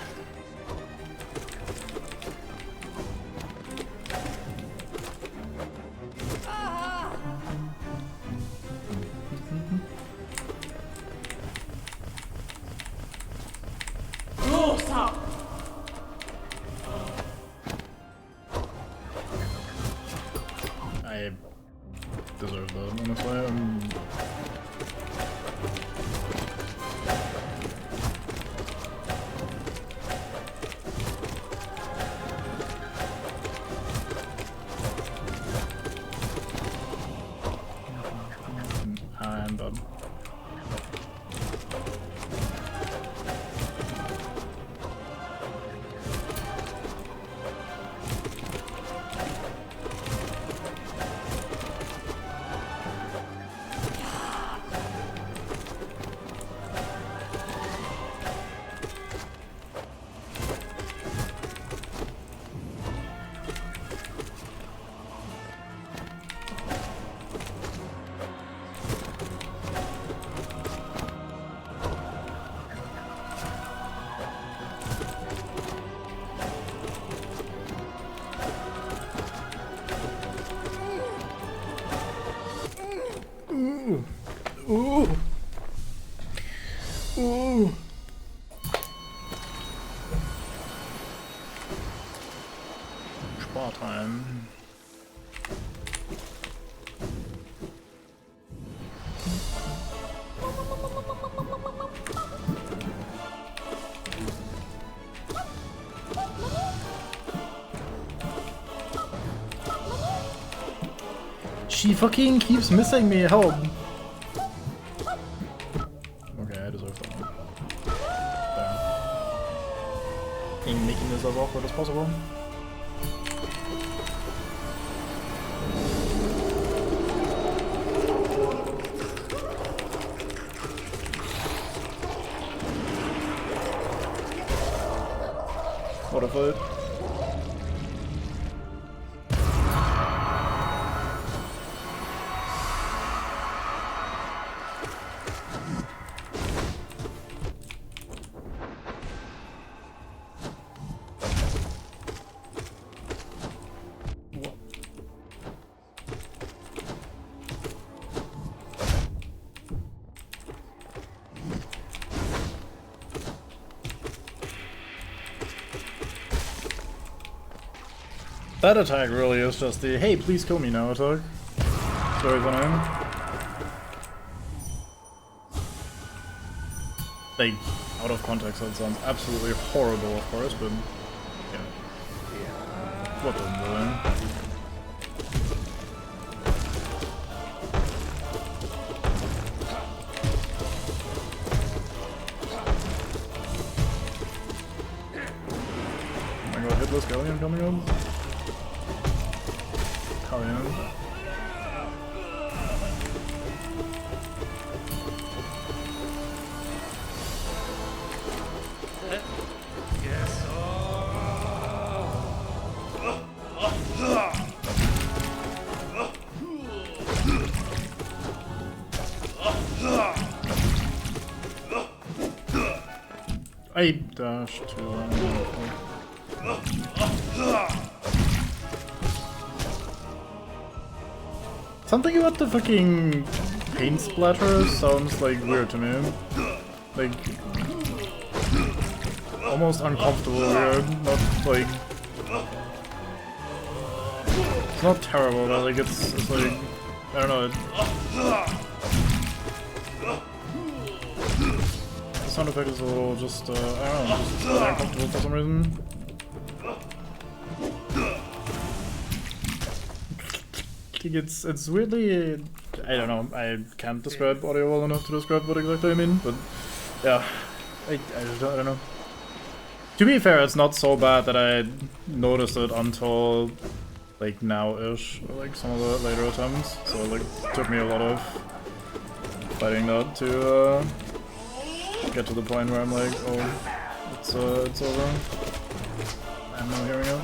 I deserve that, honestly. I'm done. Ooh. Ooh. Spartime. She fucking keeps missing me, help! Okay, I deserve that one. There. Making this as awkward as possible. What a fight. That attack really is just the hey, please kill me now attack. Very funny. Like, out of context that sounds absolutely horrible, of course, but yeah. What the hell? Oh my god, Hitless Galleon coming up? Hell yeah. I dashed to something about the fucking paint splatter sounds like weird to me. Like almost uncomfortable weird, not like it's not terrible, but like it's like I don't know. The sound effect is a little just I don't know, just uncomfortable for some reason. It's weirdly, I don't know, I can't describe audio well enough to describe what exactly I mean, but yeah, I don't know. To be fair, it's not so bad that I noticed it until like now-ish, or like some of the later attempts, so like it took me a lot of fighting that to get to the point where I'm like, oh, it's over. I'm not hearing it.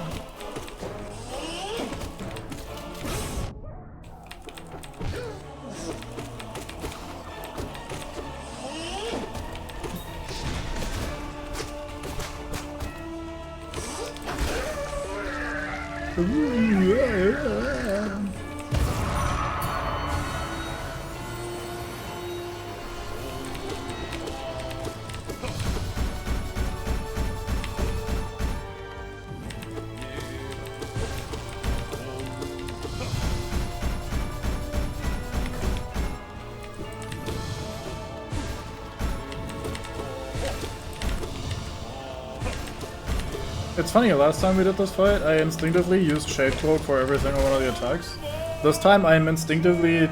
It's funny, last time we did this fight, I instinctively used Shade Cloak for every single one of the attacks. This time I'm instinctively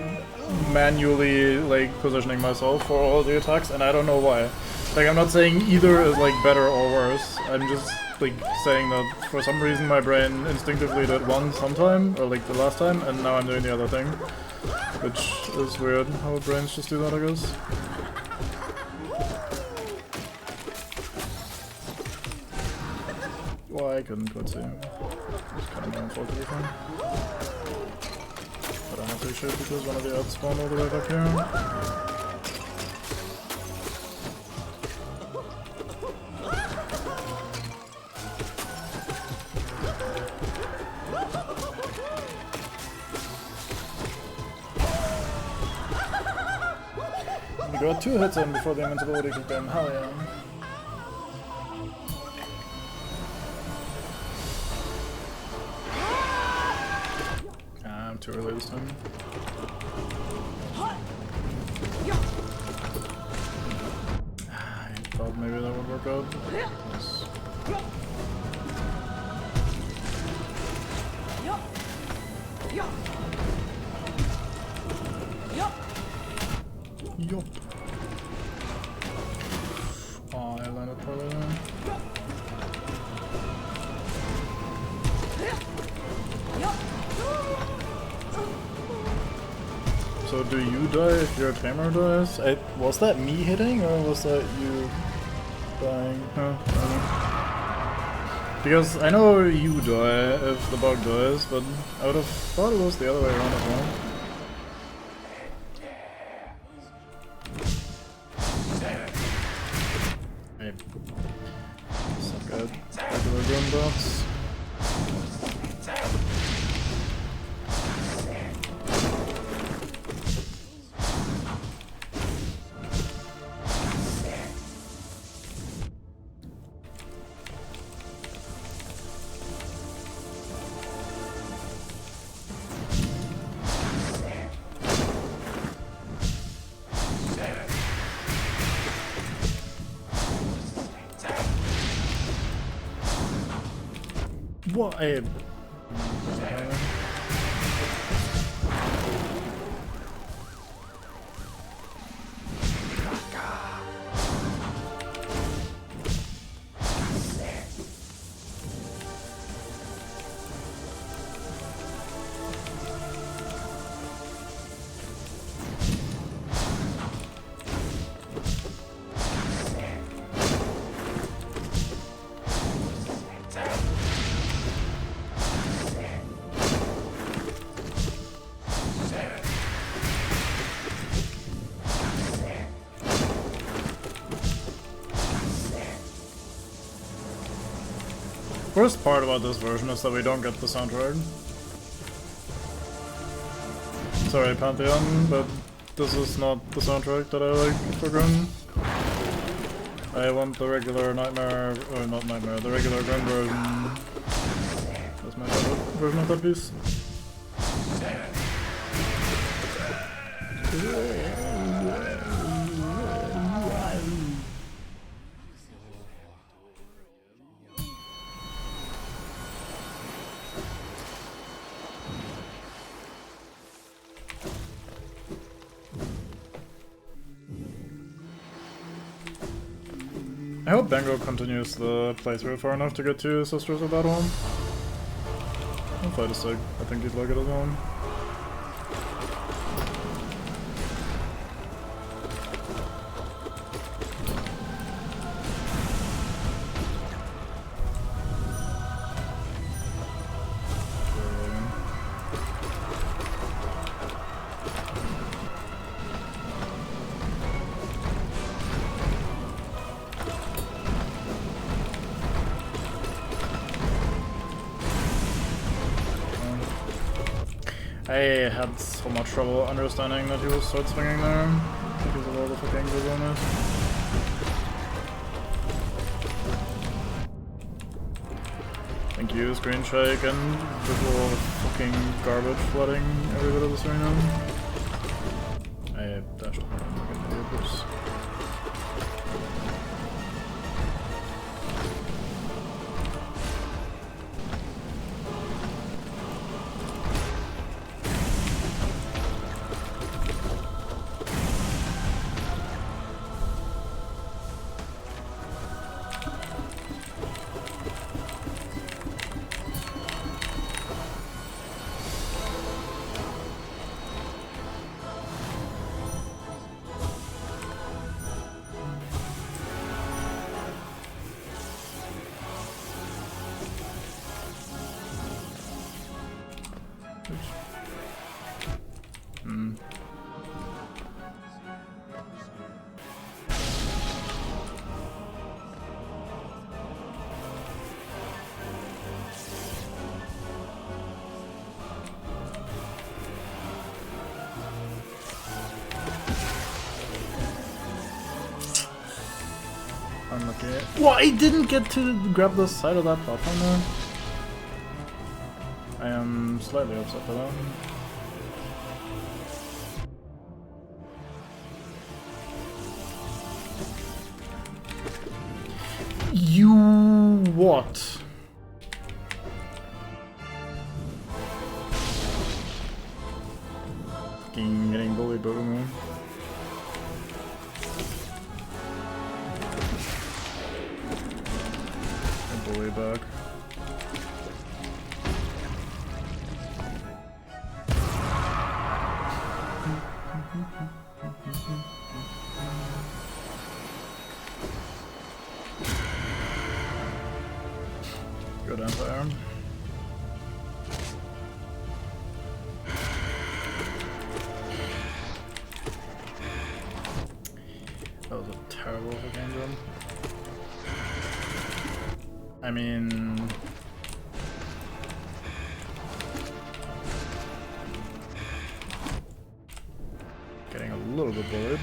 manually like positioning myself for all of the attacks, and I don't know why. Like, I'm not saying either is like better or worse, I'm just like saying that for some reason my brain instinctively did one sometime, or like the last time, and now I'm doing the other thing. Which is weird, how brains just do that, I guess. Well, I couldn't quite see. It's kind of my own fault, to be fair. But I have to shoot because one of the odds spawned all the way back here. We got 2 hits in before the invincibility kicked in, hell yeah. Too early this time. I thought maybe that would work out. Yes. Yup. Oh, I landed poorly there. So do you die if your tamer dies? Was that me hitting or was that you dying? Huh? Because I know you die if the bug dies, but I would have thought it was the other way around as well. Hey. Suck at regular Grimbots. What? Worst part about this version is that we don't get the soundtrack. Sorry, Pantheon, but this is not the soundtrack that I like for Grim. I want the regular Nightmare, or not Nightmare, the regular Grim version. That's my favorite version of that piece. I hope Bango continues the playthrough far enough to get to Sisters of Battle. I'll fight a Sig. I think he'd like it as well. I had so much trouble understanding that he was sword swinging there because of all the fucking villainous. Thank you, Screen Shake and visual fucking garbage flooding every bit of this arena. I dashed on. Oops. Unlucky. Well, I didn't get to grab the side of that platform there. I am slightly upset for that. You what? Fucking getting bullied, boom. Bully back. Good Empire. That was a terrible game jump. I mean... getting a little bit bullied.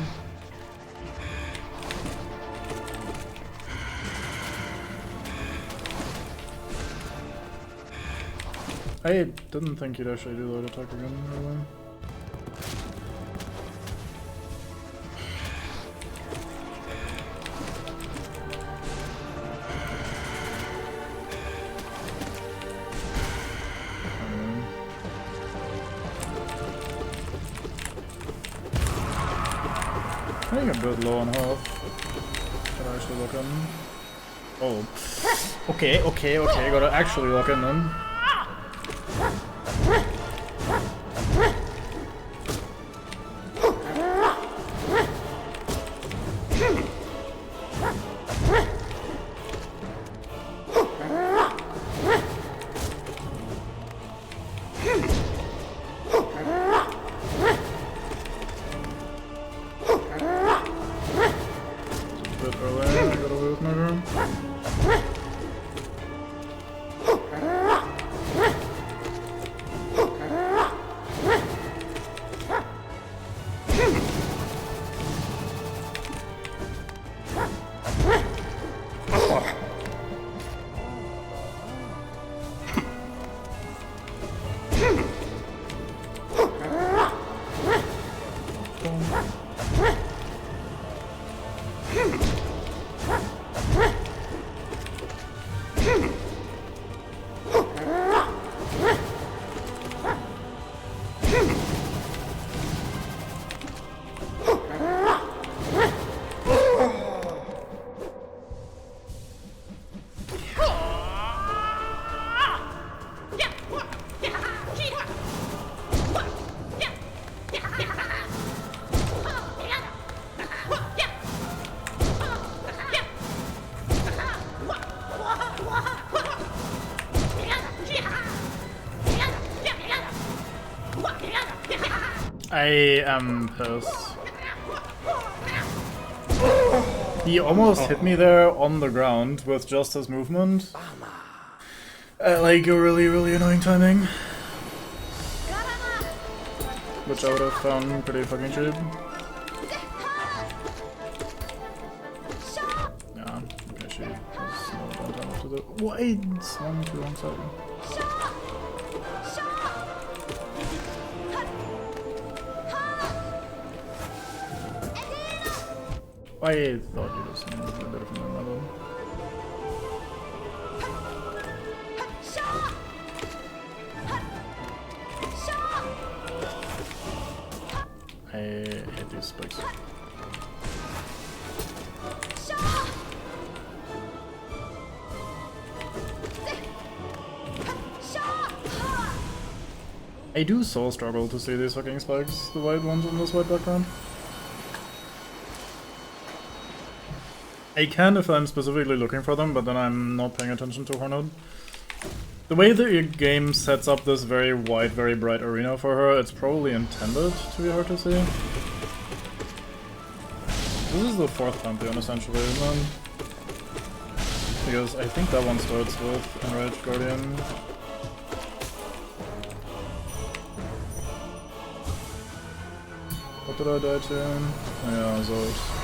I didn't think you'd actually do that attack again, really. I think I'm a bit low on health. Should I actually look in? Oh. Okay, gotta actually look in then. I am pissed. He almost hit me there on the ground with just his movement. At like a really, really annoying timing. which I would have found pretty fucking cheap. Yeah, okay, she has no downtime after the. Wait, swung too long side. I thought you were seeing a bit of an another. I hate these spikes. I do so struggle to see these fucking spikes, the white ones on this white background. I can if I'm specifically looking for them, but then I'm not paying attention to Horned. The way the game sets up this very wide, very bright arena for her, it's probably intended to be hard to see. This is the fourth Pantheon essentially, isn't it? Because I think that one starts with Enraged Guardian. What did I die to? Oh yeah, Zod.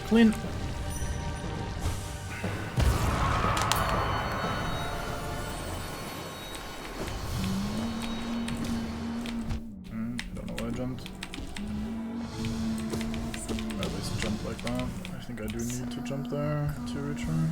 Clean. Don't know why I jumped. At least jump like that. I think I do need to jump there to reach her.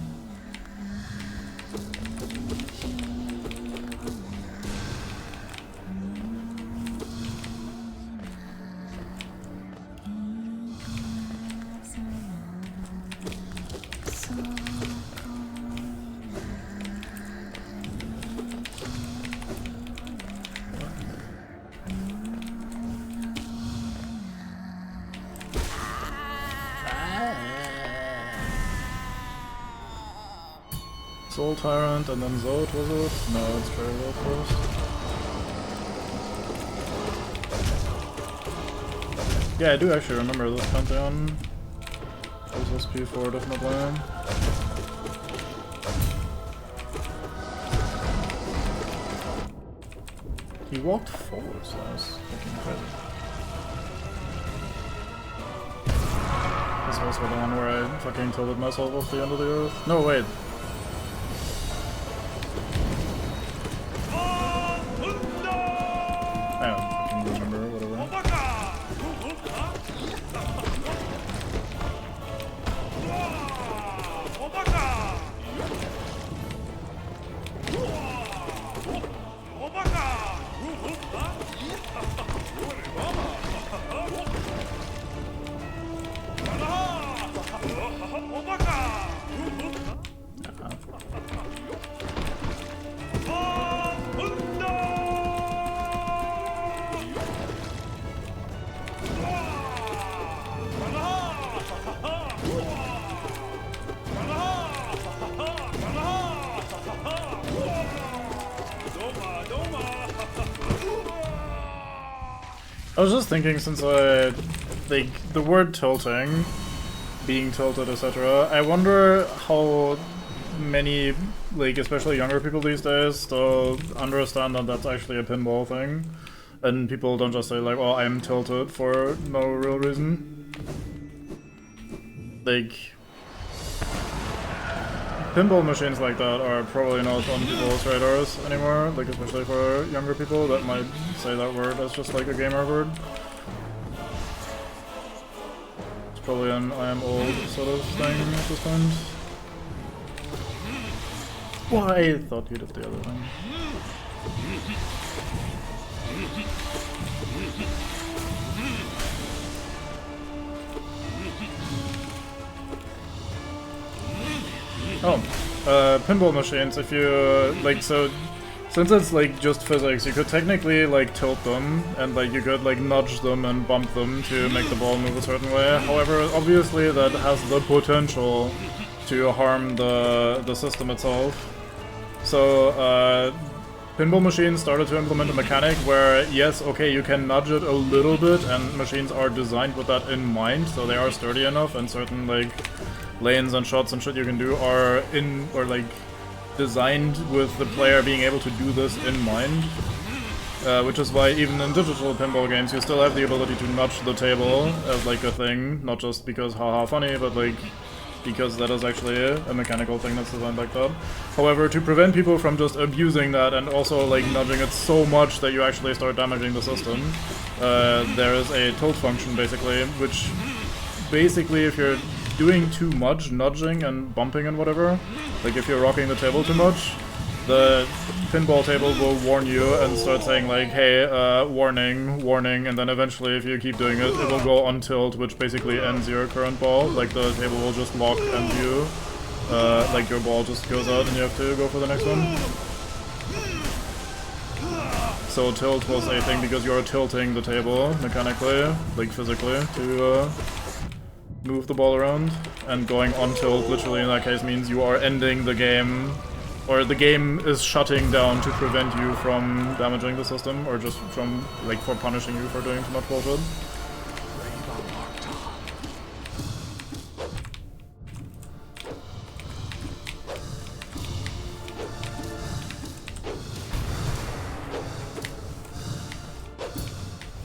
Soul Tyrant and then Zod, was it? No, it's very low first. Yeah, I do actually remember this Pantheon. This was P4 definitely. He walked forward, so that was fucking crazy. This was the one where I fucking tilted myself off the end of the earth. No, wait. I don't fucking remember, whatever. I was just thinking, since the word tilting, being tilted, etc., I wonder how many, like, especially younger people these days, still understand that that's actually a pinball thing, and people don't just say like, "Oh, I'm tilted" for no real reason. Like, pinball machines like that are probably not on people's radars anymore, like especially for younger people that might say that word as just like a gamer word. It's probably an I am old sort of thing at this point. Well, I thought you did the other thing. Oh, pinball machines, if you, like, so, since it's, like, just physics, you could technically, like, tilt them, and, like, you could, like, nudge them and bump them to make the ball move a certain way. However, obviously that has the potential to harm the system itself. So, pinball machines started to implement a mechanic where, yes, okay, you can nudge it a little bit, and machines are designed with that in mind, so they are sturdy enough, and certain, like, lanes and shots and shit you can do are like designed with the player being able to do this in mind. Which is why even in digital pinball games you still have the ability to nudge the table as like a thing, not just because haha funny, but like because that is actually a mechanical thing that's designed like that. However, to prevent people from just abusing that and also like nudging it so much that you actually start damaging the system, there is a tilt function basically, which basically if you're doing too much nudging and bumping and whatever, like if you're rocking the table too much, the pinball table will warn you and start saying like, hey, warning, warning, and then eventually if you keep doing it, it will go on tilt, which basically ends your current ball. Like the table will just lock and you, like your ball just goes out and you have to go for the next one. So tilt was a thing because you're tilting the table mechanically, like physically, to move the ball around, and going on tilt literally in that case means you are ending the game, or the game is shutting down to prevent you from damaging the system, or just from, like, for punishing you for doing too much bullshit.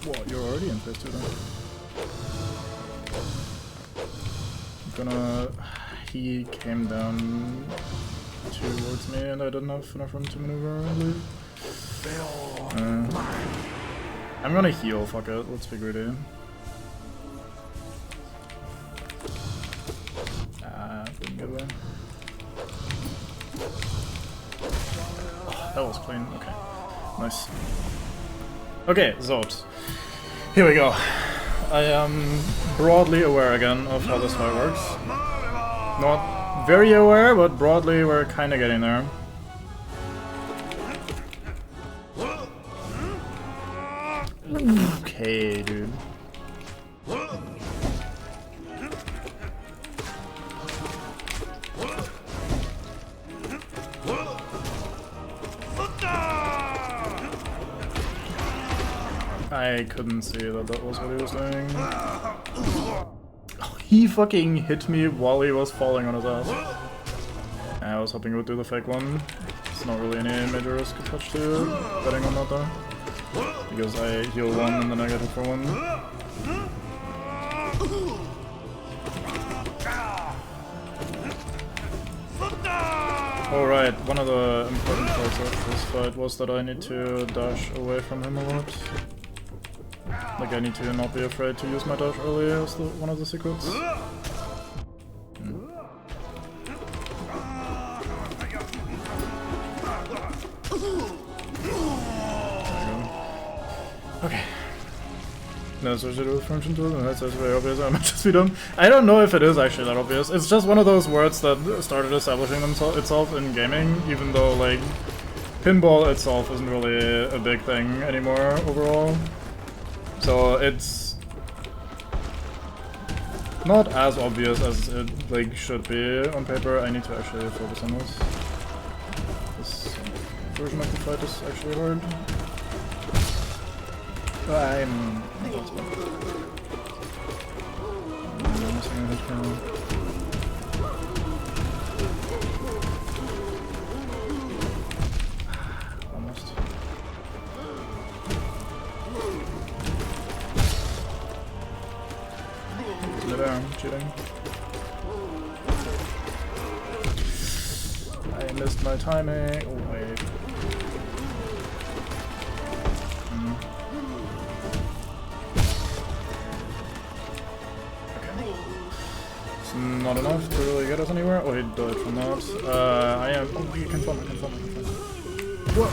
Whoa, you're already in phase 2 then. He came down towards me and I didn't have enough room to maneuver, I believe. I'm gonna heal, fuck it, let's be greedy. Didn't get away. Oh, that was clean, okay. Nice. Okay, Zod. Here we go. I am broadly aware again of how this fight works. Not very aware, but broadly we're kinda getting there. Okay, dude. I couldn't see that that was what he was doing. Oh, he fucking hit me while he was falling on his ass. I was hoping he would do the fake one. It's not really any major risk attached to betting on that though. Because I heal one and then I get hit for one. Alright, one of the important parts of this fight was that I need to dash away from him a lot. Like I need to not be afraid to use my dash early as one of the secrets. Okay. No, so to do with function tool, and that's very obvious. I might just be dumb. I don't know if it is actually that obvious. It's just one of those words that started establishing itself in gaming, even though like pinball itself isn't really a big thing anymore overall. So it's not as obvious as it like should be on paper. I need to actually focus on this. This version of the fight is actually hard. I'm missing a hit count. Almost. He's mid-air, cheating. I missed my timing. Oh wait. Not enough to really get us anywhere. Oh, he died from that. I am. Oh, he can fall. What?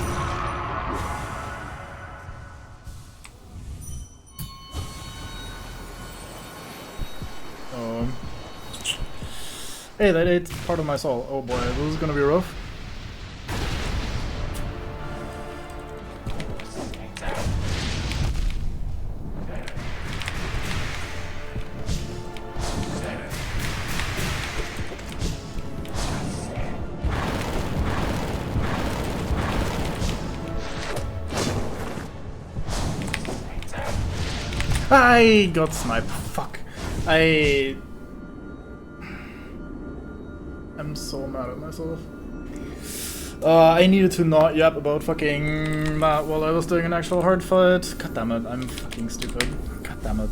Hey, that ate part of my soul. Oh boy, this is gonna be rough. I got sniped. Fuck. I'm so mad at myself. I needed to not yap about fucking that while I was doing an actual hard fight. God damn it, I'm fucking stupid. God damn it.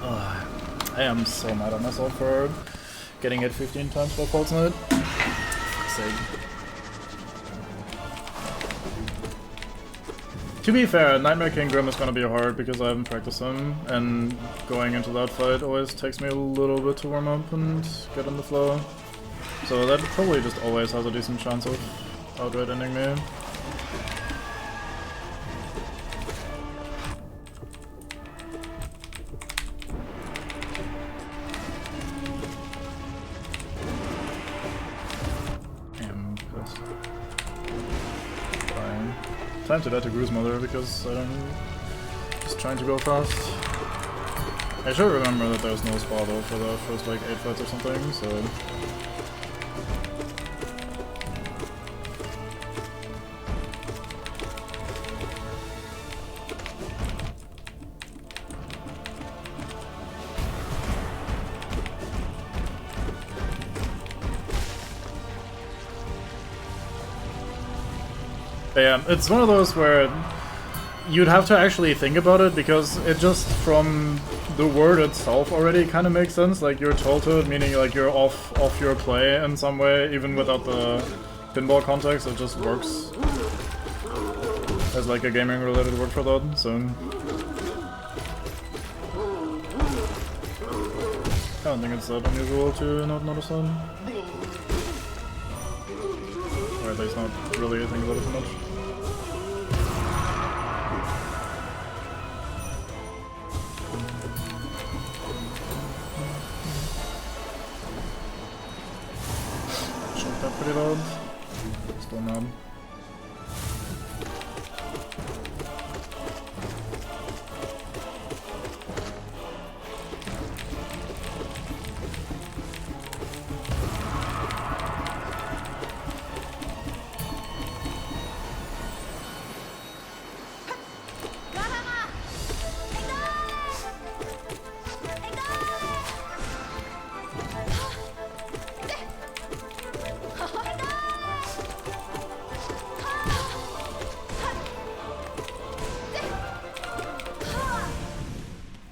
I am so mad at myself for getting hit 15 times by Pulse Knight. Fuck's sake. To be fair, Nightmare King Grim is gonna be hard because I haven't practiced him, and going into that fight always takes me a little bit to warm up and get in the flow. So that probably just always has a decent chance of outright ending me. I'm pissed. Fine. Time to die to Gru's mother because I'm just trying to go fast. I should remember that there's no spa though for the first like 8 fights or something, so... Yeah, it's one of those where you'd have to actually think about it because it just from the word itself already kind of makes sense. Like you're tilted, meaning like you're off your play in some way, even without the pinball context. It just works as like a gaming related word for that. So I don't think it's that unusual to not notice that. Or at least not really think about it too much. Shot that pretty loud. Still mad.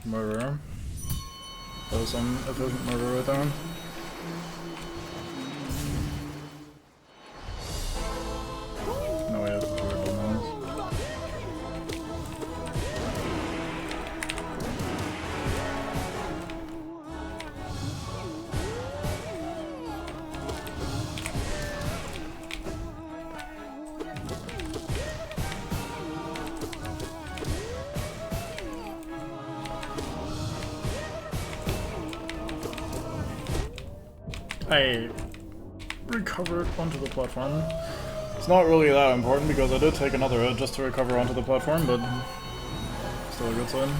Murder. That was some efficient murder right there. No, I have to do it on I recovered onto the platform. It's not really that important because I did take another hit just to recover onto the platform, but still a good sign.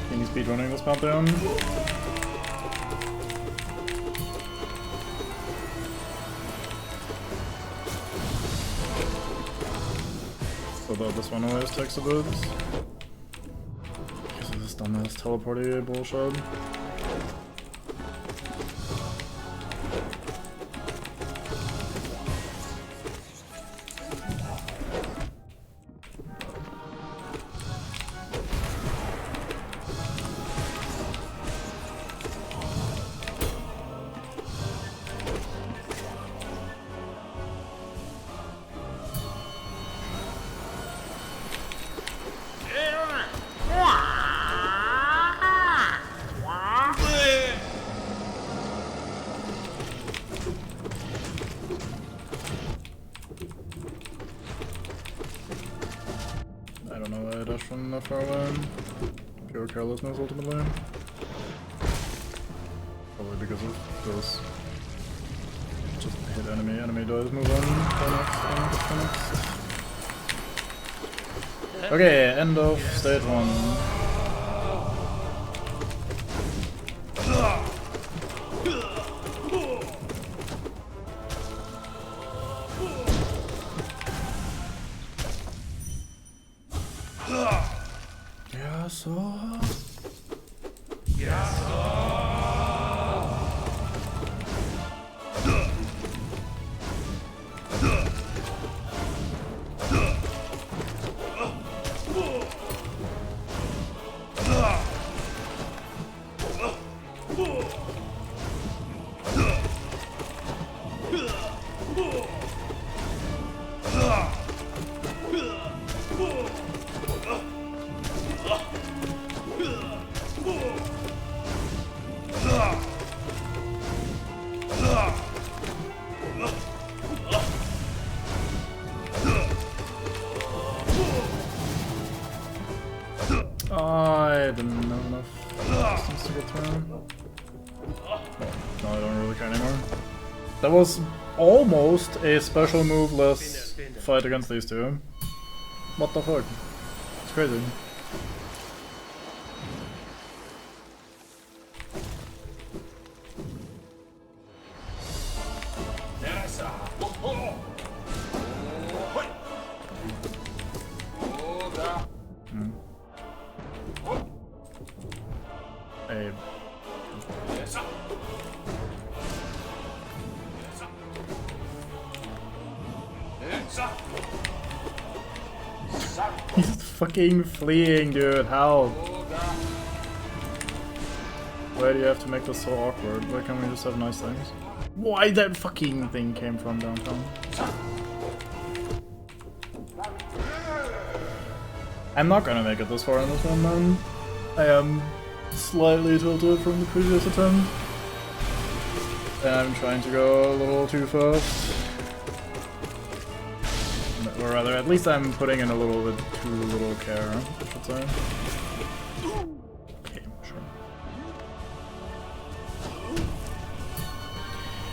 Can you speedrunning this Pantheon? So that this one always takes a bit. Because of this dumbass teleporty bullshit. from that far away. Pure carelessness, ultimately. Probably because of those. Just hit enemy, enemy dies, move on. Next. Okay, end of stage 1. I didn't know enough distance to get through. Well, no, I don't really care anymore. That was almost a special move-less fight against these two. What the fuck? It's crazy. He's fucking fleeing, dude. How? Why do you have to make this so awkward? Why can't we just have nice things? Why that fucking thing came from downtown? I'm not gonna make it this far in this one, man. I am slightly tilted from the previous attempt. And I'm trying to go a little too fast. Or rather, at least I'm putting in a little bit too little care, I should say. Okay, sure.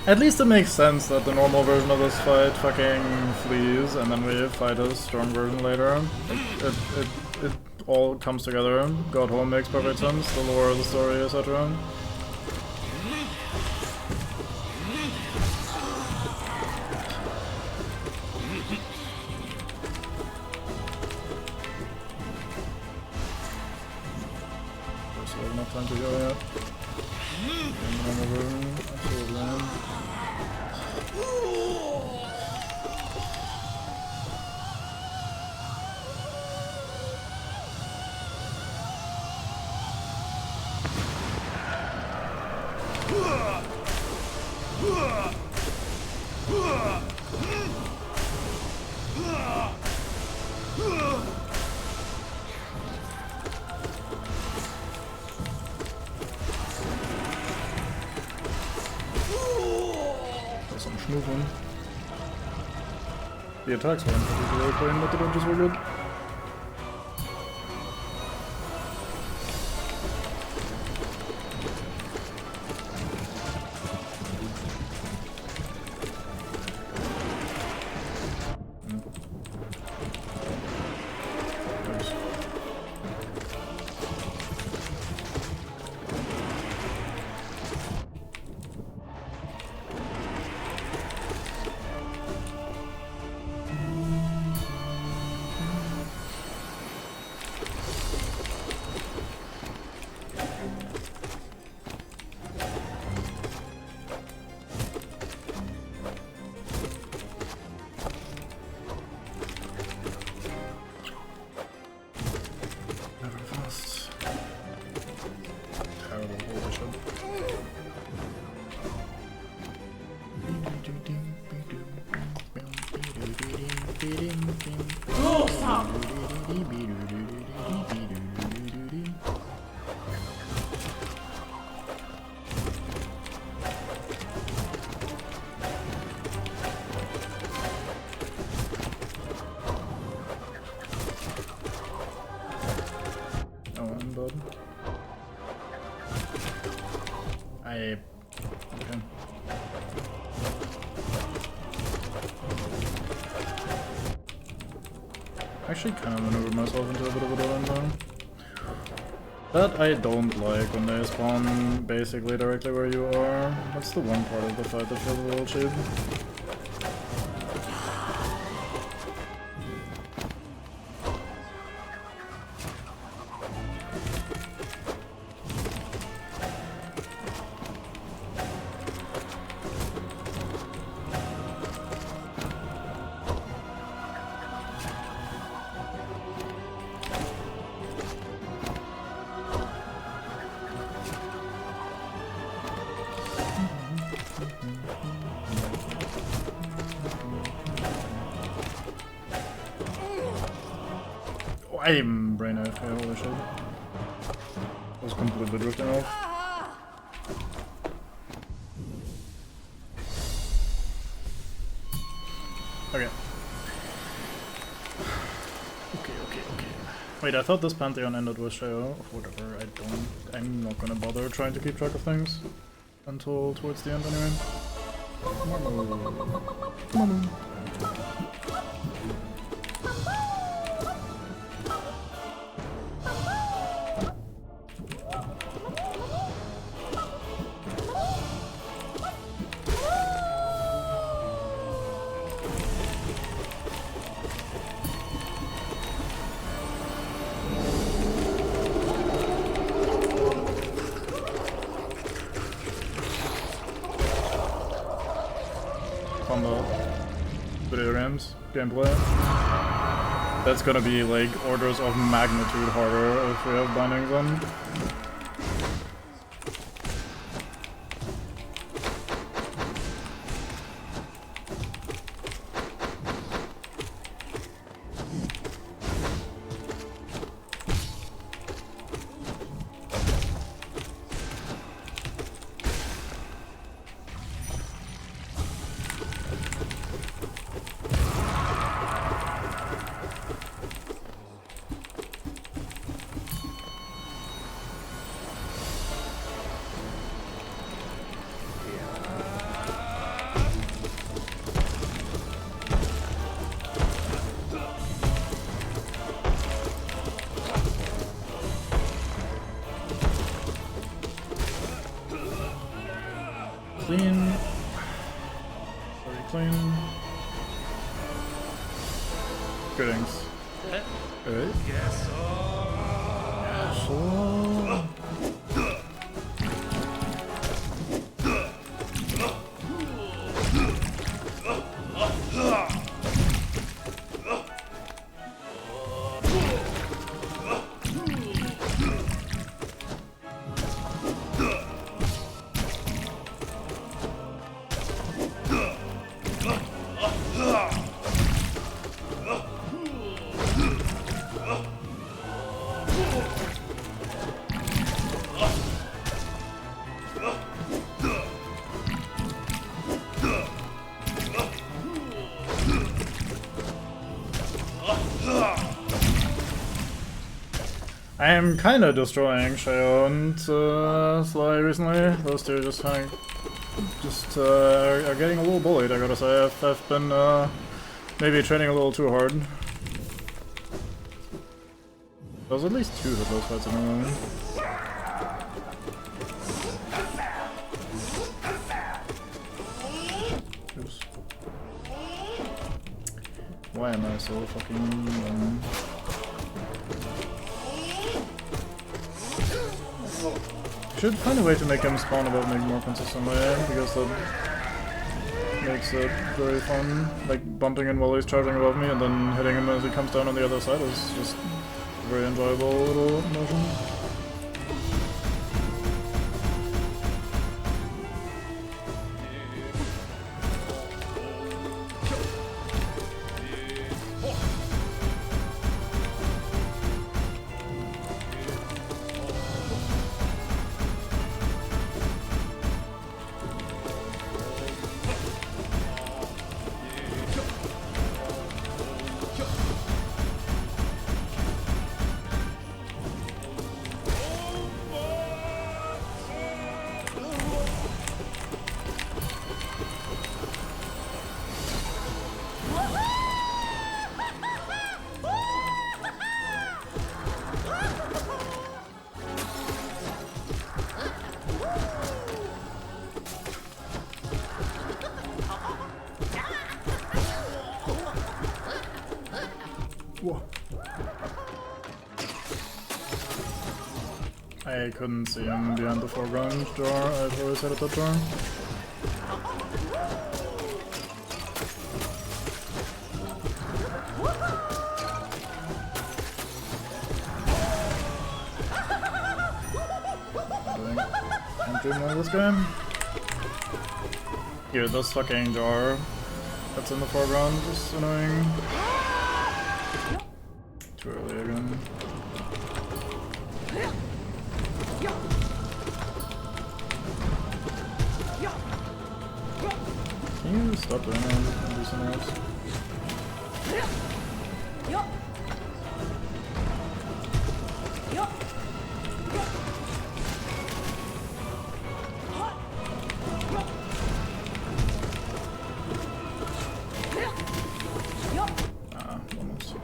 At least it makes sense that the normal version of this fight fucking flees, and then we fight a strong version later. It all comes together. God Home makes perfect sense, the lore of the story, etc. Enough time to go yet. Absolutely. Moving. The attacks weren't particularly clean, but the dodges were good. Okay. Actually kind of maneuvered myself into a bit of a dead end though. That I don't like when they spawn basically directly where you are. That's the one part of the fight that feels a little cheap. I'm brain AFK, holy shit. I was completely drifting off. Okay. Okay. Wait, I thought this Pantheon ended with Sheo. Whatever, I'm not gonna bother trying to keep track of things. Until towards the end anyway. Come on. Combo video games gameplay. That's gonna be like orders of magnitude harder if we have bindings on. Clean. Very clean. Goodings. Good. Yes. So. I am kind of destroying Sheo and Sly recently. Those two just are getting a little bullied, I gotta say. I've been maybe training a little too hard. There's at least two of those fights in a row. Oops. Why am I so fucking should find a way to make him spawn a bit more consistently, because that makes it very fun. Like bumping in while he's charging above me and then hitting him as he comes down on the other side is just a very enjoyable little motion. I couldn't see him behind the foreground door. I've always had at that door. I'm doing all this game. Dude, this fucking door that's in the foreground is annoying. Too early again. Can you stop doing that and do something else? Almost.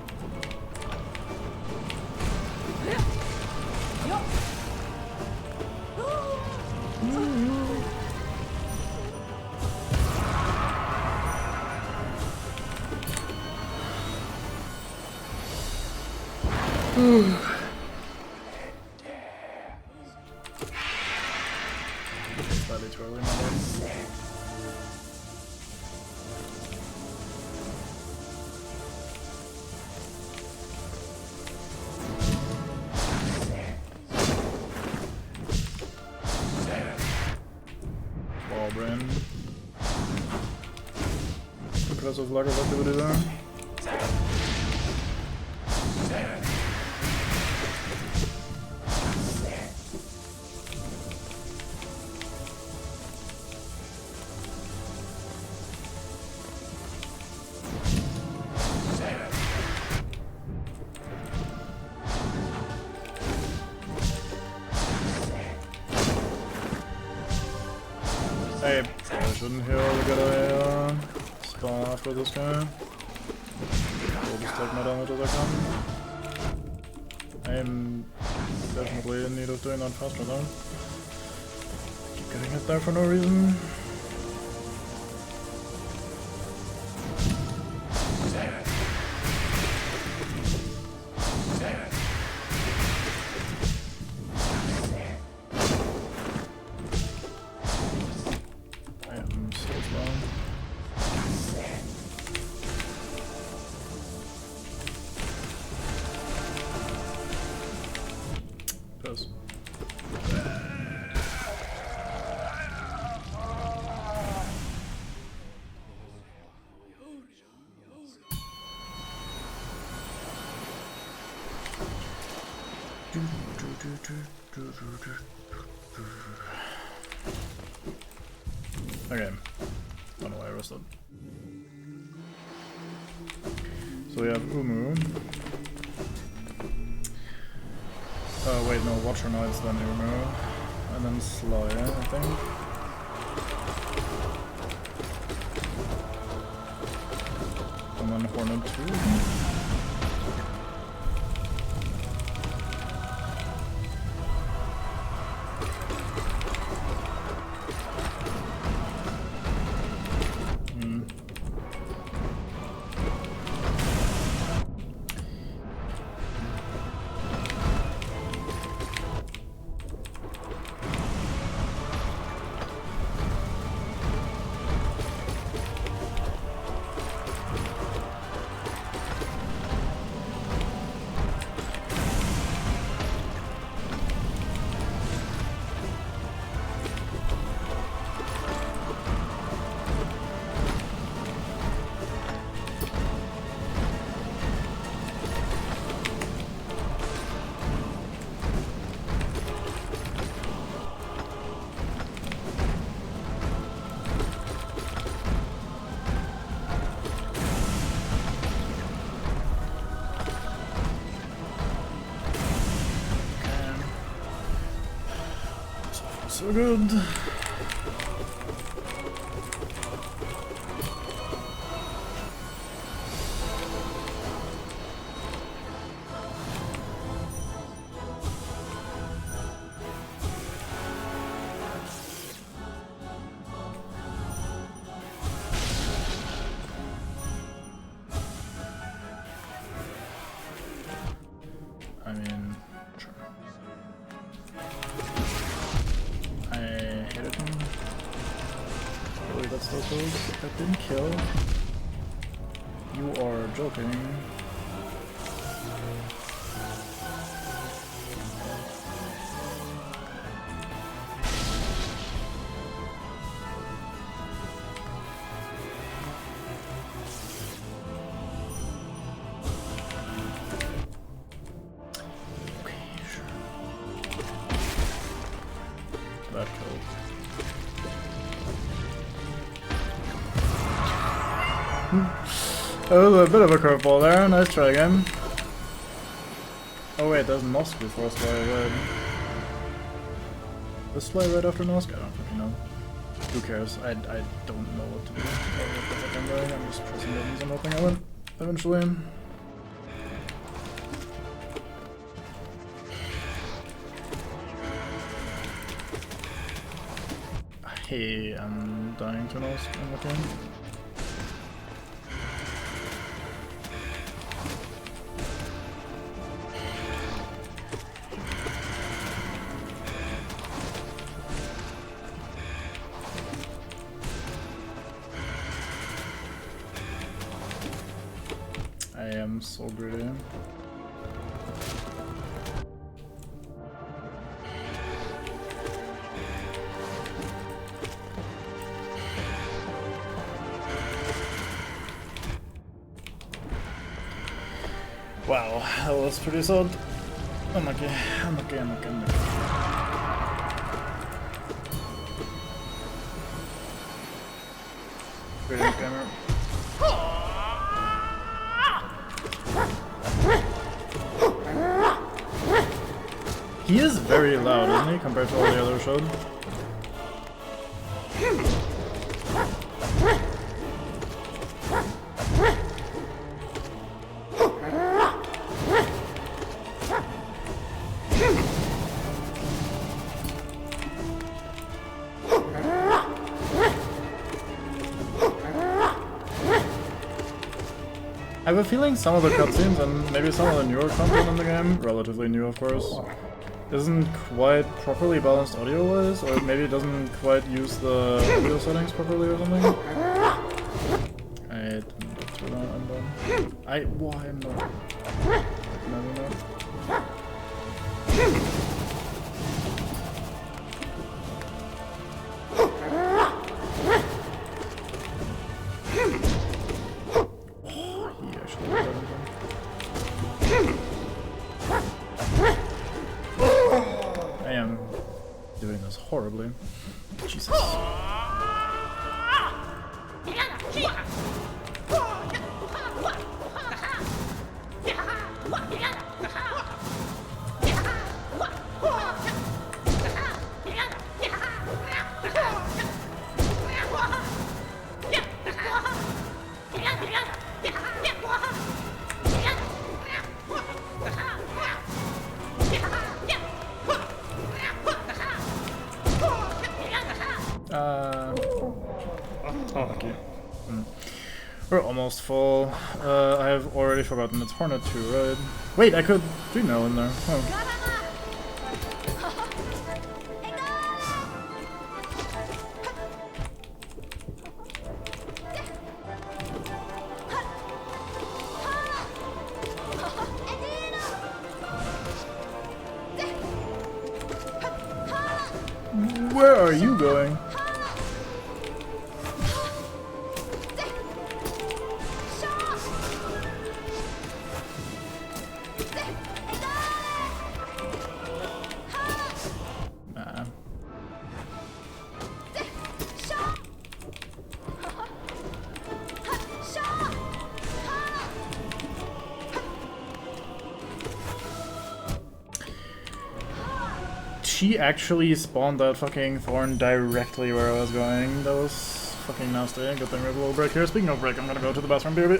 Slightly too early, my bad. Ball brain. Impressive lack of activity there. Hey, I shouldn't heal to get a spawn after this guy. We'll just take my damage as I can. I am definitely in need of doing that faster though. Keep getting hit there for no reason. I am so slow. Piss. Okay. Oh no, I rested. So we have Umu. Oh wait, no, Watcher Knights, then Umu. And then Slayer, I think. And then Hornet 2. So good. I mean, sure. that's so cool. That didn't kill. You are joking. That killed. That was a bit of a curveball there. Nice try again. Oh wait, there's Nosk before Sly Red. Is Sly Red after Nosk? I don't fucking know. Who cares? I don't know what to do. What the fuck I'm doing. I'm just pressing buttons and hoping I win. Eventually. Hey, I'm dying to Nosk. I'm looking. I am so greedy. Wow, that was pretty solid. Unlucky, unlucky, unlucky, unlucky. Great gamer. He is very loud, isn't he, compared to all the other shows? I have a feeling some of the cutscenes and maybe some of the newer content in the game, relatively new of course, isn't quite properly balanced audio-wise, or maybe it doesn't quite use the audio settings properly or something. I didn't get through that, I'm done. Why am not? Maybe not. I am doing this horribly. Jesus. Okay. We're almost full. I have already forgotten it's Hornet 2, right? Wait, I could Dreamnail in there. Oh. Where are you going? She actually spawned that fucking thorn directly where I was going. That was fucking nasty. Good thing we have a little break here. Speaking of break, I'm gonna go to the bathroom, baby.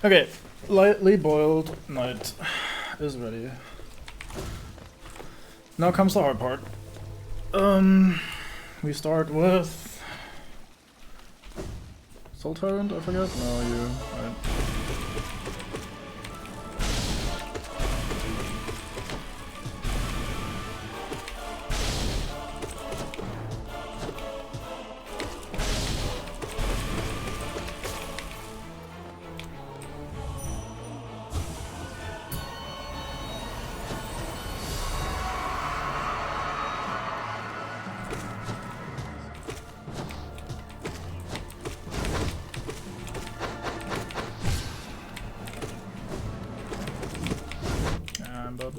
Okay, lightly boiled knight is ready. Now comes the hard part. We start with Soul Tyrant, I forget? No, you. Right. But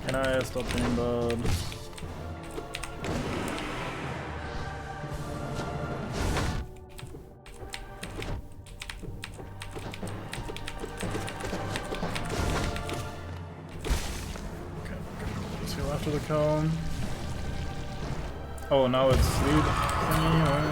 can I stop being bad? After the cone. Oh, now it's sleep thingy, or...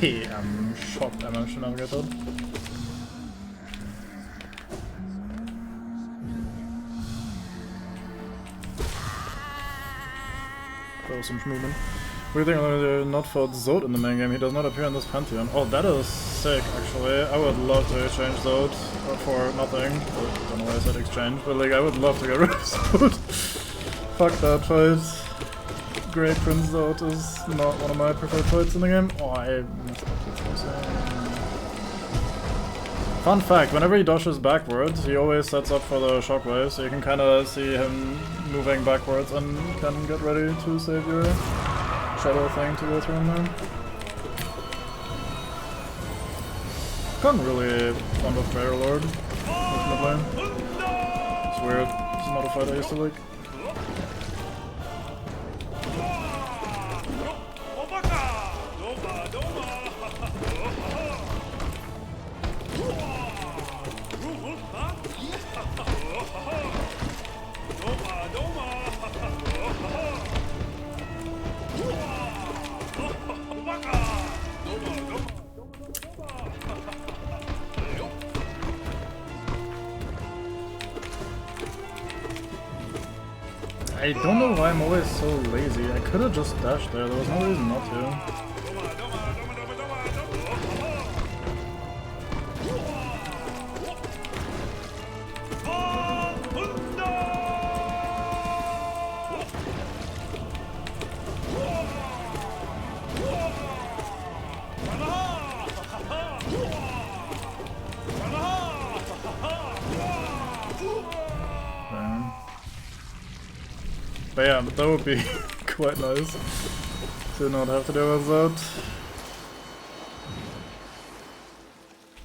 Yeah. I'm shocked I managed to navigate that. That was some movement. Weird thing, not fought Zod in the main game. He does not appear in this Pantheon. Oh, that is sick, actually. I would love to exchange Zod for nothing. I don't know why I said exchange, but like, I would love to get rid of Zod. Fuck that fight. Great Prince Zod is not one of my preferred fights in the game. Oh, I messed up the crossing. Fun fact, whenever he dashes backwards, he always sets up for the shockwave, so you can kinda see him moving backwards and can get ready to save your shadow thing to go through him there. Can't really fond of Prayer Lord with mid lane. It's weird. It's not a fight I used to like. I don't know why I'm always so lazy. I could have just dashed there. There was no reason not to. But yeah, that would be quite nice to not have to deal with that.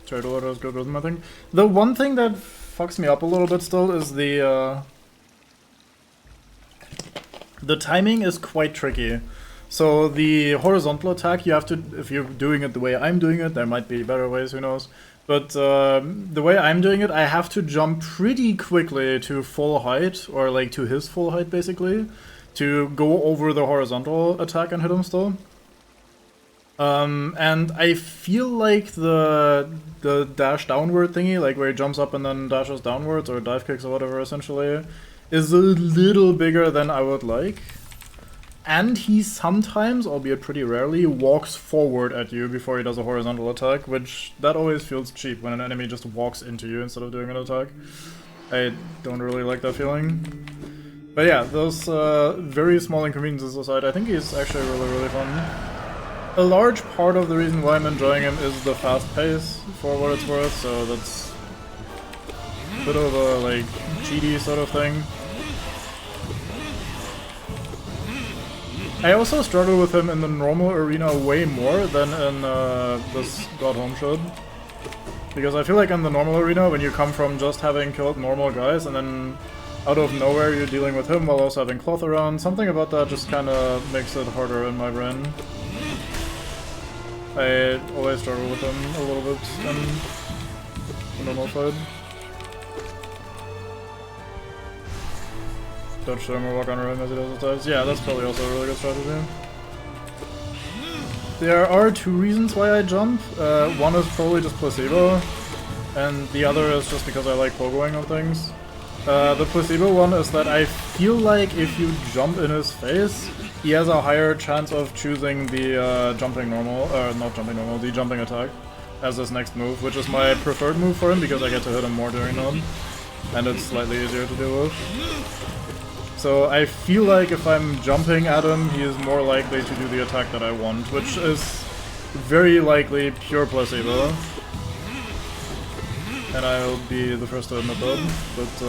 Trade order is good with my thing. The one thing that fucks me up a little bit still is the timing is quite tricky. So the horizontal attack, you have to, if you're doing it the way I'm doing it, there might be better ways, who knows. But the way I'm doing it, I have to jump pretty quickly to full height, or like to his full height basically, to go over the horizontal attack and hit him still. And I feel like the dash downward thingy, like where he jumps up and then dashes downwards, or dive kicks or whatever essentially, is a little bigger than I would like. And he sometimes, albeit pretty rarely, walks forward at you before he does a horizontal attack, which that always feels cheap when an enemy just walks into you instead of doing an attack. I don't really like that feeling. But yeah, those very small inconveniences aside, I think he's actually really fun. A large part of the reason why I'm enjoying him is the fast pace, for what it's worth, so that's a bit of a, like, cheaty sort of thing. I also struggle with him in the normal arena way more than in this God Home should. Because I feel like in the normal arena, when you come from just having killed normal guys and then out of nowhere you're dealing with him while also having cloth around, something about that just kinda makes it harder in my brain. I always struggle with him a little bit in the normal fight. Dodge him or walk under him as he does at times. Yeah, that's probably also a really good strategy. There are two reasons why I jump. One is probably just placebo, and the other is just because I like pogoing on things. The placebo one is that I feel like if you jump in his face, he has a higher chance of choosing the the jumping attack as his next move, which is my preferred move for him because I get to hit him more during that, and it's slightly easier to deal with. So I feel like if I'm jumping at him, he is more likely to do the attack that I want, which is very likely pure placebo. And I'll be the first to admit that, but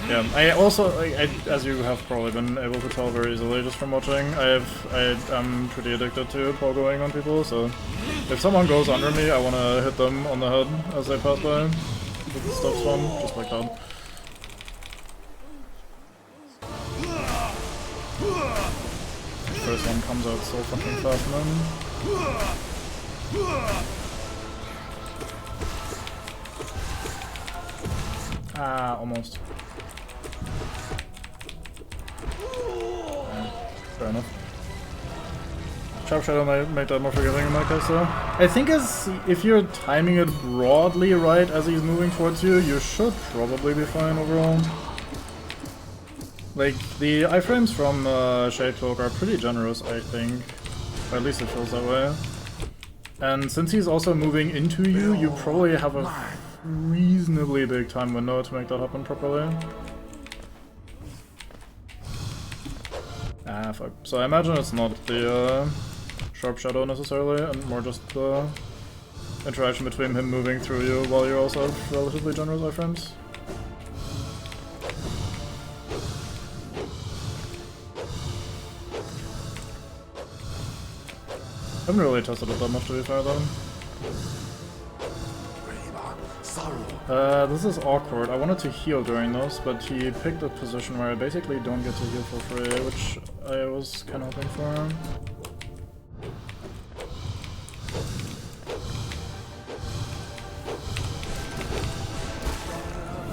yeah, I also, as you have probably been able to tell very easily just from watching, I'm pretty addicted to pogoing on people, so if someone goes under me, I want to hit them on the head as they pass by. This stuff's fun, just like that. First one comes out so fucking fast, man. Ah, almost. Yeah, fair enough. Sharp Shadow might make that more forgiving in my case, though. I think if you're timing it broadly right as he's moving towards you, you should probably be fine overall. Like, the iframes from Shade Cloak are pretty generous, I think. Or at least it feels that way. And since he's also moving into you, you probably have a reasonably big time window to make that happen properly. Ah, fuck. So I imagine it's not the Sharp Shadow necessarily, and more just the interaction between him moving through you while you also have relatively generous iframes. I haven't really tested it that much to be fair though. This is awkward. I wanted to heal during those, but he picked a position where I basically don't get to heal for free, which I was kind of hoping for.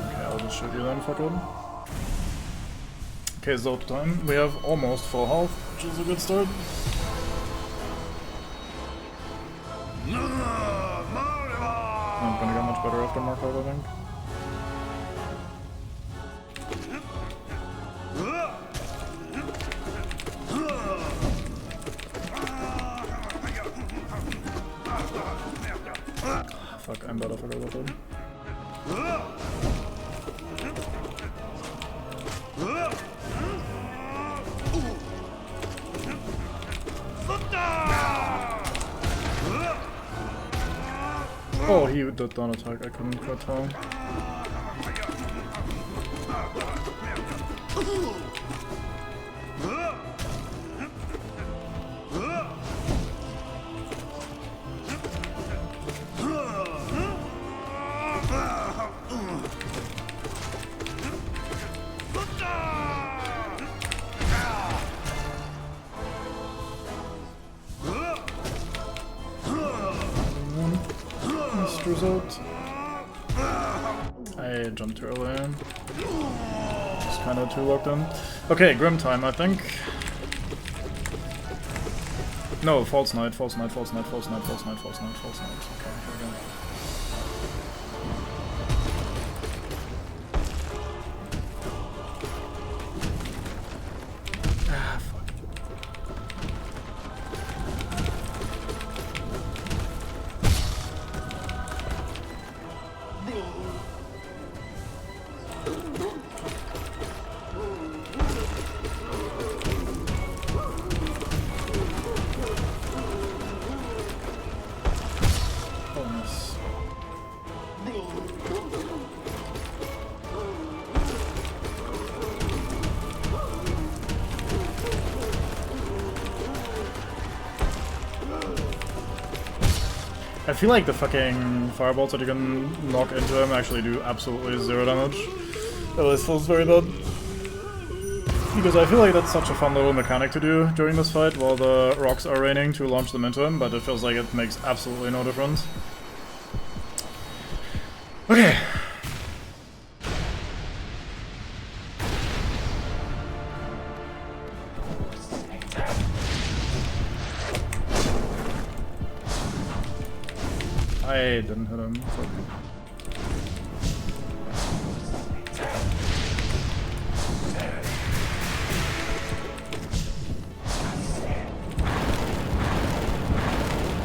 Okay, I'll just shoot you then, fuckhead. Okay, Zod time. We have almost full health, which is a good start. I'm gonna get much better after Markov, I think. Fuck, I'm bad, I forgot about that. Oh, he did down attack, I couldn't quite tell. Result. I jumped too early. Just kind of too locked in. Okay, Grim time, I think. No, False Knight, False Knight, False Knight, False Knight, False Knight, False Knight, False Knight. Okay, here we go. I feel like the fucking fireballs that you can knock into him actually do absolutely 0 damage. Oh, this feels very bad. Because I feel like that's such a fun little mechanic to do during this fight while the rocks are raining to launch them into him, but it feels like it makes absolutely no difference. Okay. I didn't hit him. Fuck.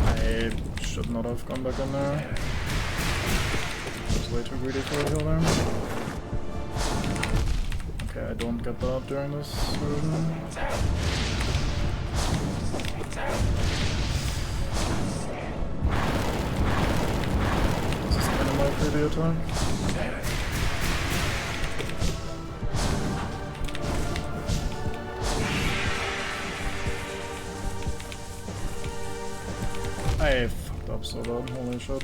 I should not have gone back in there. I was way too greedy for a heal there. Okay, I don't get that during this version. For the attack. I fucked up so bad, holy shit.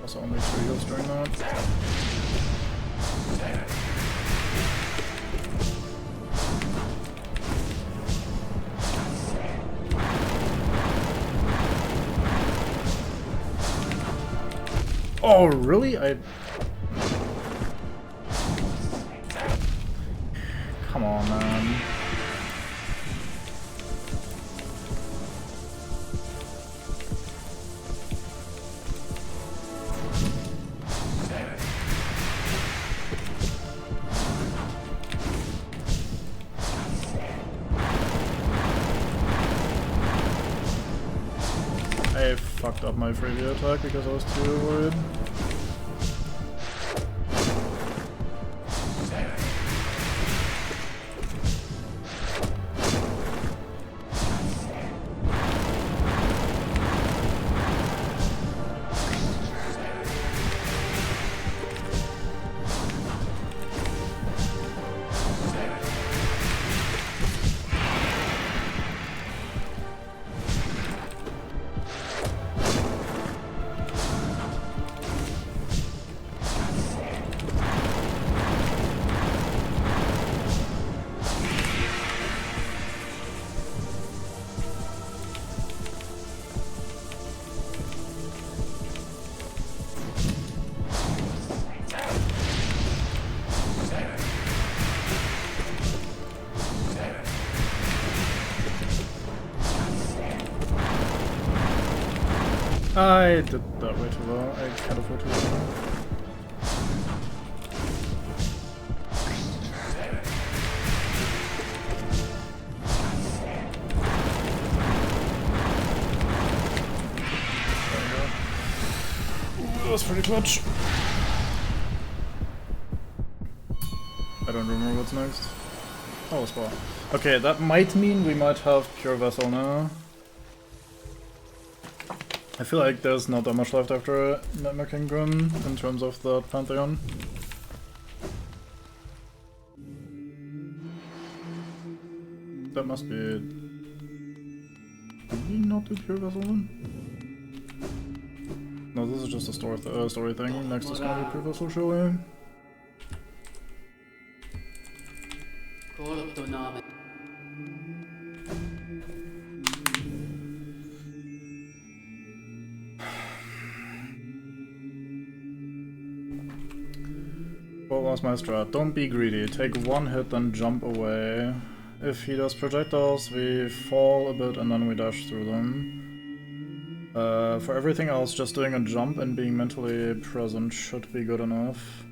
Also only 2 heals during that. Oh, really? Come on, man. I fucked up my freebie attack because I was too worried. I did that way too low. I can't afford to do that. That was pretty clutch. I don't remember what's next. Oh, Spa. Okay, that might mean we might have Pure Vessel now. I feel like there's not that much left after Nightmare King Grim in terms of the Pantheon. That must be... Did we not do Pure Vessel then? No, this is just a story thing. Next is gonna be Pure Vessel, surely. What was my strat? Don't be greedy. Take 1 hit, then jump away. If he does projectiles, we fall a bit and then we dash through them. For everything else, just doing a jump and being mentally present should be good enough.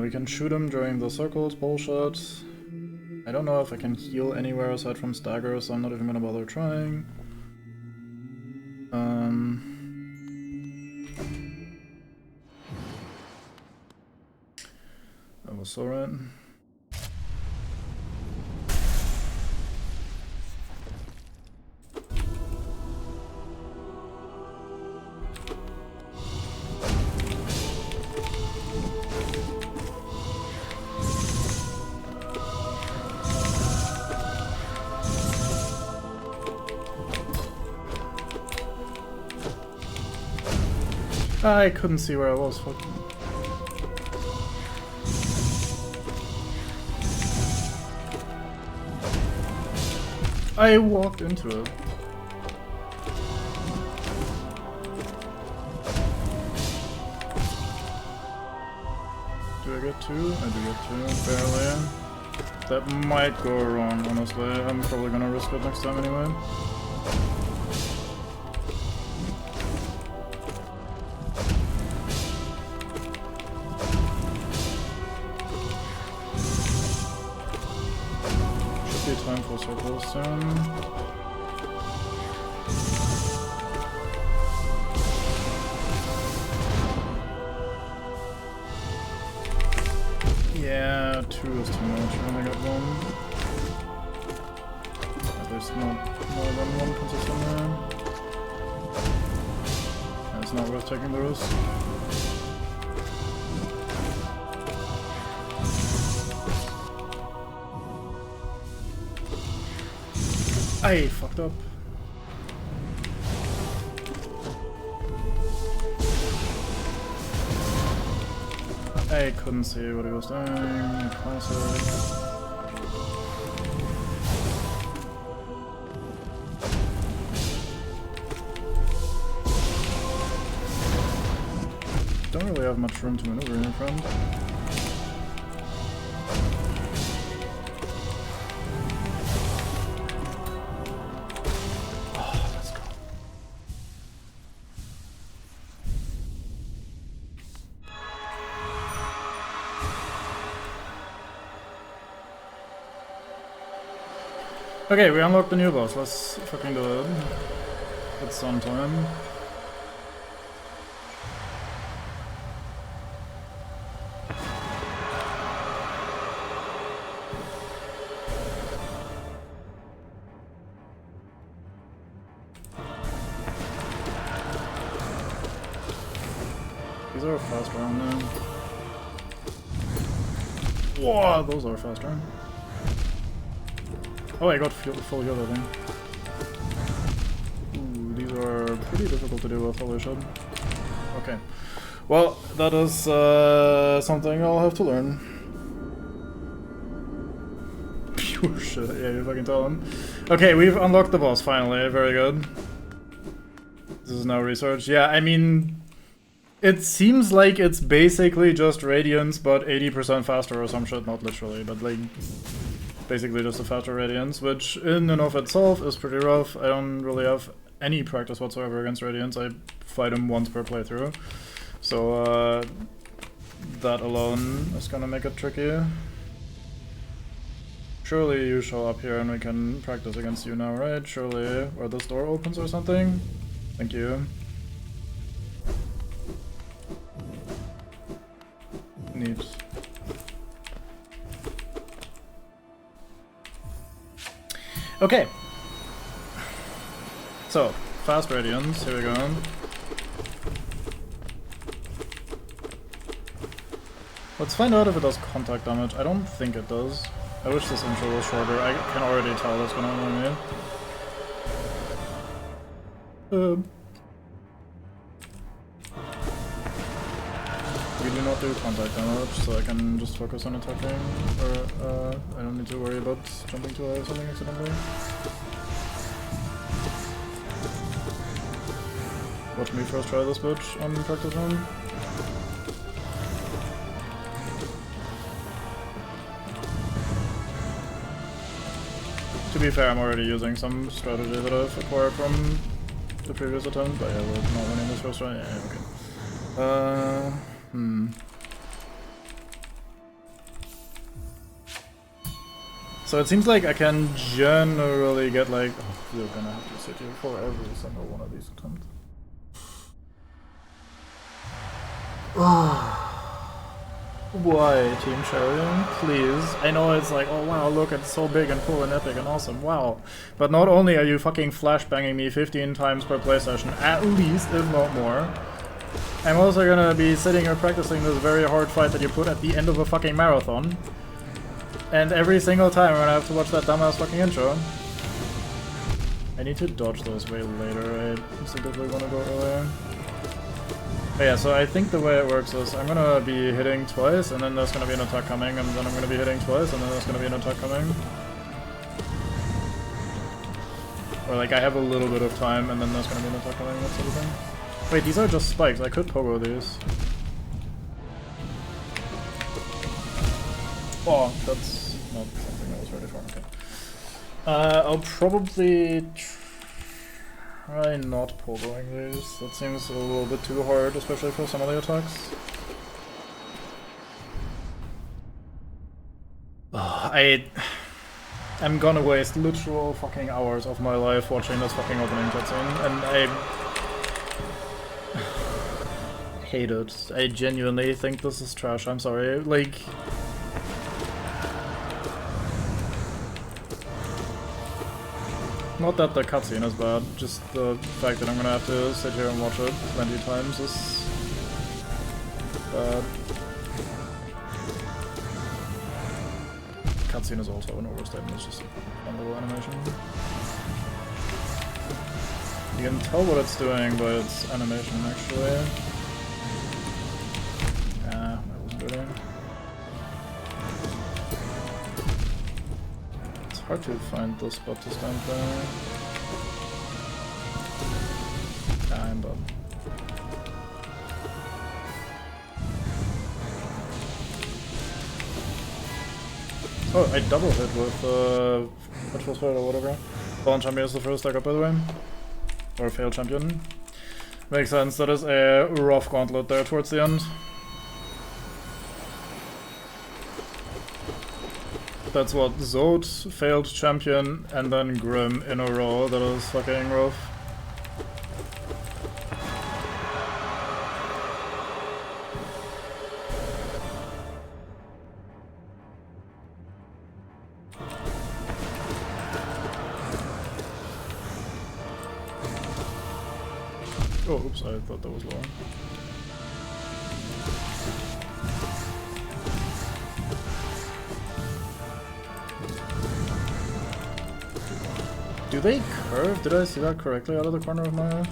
We can shoot him during the circles, bullshit. I don't know if I can heal anywhere aside from stagger, so I'm not even gonna bother trying. That was alright. I couldn't see where I was. Fuck. I walked into it. Do I get two? I do get two, barely. That might go wrong, honestly. I'm probably gonna risk it next time anyway. Time for circles soon. Yeah, two is too much. I only got one. At least not more than one consistent there. It's not worth taking the risk. I fucked up. I couldn't see what he was doing. Classic. Don't really have much room to maneuver in front. Okay, we unlocked the new boss. Let's fucking do it. It's some time. These are faster on now. Whoa, those are faster. Oh, I got full heal, I think. Ooh, these are pretty difficult to do with, holy shit. Okay. Well, that is something I'll have to learn. Pure shit, yeah, you fucking tell him. Okay, we've unlocked the boss, finally, very good. This is now research. Yeah, I mean, it seems like it's basically just Radiance, but 80% faster or some shit, not literally, but like... basically just a faster Radiance, which in and of itself is pretty rough. I don't really have any practice whatsoever against Radiance. I fight him once per playthrough. So that alone is gonna make it tricky. Surely you show up here and we can practice against you now, right? Surely. Or this door opens or something? Thank you. Neat. Okay. So, fast Radiance, here we go. Let's find out if it does contact damage. I don't think it does. I wish this intro was shorter. I can already tell that's gonna annoy me. We do not do contact damage, so I can just focus on attacking, or I don't need to worry about jumping to or something accidentally. Watch me first try this bitch on practice run. To be fair, I'm already using some strategy that I've acquired from the previous attempt, but yeah, we're not winning this first try. Yeah, okay. So it seems like I can generally get like... Oh, we're gonna have to sit here for every single one of these attempts. Why, Team Chariot? Please. I know it's like, oh wow, look, it's so big and cool and epic and awesome, wow. But not only are you fucking flashbanging me 15 times per play session, at least, if not more, I'm also gonna be sitting here practicing this very hard fight that you put at the end of a fucking marathon. And every single time I'm gonna have to watch that dumbass fucking intro. I need to dodge those way later, I simply wanna go earlier. But yeah, so I think the way it works is I'm gonna be hitting twice, and then there's gonna be an attack coming, and then I'm gonna be hitting twice, and then there's gonna be an attack coming. Or like I have a little bit of time, and then there's gonna be an attack coming, that sort of thing. Wait, these are just spikes, I could pogo these. Oh, that's not something I was ready for, okay. I'll probably try not pogoing these. That seems a little bit too hard, especially for some of the attacks. I'm gonna waste literal fucking hours of my life watching this fucking opening cutscene, and I hate it. I genuinely think this is trash, I'm sorry. Like... Not that the cutscene is bad, just the fact that I'm gonna have to sit here and watch it 20 times is bad. Cutscene is also an overstatement, it's just a fun little animation. You can tell what it's doing by its animation, actually. Ah, that wasn't really. It's hard to find the spot to stand there. Ah, I'm done. Oh, I double hit with Pitfall Spirit or whatever. Fallen Champion is the first stack up, by the way. Or Failed Champion. Makes sense, that is a rough gauntlet there towards the end. That's what, Zod, Failed Champion, and then Grim in a row. That is fucking rough. Oh, oops, I thought that was low. Do they curve? Did I see that correctly out of the corner of my eye?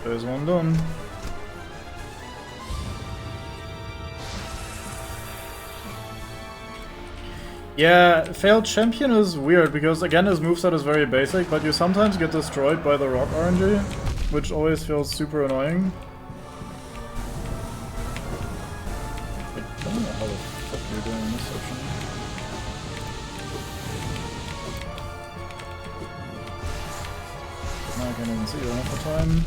There's one done. Yeah, Failed Champion is weird because again his moveset is very basic, but you sometimes get destroyed by the rock RNG, which always feels super annoying. I don't know how the fuck you're doing in this section. Now I can't even see you half the time.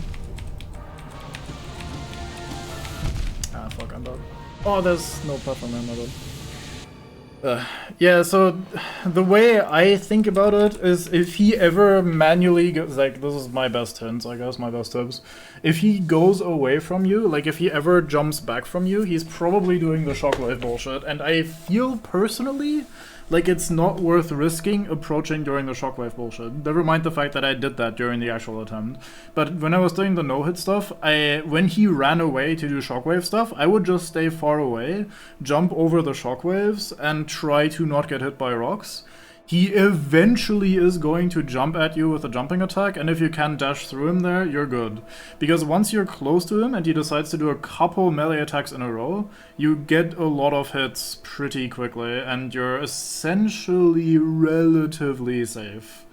Ah, fuck, I'm done. Oh, there's no platform in my bad. Yeah, so the way I think about it is if he ever manually goes, like, this is my best hints, I guess, my best tips. If he goes away from you, like if he ever jumps back from you, he's probably doing the shockwave bullshit. And I feel personally like it's not worth risking approaching during the shockwave bullshit. Never mind the fact that I did that during the actual attempt. But when I was doing the no-hit stuff, when he ran away to do shockwave stuff, I would just stay far away, jump over the shockwaves, and try to not get hit by rocks. he eventually is going to jump at you with a jumping attack, and if you can dash through him there, you're good. Because once you're close to him and he decides to do a couple melee attacks in a row, you get a lot of hits pretty quickly, and you're essentially relatively safe.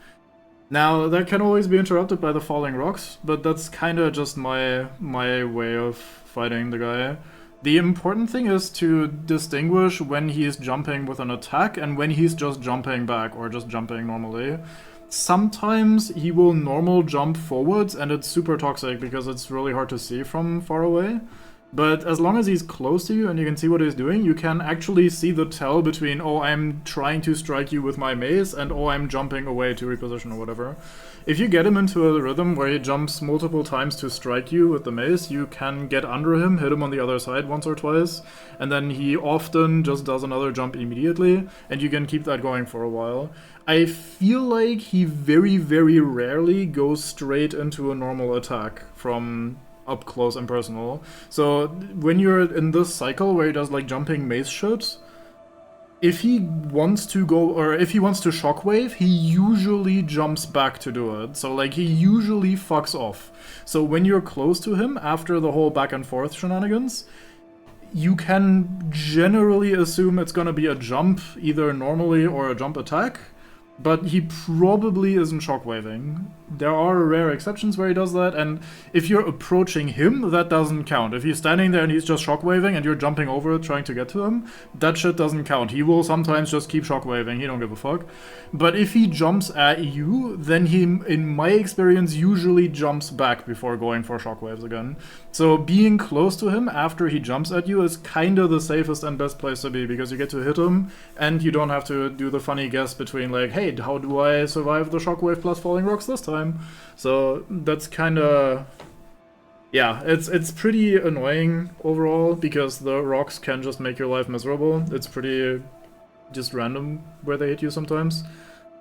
Now, that can always be interrupted by the falling rocks, but that's kinda just my way of fighting the guy. The important thing is to distinguish when he's jumping with an attack and when he's just jumping back or just jumping normally. Sometimes he will normal jump forwards and it's super toxic because it's really hard to see from far away. But as long as he's close to you and you can see what he's doing, you can actually see the tell between, oh, I'm trying to strike you with my mace, and oh, I'm jumping away to reposition or whatever. If you get him into a rhythm where he jumps multiple times to strike you with the mace, you can get under him, hit him on the other side once or twice, and then he often just does another jump immediately, and you can keep that going for a while. I feel like he very, very rarely goes straight into a normal attack from up close and personal. So when you're in this cycle where he does like jumping mace shit, if he wants to go, or if he wants to shockwave, he usually jumps back to do it. So like he usually fucks off. So when you're close to him after the whole back and forth shenanigans, you can generally assume it's gonna be a jump, either normally or a jump attack. But he probably isn't shockwaving. There are rare exceptions where he does that, and if you're approaching him, that doesn't count. If he's standing there and he's just shockwaving and you're jumping over it trying to get to him, that shit doesn't count. He will sometimes just keep shockwaving, he don't give a fuck. But if he jumps at you, then he, in my experience, usually jumps back before going for shockwaves again. So being close to him after he jumps at you is kinda the safest and best place to be, because you get to hit him, and you don't have to do the funny guess between like, hey, how do I survive the shockwave plus falling rocks this time? So that's kinda... yeah, it's pretty annoying overall, because the rocks can just make your life miserable. It's pretty just random where they hit you sometimes.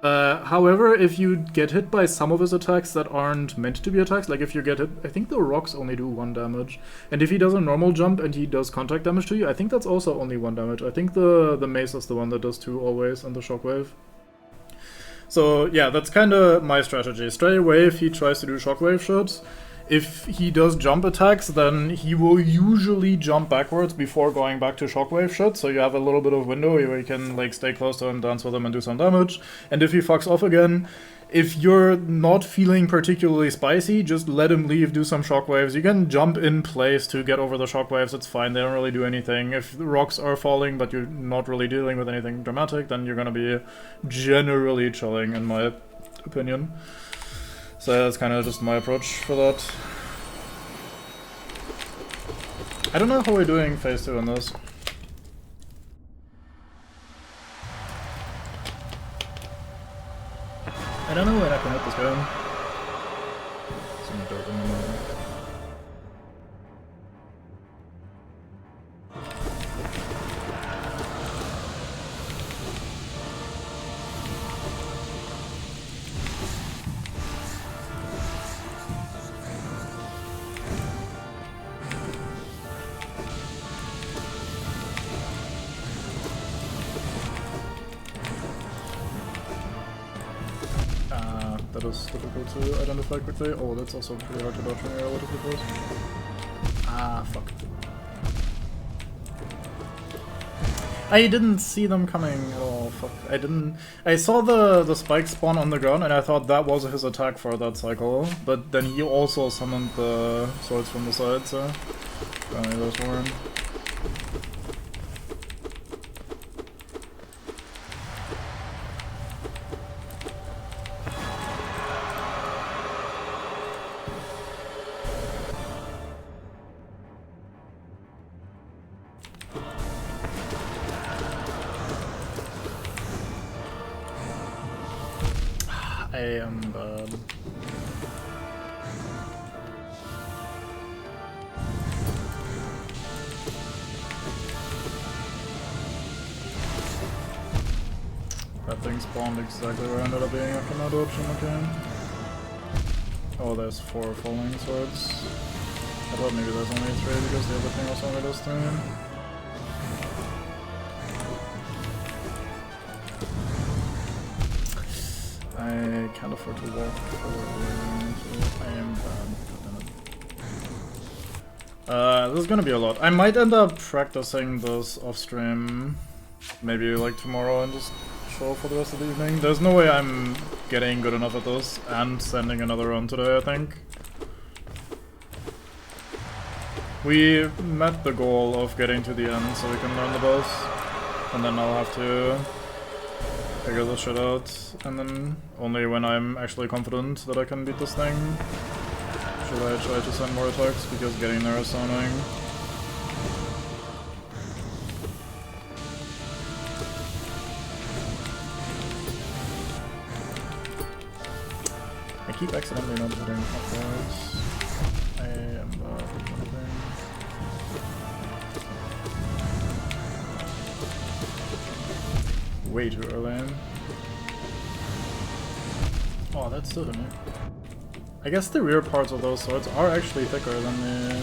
However, if you get hit by some of his attacks that aren't meant to be attacks, like if you get hit, I think the rocks only do 1 damage. And if he does a normal jump and he does contact damage to you, I think that's also only 1 damage. I think the mace is the one that does 2 always, and the shockwave. So yeah, that's kinda my strategy. Stray away if he tries to do shockwave shit. If he does jump attacks, then he will usually jump backwards before going back to shockwave shit, so you have a little bit of window where you can like stay close to him, dance with him, and do some damage. And if he fucks off again, if you're not feeling particularly spicy, just let him leave, do some shockwaves. You can jump in place to get over the shockwaves, it's fine, they don't really do anything. If the rocks are falling but you're not really dealing with anything dramatic, then you're gonna be generally chilling, in my opinion. So that's kind of just my approach for that. I don't know how we're doing phase 2 on this. I don't know when I can hit this guy. Some dirt in the middle. That is difficult to identify quickly. Oh, that's also pretty hard to dodge when you're relatively close. Ah, fuck. I didn't see them coming at all, fuck. I saw the spike spawn on the ground and I thought that was his attack for that cycle, but then he also summoned the swords from the side, so... apparently those weren't. I am bad. That thing spawned exactly where I ended up being after my dodge in the game. Oh, there's 4 falling swords. I thought maybe there's only 3 because the other thing was only does 3. can't afford to walk further, so I am bad. This is gonna be a lot. I might end up practicing this off stream, maybe like tomorrow, and just show for the rest of the evening. There's no way I'm getting good enough at this and sending another run today, I think. We met the goal of getting to the end so we can learn the boss, and then I'll have to figure this shit out, and then only when I'm actually confident that I can beat this thing should I try to send more attacks, because getting there is so annoying. I keep accidentally not hitting upwards. I am way too early. Oh, that's still in it. I guess the rear parts of those swords are actually thicker than the...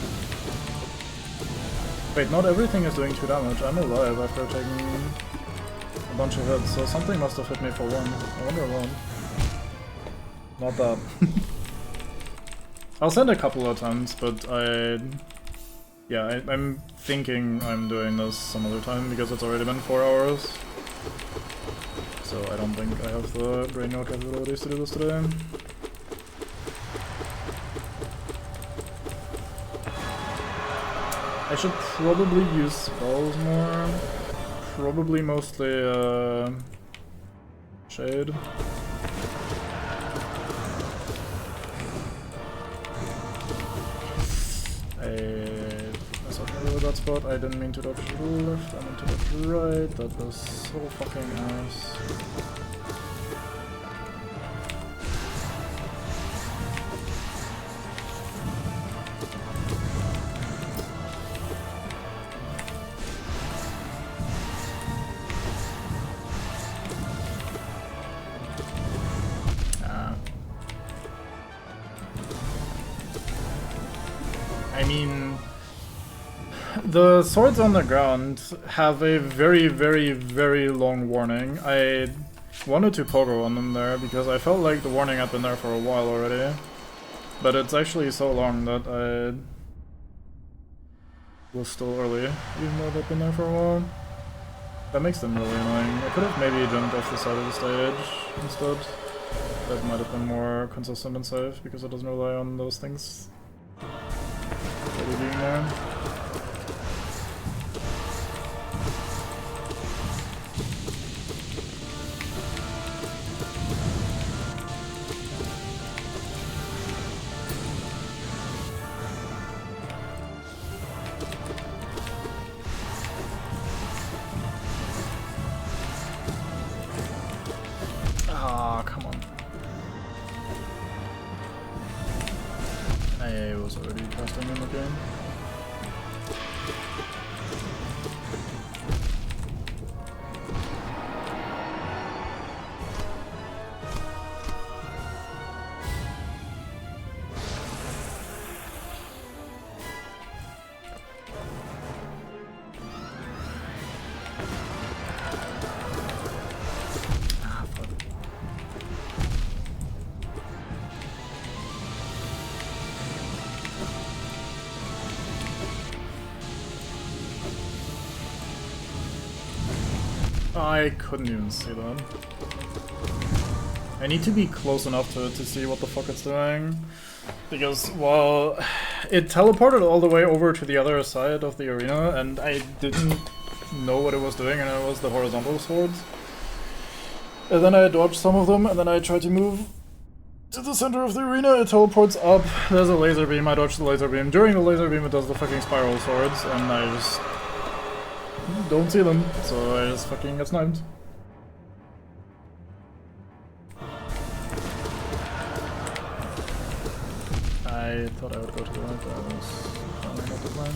Wait, not everything is doing 2 damage. I'm alive after taking a bunch of hits, so something must have hit me for 1. I wonder what. Not that. I'll send a couple of times, but I'm thinking I'm doing this some other time because it's already been 4 hours. So I don't think I have the brain node capabilities to do this today. I should probably use spells more. Probably mostly Shade. That's not really that spot. I didn't mean to dodge left, I meant to dodge right. That was so fucking ass. I mean, the swords on the ground have a very, very, very long warning. I wanted to pogo on them there because I felt like the warning had been there for a while already. But it's actually so long that I was still early, even though they've been there for a while. That makes them really annoying. I could have maybe jumped off the side of the stage instead. That might have been more consistent and safe because it doesn't rely on those things really being there. Ah, come on. I was already casting in the game. I couldn't even see that. I need to be close enough to it to see what the fuck it's doing. Because, well, it teleported all the way over to the other side of the arena and I didn't know what it was doing, and it was the horizontal swords. And then I dodged some of them and then I tried to move to the center of the arena, it teleports up, there's a laser beam, I dodged the laser beam. During the laser beam it does the fucking spiral swords and I just don't see them, so I just fucking get sniped. I thought I would go to the right, but I was probably not the plan.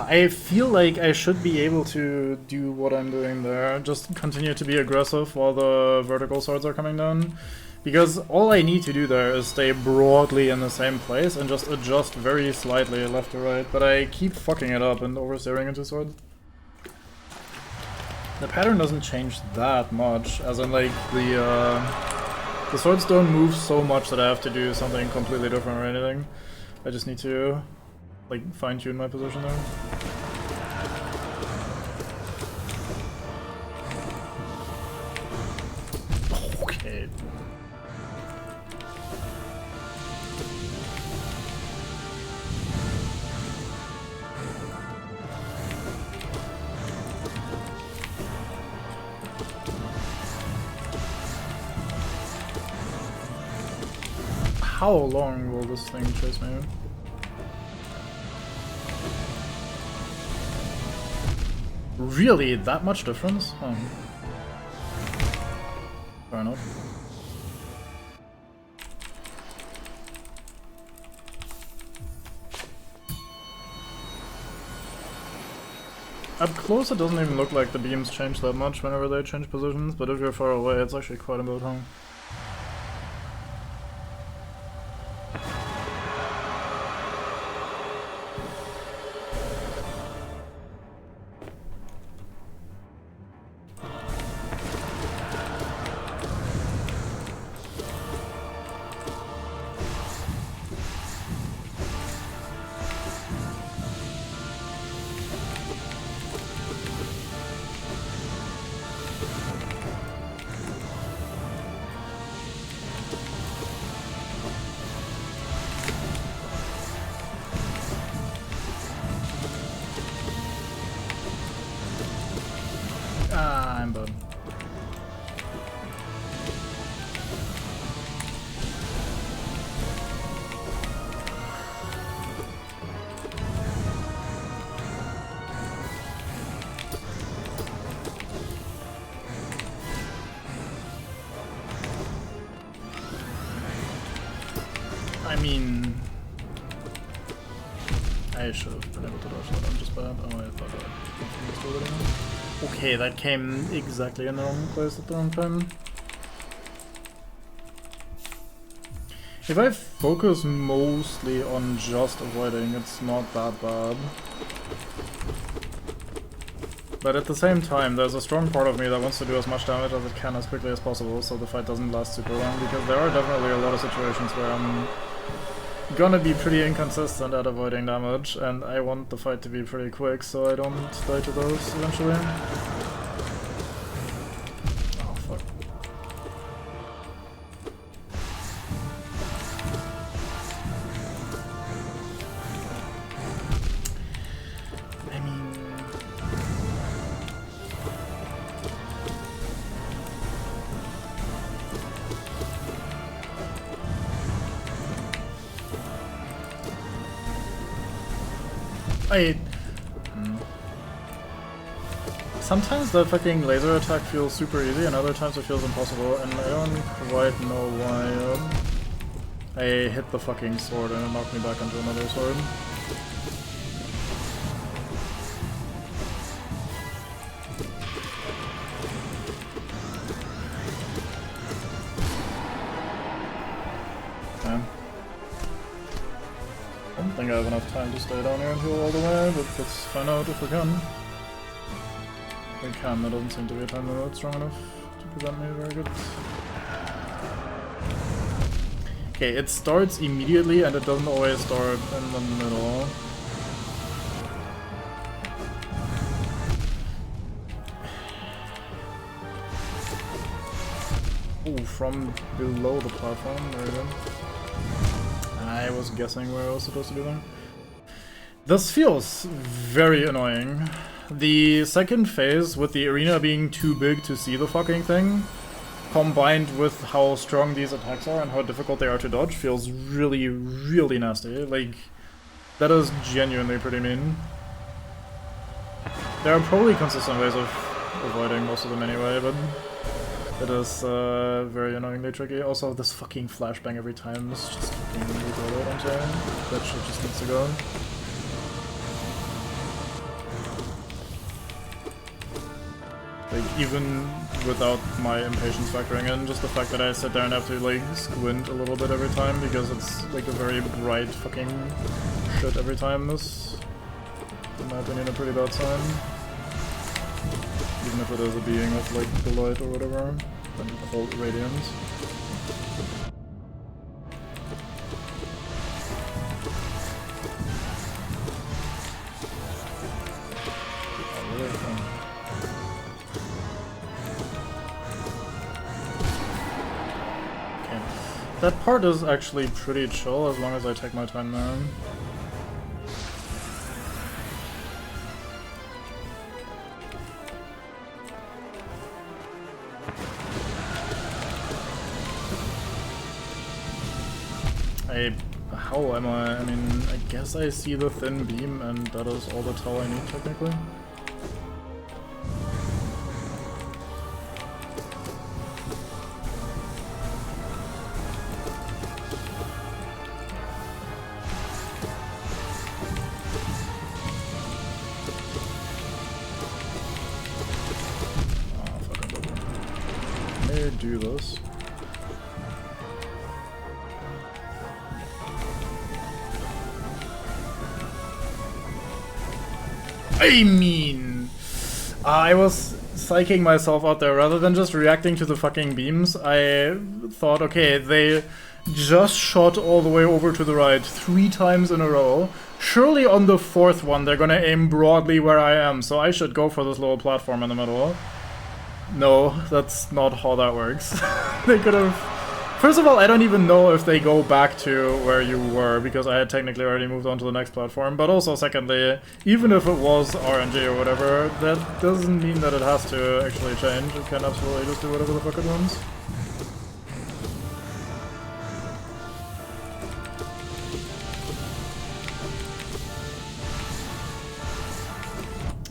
I feel like I should be able to do what I'm doing there. Just continue to be aggressive while the vertical swords are coming down. Because all I need to do there is stay broadly in the same place and just adjust very slightly left to right. But I keep fucking it up and oversteering into swords. The pattern doesn't change that much, as in like the swords don't move so much that I have to do something completely different or anything. I just need to like fine-tune my position there. Okay. How long will this thing chase me? Really? That much difference? Huh. Fair enough. Up close it doesn't even look like the beams change that much whenever they change positions, but if you're far away it's actually quite a bit, huh? I'm bad. I mean, I should have been able to dodge that. I'm just bad. Oh, I thought that. Okay, that came exactly in the wrong place at the wrong time. If I focus mostly on just avoiding, it's not that bad. But at the same time, there's a strong part of me that wants to do as much damage as it can as quickly as possible, so the fight doesn't last super long, because there are definitely a lot of situations where I'm gonna be pretty inconsistent at avoiding damage, and I want the fight to be pretty quick so I don't die to those eventually. Oh fuck. I mean... Sometimes the fucking laser attack feels super easy and other times it feels impossible, and I don't quite know why. I hit the fucking sword and it knocked me back onto another sword. Okay. I don't think I have enough time to stay down here and heal all the way, but let's find out if we can. We can, that doesn't seem to be a time limit strong enough to prevent me. Very good. Okay, it starts immediately and it doesn't always start in the middle. Ooh, from below the platform, very good. I was guessing where I was supposed to be there. This feels very annoying. The second phase, with the arena being too big to see the fucking thing, combined with how strong these attacks are and how difficult they are to dodge, feels really, really nasty. Like, that is genuinely pretty mean. There are probably consistent ways of avoiding most of them anyway, but it is very annoyingly tricky. Also, this fucking flashbang every time is just fucking retarded, I'm saying. That shit just needs to go. Like, even without my impatience factoring in, just the fact that I sit there and have to, like, squint a little bit every time because it's, like, a very bright fucking shit every time is, in my opinion, a pretty bad sign. Even if it is a being of, like, the light or whatever, and all radiant. That part is actually pretty chill as long as I take my time there. How am I? I mean, I guess I see the thin beam and that is all the tell I need technically. Do this. I mean, I was psyching myself out there rather than just reacting to the fucking beams. I thought, okay, they just shot all the way over to the right 3 times in a row. Surely on the 4th one they're gonna aim broadly where I am, so I should go for this little platform in the middle. No, that's not how that works. They could have... First of all, I don't even know if they go back to where you were, because I had technically already moved on to the next platform. But also, secondly, even if it was RNG or whatever, that doesn't mean that it has to actually change. It can absolutely just do whatever the fuck it wants.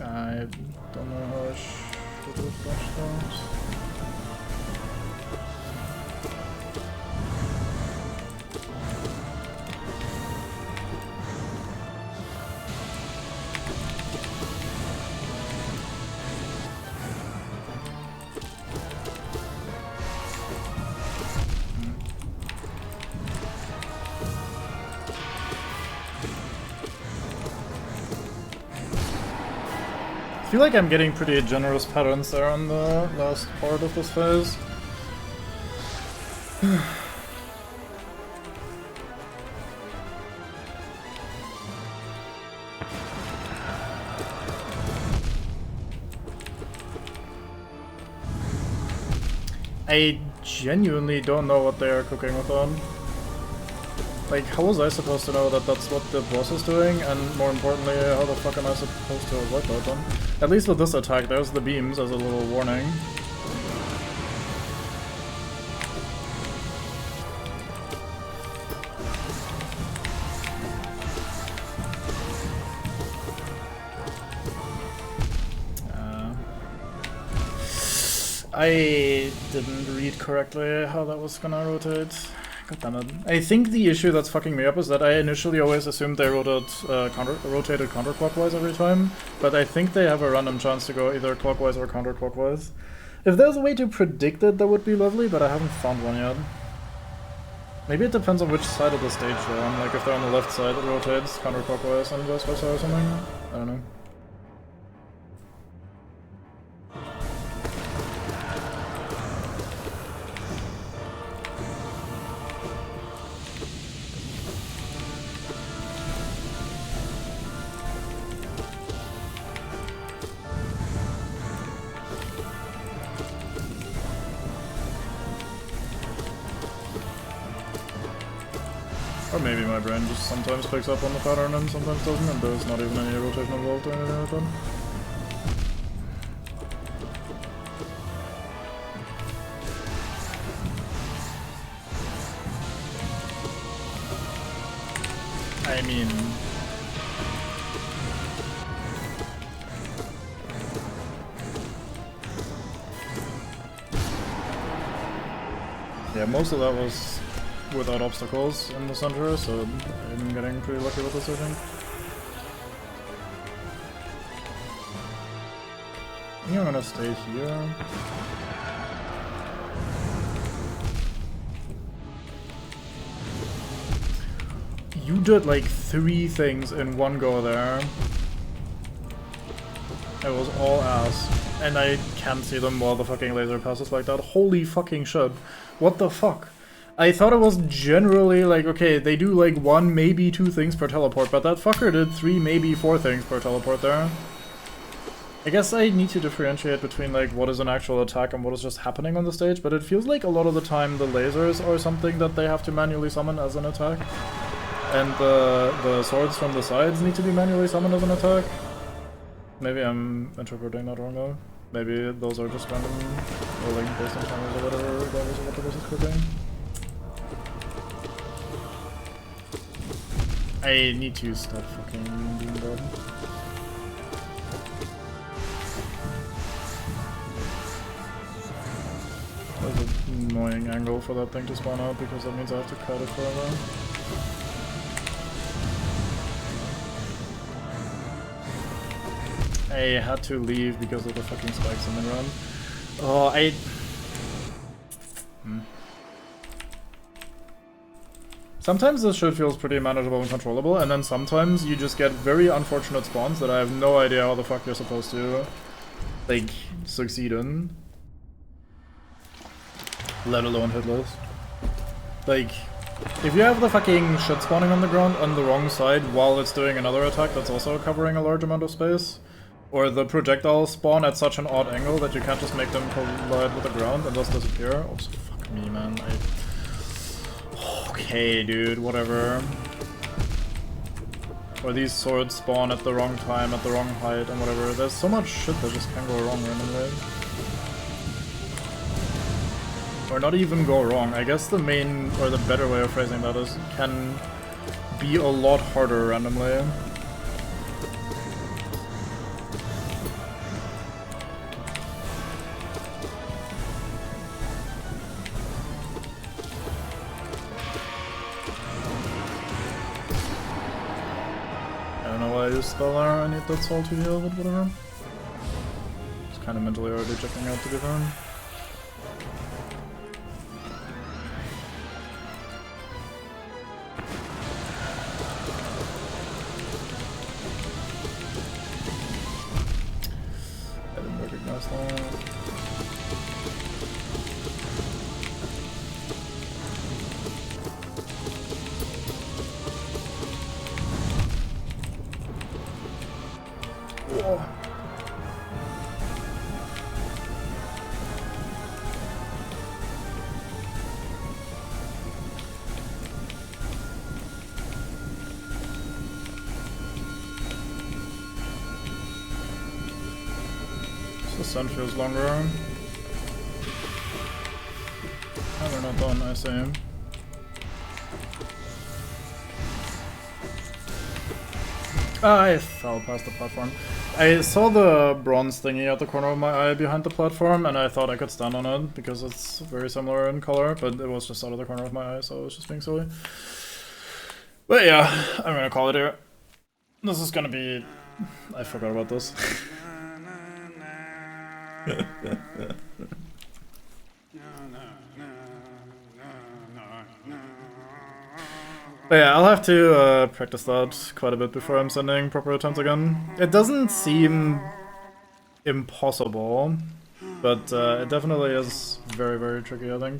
I don't know how I should have flashed those. I feel like I'm getting pretty generous patterns there on the last part of this phase. I genuinely don't know what they are cooking with on. Like, how was I supposed to know that that's what the boss is doing? And more importantly, how the fuck am I supposed to avoid that then? At least with this attack, there's the beams as a little warning. I didn't read correctly how that was gonna rotate. God damn it. I think the issue that's fucking me up is that I initially always assumed they rotated counterclockwise every time, but I think they have a random chance to go either clockwise or counterclockwise. If there's a way to predict it, that would be lovely, but I haven't found one yet. Maybe it depends on which side of the stage they're on, like if they're on the left side it rotates counterclockwise and vice versa or something. I don't know. Or maybe my brain just sometimes picks up on the pattern and sometimes doesn't, and there's not even any rotation involved or anything like that. I mean... yeah, most of that was without obstacles in the center, so I'm getting pretty lucky with this, I think. I think I'm gonna stay here. You did like 3 things in one go there. It was all ass. And I can't see them while the fucking laser passes like that. Holy fucking shit. What the fuck? I thought it was generally like, okay, they do like 1, maybe 2 things per teleport, but that fucker did 3, maybe 4 things per teleport there. I guess I need to differentiate between like what is an actual attack and what is just happening on the stage, but it feels like a lot of the time the lasers are something that they have to manually summon as an attack. And the swords from the sides need to be manually summoned as an attack. Maybe I'm interpreting that wrong though. Maybe those are just random rolling based on timers or whatever, regardless of what the boss is cooking. I need to stop fucking being dead. That's an annoying angle for that thing to spawn out because that means I have to cut it forever. I had to leave because of the fucking spikes in the run. Oh, Sometimes this shit feels pretty manageable and controllable, and then sometimes you just get very unfortunate spawns that I have no idea how the fuck you're supposed to, like, succeed in. Let alone hitless. Like, if you have the fucking shit spawning on the ground on the wrong side while it's doing another attack that's also covering a large amount of space, or the projectiles spawn at such an odd angle that you can't just make them collide with the ground and thus disappear. Oh, fuck me, man. Okay, dude, whatever. Or these swords spawn at the wrong time, at the wrong height, and whatever. There's so much shit that just can go wrong randomly. Or not even go wrong. I guess the main, or the better way of phrasing that is, can be a lot harder randomly. I use spell there, I need that soul to heal, but whatever. Just kind of mentally already checking out to be fair. I didn't recognize that. The sun feels longer. Oh, they're not done, I see. I fell past the platform. I saw the bronze thingy at the corner of my eye behind the platform, and I thought I could stand on it because it's very similar in color, but it was just out of the corner of my eye, so I was just being silly. But yeah, I'm gonna call it here. This is gonna be... I forgot about this. But yeah, I'll have to practice that quite a bit before I'm sending proper attempts again. It doesn't seem impossible, but it definitely is very, very tricky, I think.